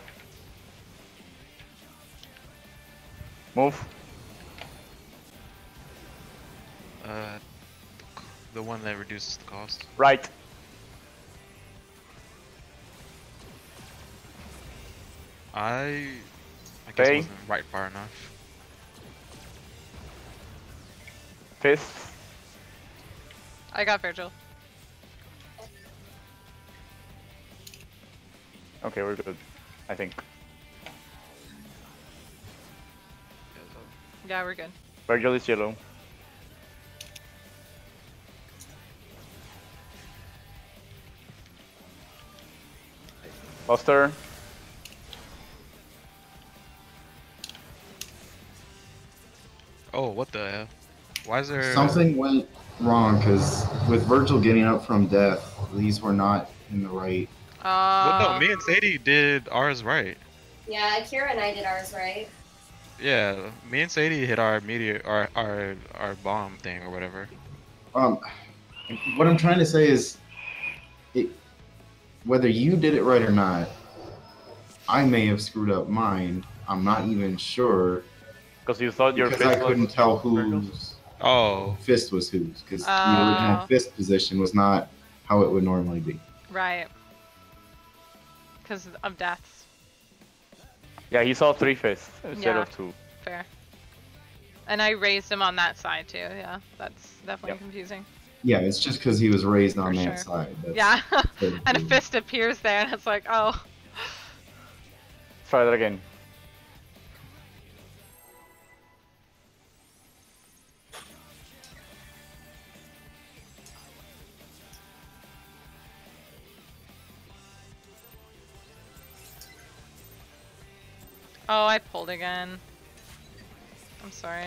Move. The one that reduces the cost. Right. I guess it wasn't right far enough. Fist. I got Virgil. Okay, we're good. I think. Yeah, we're good. Virgil is yellow. Foster. Oh, what the hell? Why is there... Something went wrong, because with Virgil getting up from death, these were not in the right... Well, no, me and Sadie did ours right. Yeah, Akira and I did ours right. Yeah, me and Sadie hit our meteor, our bomb thing or whatever. What I'm trying to say is, whether you did it right or not, I may have screwed up mine. I'm not even sure. Because you thought your fist I couldn't tell whose fist was whose. Because the original fist position was not how it would normally be. Right. Because of deaths. Yeah, he saw 3 fists instead of 2. Fair. And I raised him on that side too. Yeah, that's definitely confusing. Yeah, it's just because he was raised on that side. Yeah, and a fist appears there, and it's like, oh. Let's try that again. Oh, I pulled again. I'm sorry.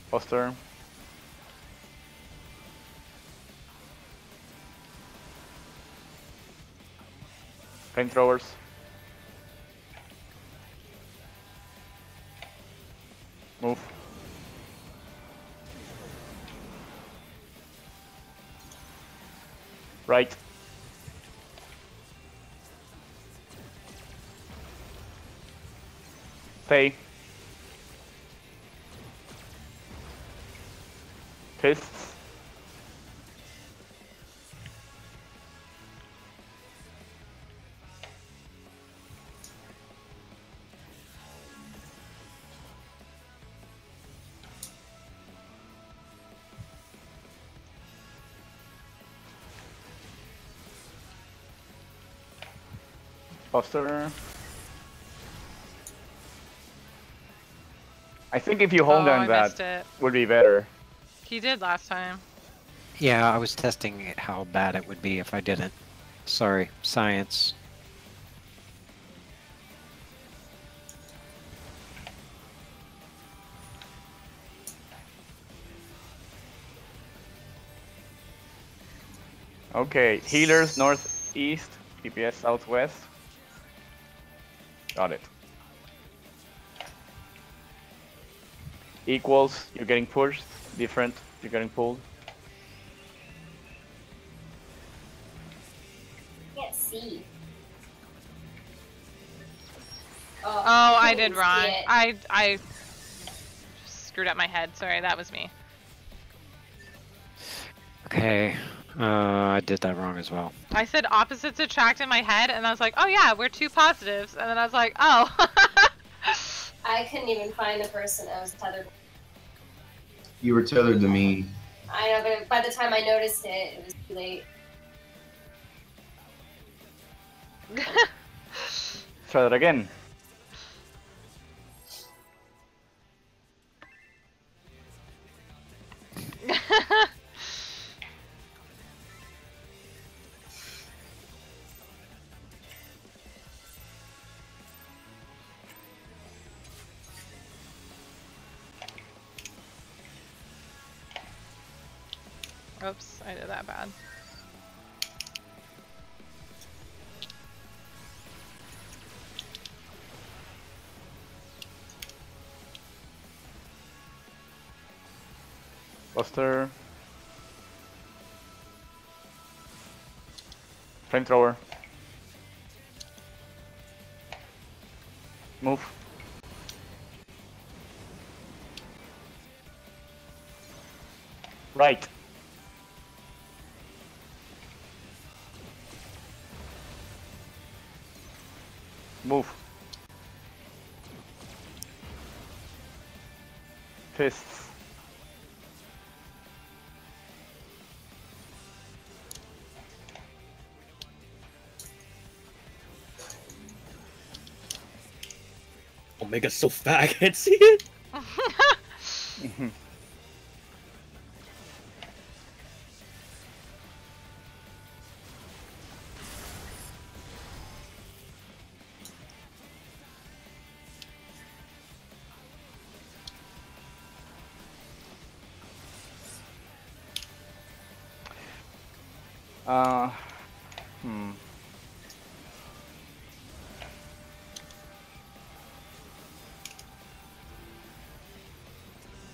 Foster. Flamethrowers. Move. Right. Stay. Fists. Foster. I think if you hold on that would be better. He did last time. Yeah, I was testing how bad it would be if I didn't. Sorry, science. Okay, healers northeast, DPS southwest. Got it. Equals, you're getting pushed. Different, you're getting pulled. Can't see. Oh, I did wrong. I screwed up my head. Sorry, that was me. Okay, I did that wrong as well. I said opposites attract in my head, and I was like, oh yeah, we're 2 positives. And then I was like, oh. I couldn't even find the person I was tethered. You were tethered to me. I know, but by the time I noticed it, it was too late. Try that again. Oops, I did that bad. Buster. Flamethrower. Move. Right. Move. Fists. Omega's so fat I can't see it.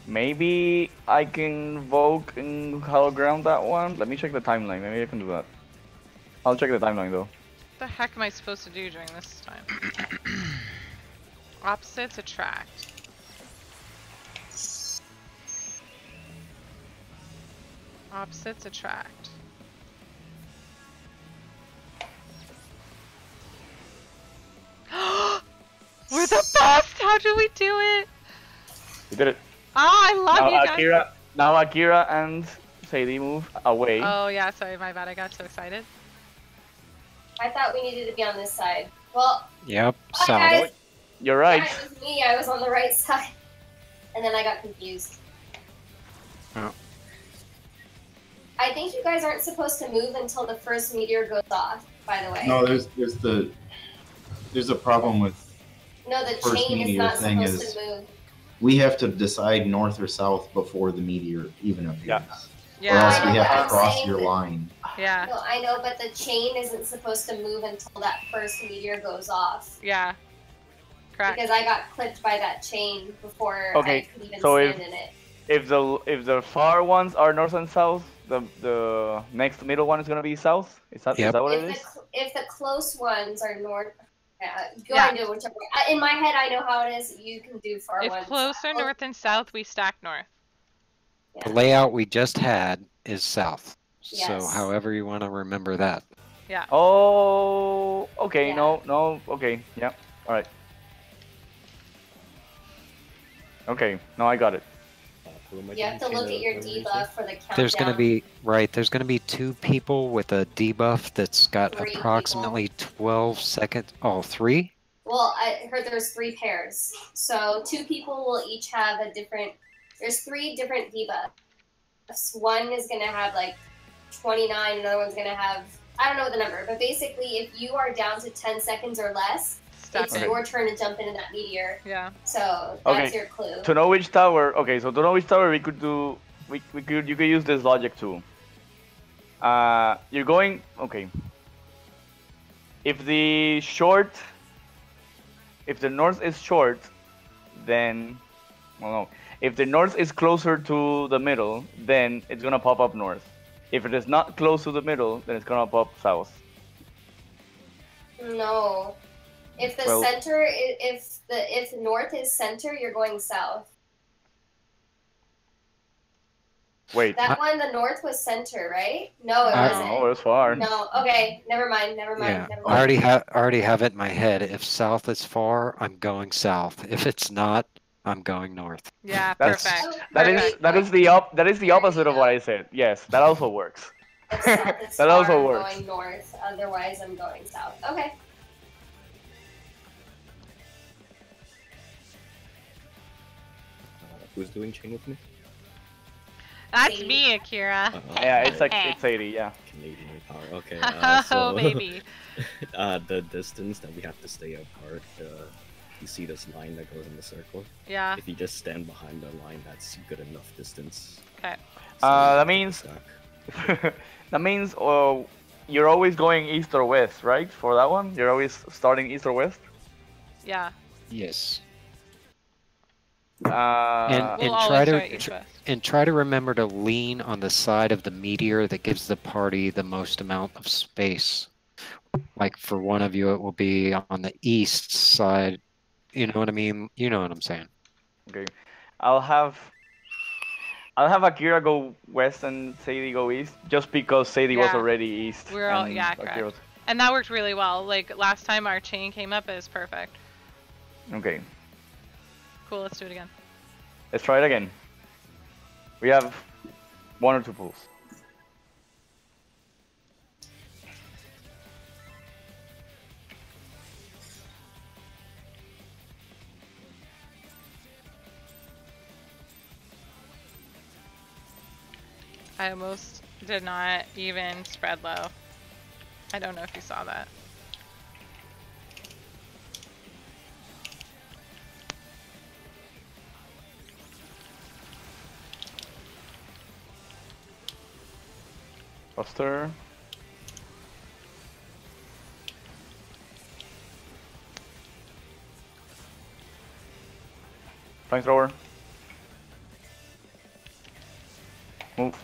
Maybe I can invoke and hollow ground that one. Let me check the timeline. Maybe I can do that. I'll check the timeline though. What the heck am I supposed to do during this time? Opposites attract. Opposites attract. We're the best! How do we do it? We did it. Oh, I love you guys. Now Akira and Sadie move away. Oh yeah, sorry, my bad. I got so excited. I thought we needed to be on this side. Well. Yep. Guys. You're right. Yeah, it was me. I was on the right side, and then I got confused. Oh. I think you guys aren't supposed to move until the first meteor goes off. By the way. No, there's a problem with. No, the first chain is meteor not thing supposed is to move. we have to decide north or south before the meteor even appears. Yeah. Yeah. Or else we I know, have to I'm cross saying your that- line. Yeah. No, I know, but the chain isn't supposed to move until that first meteor goes off. Yeah. Correct. Because I got clipped by that chain before I could even so stand in it. If the far ones are north and south, the next middle one is gonna be south. Is that what it is? If the close ones are north, go ahead and do whichever way. In my head, I know how it is. You can do far If ones. close are north and south, we stack north. The layout we just had is south. Yes. So however you want to remember that. Yeah. Oh, okay. Yeah. No. Okay. Yeah. All right. Okay. Now I got it. You have to look at your debuff for the countdown. There's gonna be two people with a debuff that's got Three approximately 12 seconds. Oh, 3? Well, I heard there's 3 pairs. So 2 people will each have a different. There's 3 different debuffs. One is gonna have like 29. Another one's gonna have, I don't know the number, but basically, if you are down to 10 seconds or less, it's your turn to jump into that meteor. Yeah. So that's your clue. To know which tower. Okay, so to know which tower we could do, you could use this logic too. You're going. Okay. If the north is short, then, well, no. If the north is closer to the middle, then it's gonna pop up north. If it is not close to the middle, then it's gonna pop south. No. If the center, if north is center, you're going south. Wait. That one, the north was center, right? No, it wasn't. No, it was far. No. Okay. Never mind. Yeah. I already have it in my head. If south is far, I'm going south. If it's not, I'm going north. Yeah, perfect. That is the opposite of what I said. Yes, that also works. If south is That far, also I'm works. going north. Otherwise, I'm going south. Okay. Who's doing chain with me? That's me, Akira. Yeah, it's 80. Yeah. Canadian power. Okay. Oh, baby. The distance that we have to stay apart. You see this line that goes in the circle? Yeah. If you just stand behind the line, that's good enough distance. Okay. So that means you're always going east or west, right? For that one, you're always starting east or west. Yeah. Yes. And try to remember to lean on the side of the meteor that gives the party the most amount of space. Like for one of you, it will be on the east side. You know what I mean? You know what I'm saying. Okay, I'll have Akira go west and Sadie go east, just because Sadie was already east. We're all correct. And that worked really well. Like last time our chain came up, it was perfect. Okay. Cool. Let's do it again. Let's try it again. We have 1 or 2 pulls. I almost did not even spread low. I don't know if you saw that. Buster. Flamethrower. Move.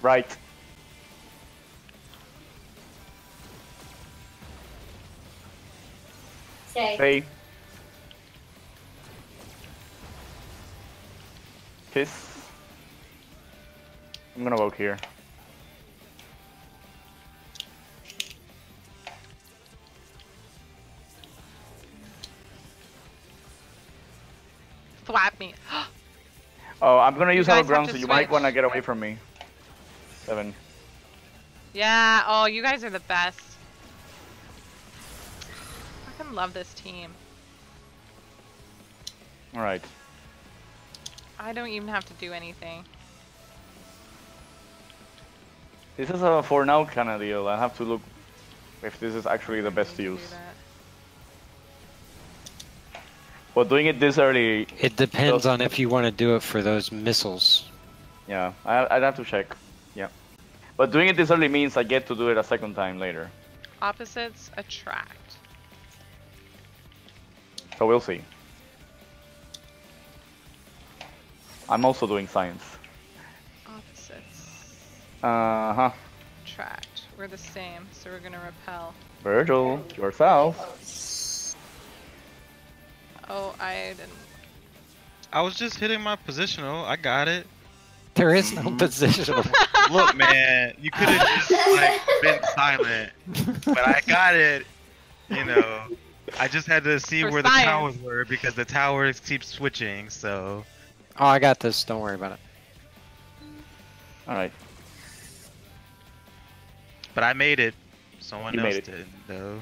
Right. Stay. Kiss. I'm gonna walk here. Slap me. Oh, I'm gonna use guys Hollow Ground, have so to you might switch. wanna get away from me. 7. Yeah, oh, you guys are the best. I fucking love this team. Alright. I don't even have to do anything. This is a for now kind of deal. I have to look if this is actually the best use. But doing it this early... It depends on if you want to do it for those missiles. Yeah, I'd have to check. Yeah. But doing it this early means I get to do it a second time later. Opposites attract. So we'll see. I'm also doing science. Opposites Uh-huh. attract. We're the same, so we're gonna repel. Virgil, yourself. Oh, I didn't. I was just hitting my positional. I got it. There is no positional. Look, man, you could have just like been silent, but I got it. You know, I just had to see For where science. the towers were because the towers keep switching. So. Oh, I got this. Don't worry about it. Alright. But I made it. Someone You else made it. didn't, though.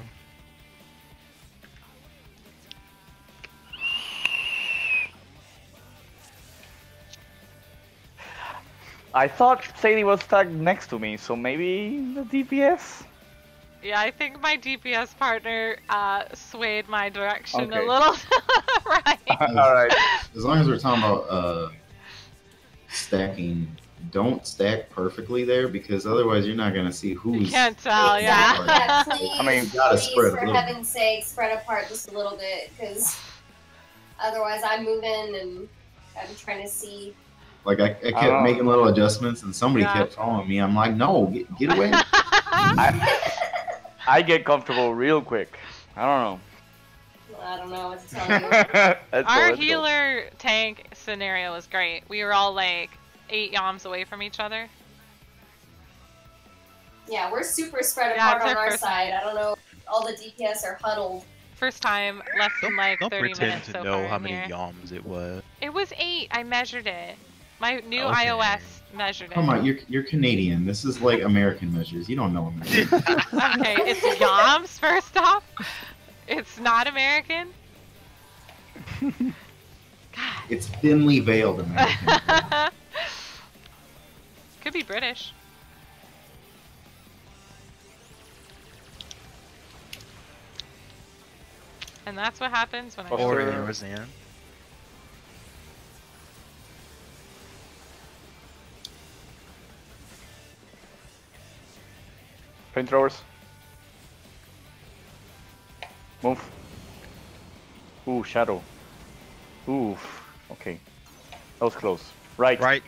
I thought Sadie was tagged next to me, so maybe the DPS? Yeah, I think my DPS partner swayed my direction Okay. a little. Right. Alright. As long as we're talking about stacking, don't stack perfectly there because otherwise you're not gonna see who's. You can't tell, yeah. Yeah, please, I mean, gotta please, spread a for little. heaven's sake, spread apart just a little bit, because otherwise I'm moving and I'm trying to see. Like I kept making little adjustments, and somebody Yeah. kept following me. I'm like, no, get away. I get comfortable real quick. I don't know. I don't know what to tell you. Our healer tank scenario was great. We were all like 8 yoms away from each other. Yeah, we're super spread Yeah, apart it's on our our first side. I don't know. All the DPS are huddled. First time, less than like Don't 30 pretend minutes to so know far how in many here. yoms it was. It was 8. I measured it. My new Okay. iOS measured it. Come on, you're Canadian. This is like American measures. You don't know American. Okay, it's yoms first off. It's not American. It's thinly veiled American. Could be British. And that's what happens when I Or Sure. yours, Ian. Flamethrowers. Move. Ooh, shadow. Ooh, okay. That was close. Right. Right.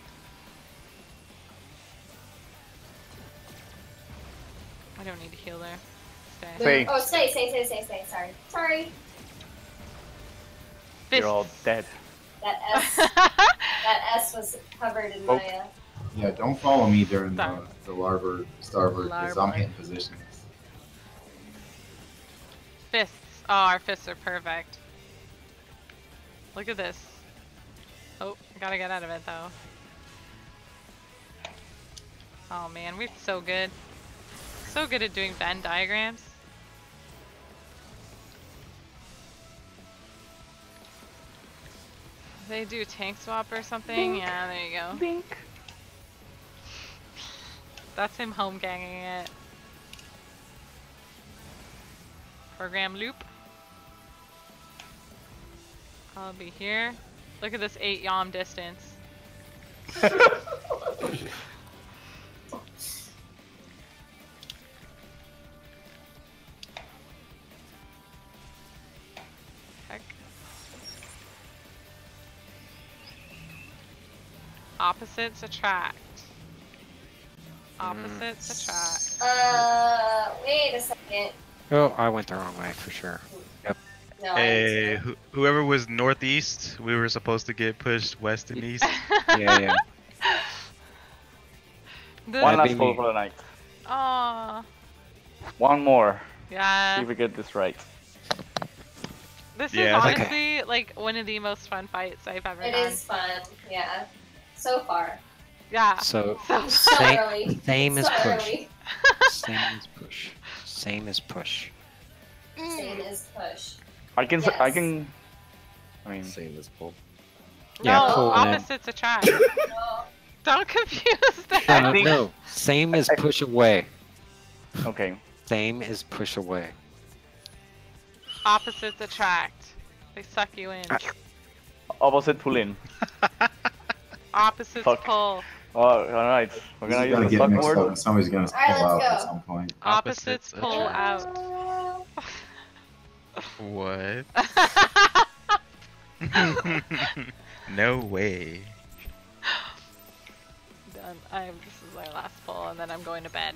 I don't need to heal there. Stay. Stay. Oh, stay. Sorry. You're all dead. That S. That S was covered in my. Yeah, don't follow me during Sorry. the larboard, starboard, because I'm Larboard. hitting positions. Fists. Oh, our fists are perfect. Look at this. Oh, gotta get out of it though. Oh man, we're so good. So good at doing Venn diagrams. They do tank swap or something? Bink. Yeah, there you go. Bink. That's him home ganging it. Program loop. I'll be here. Look at this 8 yom distance. Heck. Opposites attract. Opposites attract. Wait a second. Oh, I went the wrong way for sure. Yep. No, Hey, whoever was northeast, we were supposed to get pushed west and east. Yeah. One last pull for the night. Aww. One more. Yeah. See if we get this right. This is honestly like one of the most fun fights I've ever done. It is fun, yeah. So far. Yeah. So same as push. Early. Same as push. Same as push. Same as push. I mean, same as pull. Yeah, no, pull opposites attract. No. Don't confuse that. No, same as push away. Okay. Same as push away. Opposites attract. They suck you in. Opposite pull in. Opposites pull. Oh, alright. We're gonna use the suck word. Somebody's gonna pull out at some point. Opposites pull out. What? No way. Done. This is my last pull, and then I'm going to bed.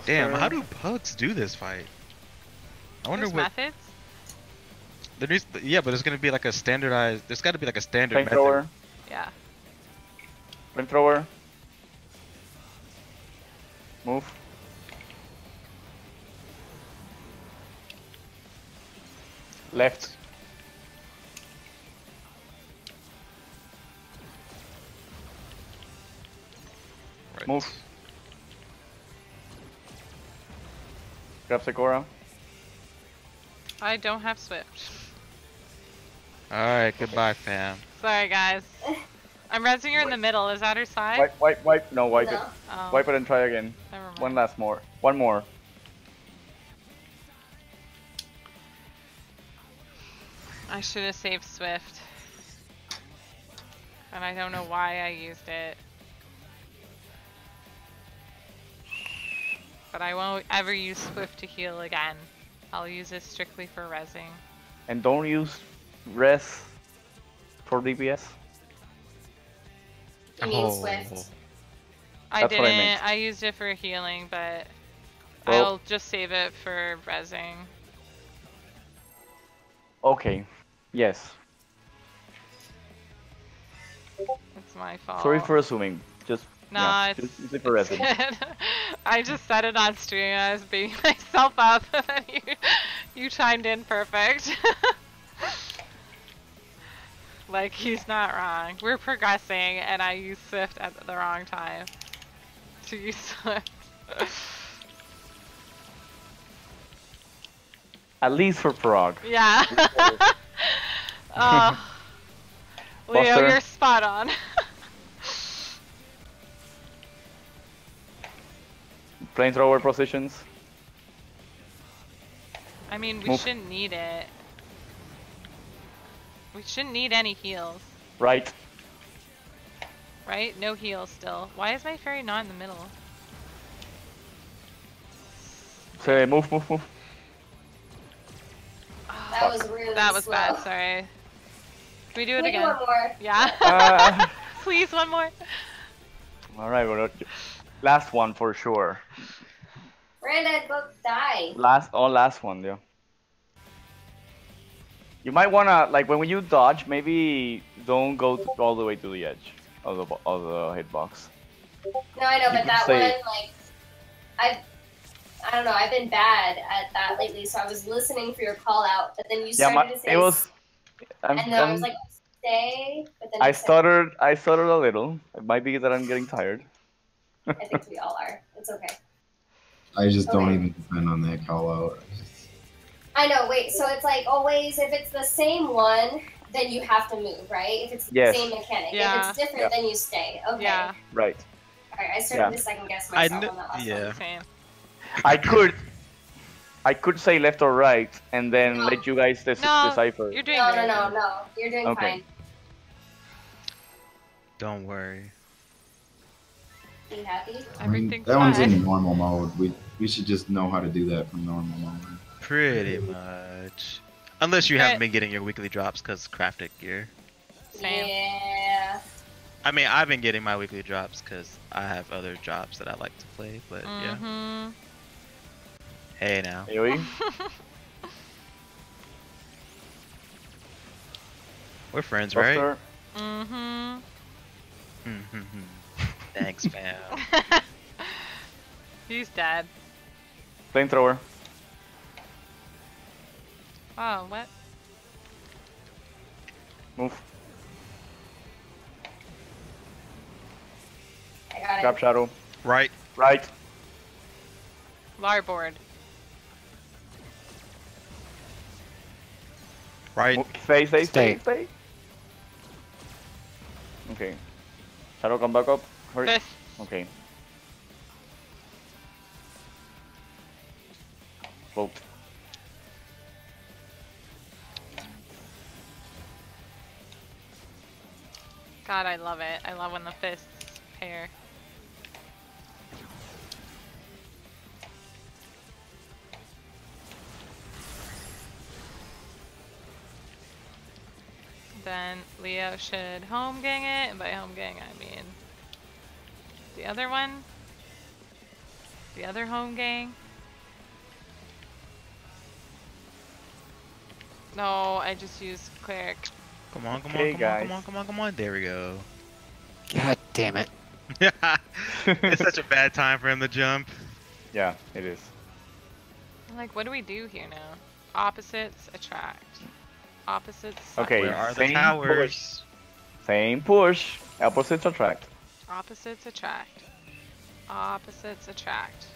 Damn, how do pugs do this fight? I wonder There's what methods? there is. Yeah, but it's gonna be like a standardized. There's got to be like a standard method. Flamethrower. Yeah. Flamethrower. Move. Left. Right. Move. Grab Sakura. I don't have Swift. Alright, goodbye, fam. Sorry, guys. I'm resing her in the middle. Is that her side? Wipe. No, wipe it. Oh. Wipe it and try again. Never mind. One more. I should have saved Swift. And I don't know why I used it. But I won't ever use Swift to heal again. I'll use it strictly for resing. And don't use res for DPS. You mean Swift? I didn't. I used it for healing, but I'll just save it for resing. Okay. Yes. It's my fault. Sorry for assuming. Just it's use it for resing. good. I just said it on stream. I was beating myself up, and then you chimed in perfect. Like, he's not wrong. We're progressing, and I used Swift at the wrong time to use Swift. At least for prog. Yeah. Leo, you're spot on. Flamethrower positions. I mean, we shouldn't need it. We shouldn't need any heals. Right. Right? No heals still. Why is my fairy not in the middle? Say move. That was really That was slow. bad, sorry. Can we do it again? One more. Yeah. Please, one more. Alright, well, last one for sure. Brandon, go die. Last one, yeah. You might wanna, like, when you dodge, maybe don't go all the way to the edge of the hitbox. No, I know, but that one, like, I don't know, I've been bad at that lately, so I was listening for your call out, but then you started to say, and then I was like, stay, but then I stuttered a little. It might be that I'm getting tired. I think we all are. It's okay. I just don't even depend on that call out. I know, wait, so it's like always, if it's the same one, then you have to move, right? If it's the same mechanic. Yeah. If it's different, then you stay. Okay. Yeah. Right. Alright, I started to second guess myself on that last one. Same. I could say left or right, and then let you guys decipher. You're doing No. You're doing fine. Don't worry. Be happy. Everything's that one's fine. in normal mode. We should just know how to do that from normal mode. Pretty much. Unless you haven't been getting your weekly drops because crafted gear. Same. Yeah. I mean, I've been getting my weekly drops because I have other jobs that I like to play, but yeah. Hey now. Anyway. We're friends, right? Thanks, fam. He's dead. Flamethrower. Oh, what? Move. I got it. Grab shadow. Right. Right. Larboard. Right. Stay. Okay. Shadow, come back up. Hurry. This. Okay. Vote. God, I love it. I love when the fists pair. Then Leo should home gang it, and by home gang I mean the other one. The other home gang. No, I just used cleric. Come on, come Okay, on, guys. come on, come on, come on. There we go. God damn it. It's such a bad time for him to jump. Yeah, it is. Like, what do we do here now? Opposites attract. Opposites. Okay, Where are the same towers? push. Same push. Opposites attract. Opposites attract. Opposites attract.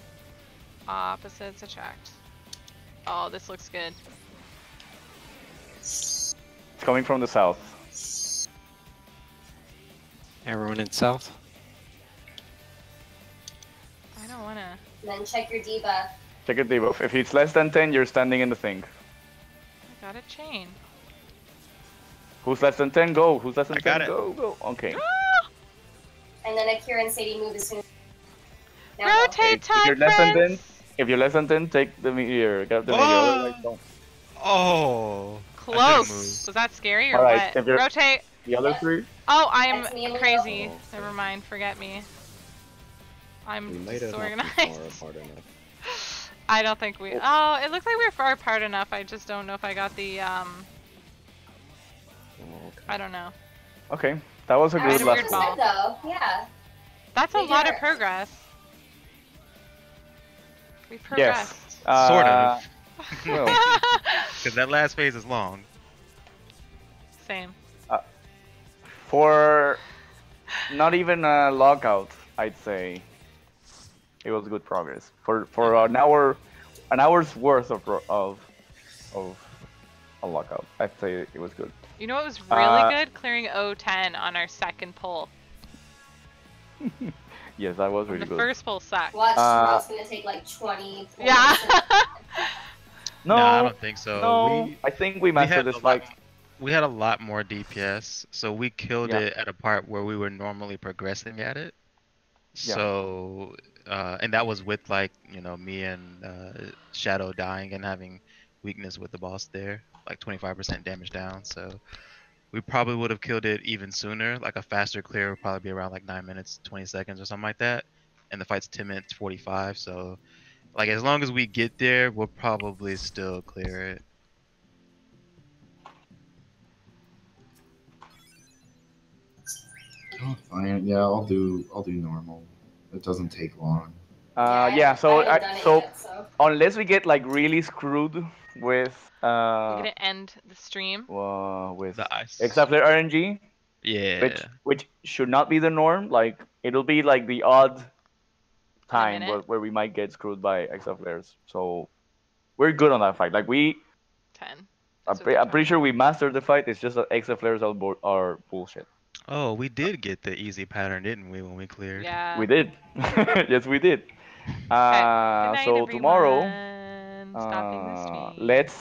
Opposites attract. Oh, this looks good. It's coming from the south. Everyone in south? I don't wanna. And then check your debuff. Check your debuff. If it's less than 10, you're standing in the thing. I got a chain. Who's less than 10? Go. Who's less than I 10? got it. Go. Okay. And then Akira and Sadie move as soon as... Now Rotate If time, you're less than 10, friends! if you're less than 10, take the meteor. Grab the meteor. Otherwise, don't. Oh. Close! Was that scary or Alright, what? Rotate! The other three? Oh, I am That's me and crazy. Leo. Never mind, forget me. We I'm might have not been disorganized. far apart enough. I don't think we... Oh, it looks like we were far apart enough. I just don't know if I got the, Oh, okay. I don't know. Okay. That was a That was good a last weird one. ball. though, yeah. That's a We lot did of it. progress. We progressed. Yes. Sort of. Well, Because that last phase is long. Same. for not even a lockout, I'd say it was good progress. For an hour's worth of a lockout, I'd say it was good. You know what was really good? Clearing O10 on our second pull. Yes, that was The really good. first pull sucked. Watch, tomorrow's gonna take like 20 pulls. Yeah. No, I don't think so. no, I think we mastered this fight. We had a lot more DPS, so we killed Yeah. it at a part where we were normally progressing at it. Yeah. So, and that was with like, me and Shadow dying and having weakness with the boss there, like 25% damage down. So we probably would have killed it even sooner. Like a faster clear would probably be around like 9 minutes, 20 seconds or something like that. And the fight's 10 minutes, 45. So like as long as we get there, we'll probably still clear it. Oh, fine. Yeah, I'll do normal. It doesn't take long. Yeah. So I haven't done it so yet, so. unless we get like really screwed with We're gonna end the stream. with The ice. Exaflare RNG, Yeah. which should not be the norm. Like it'll be like the odd time minute. where we might get screwed by Exaflares. So we're good on that fight. Like 10. I'm pretty sure we mastered the fight. It's just that Exaflares are bullshit. Oh, we did get the easy pattern, didn't we, when we cleared? Yeah. We did. Yes, we did. Good night, So tomorrow, everyone. Stopping the stream. let's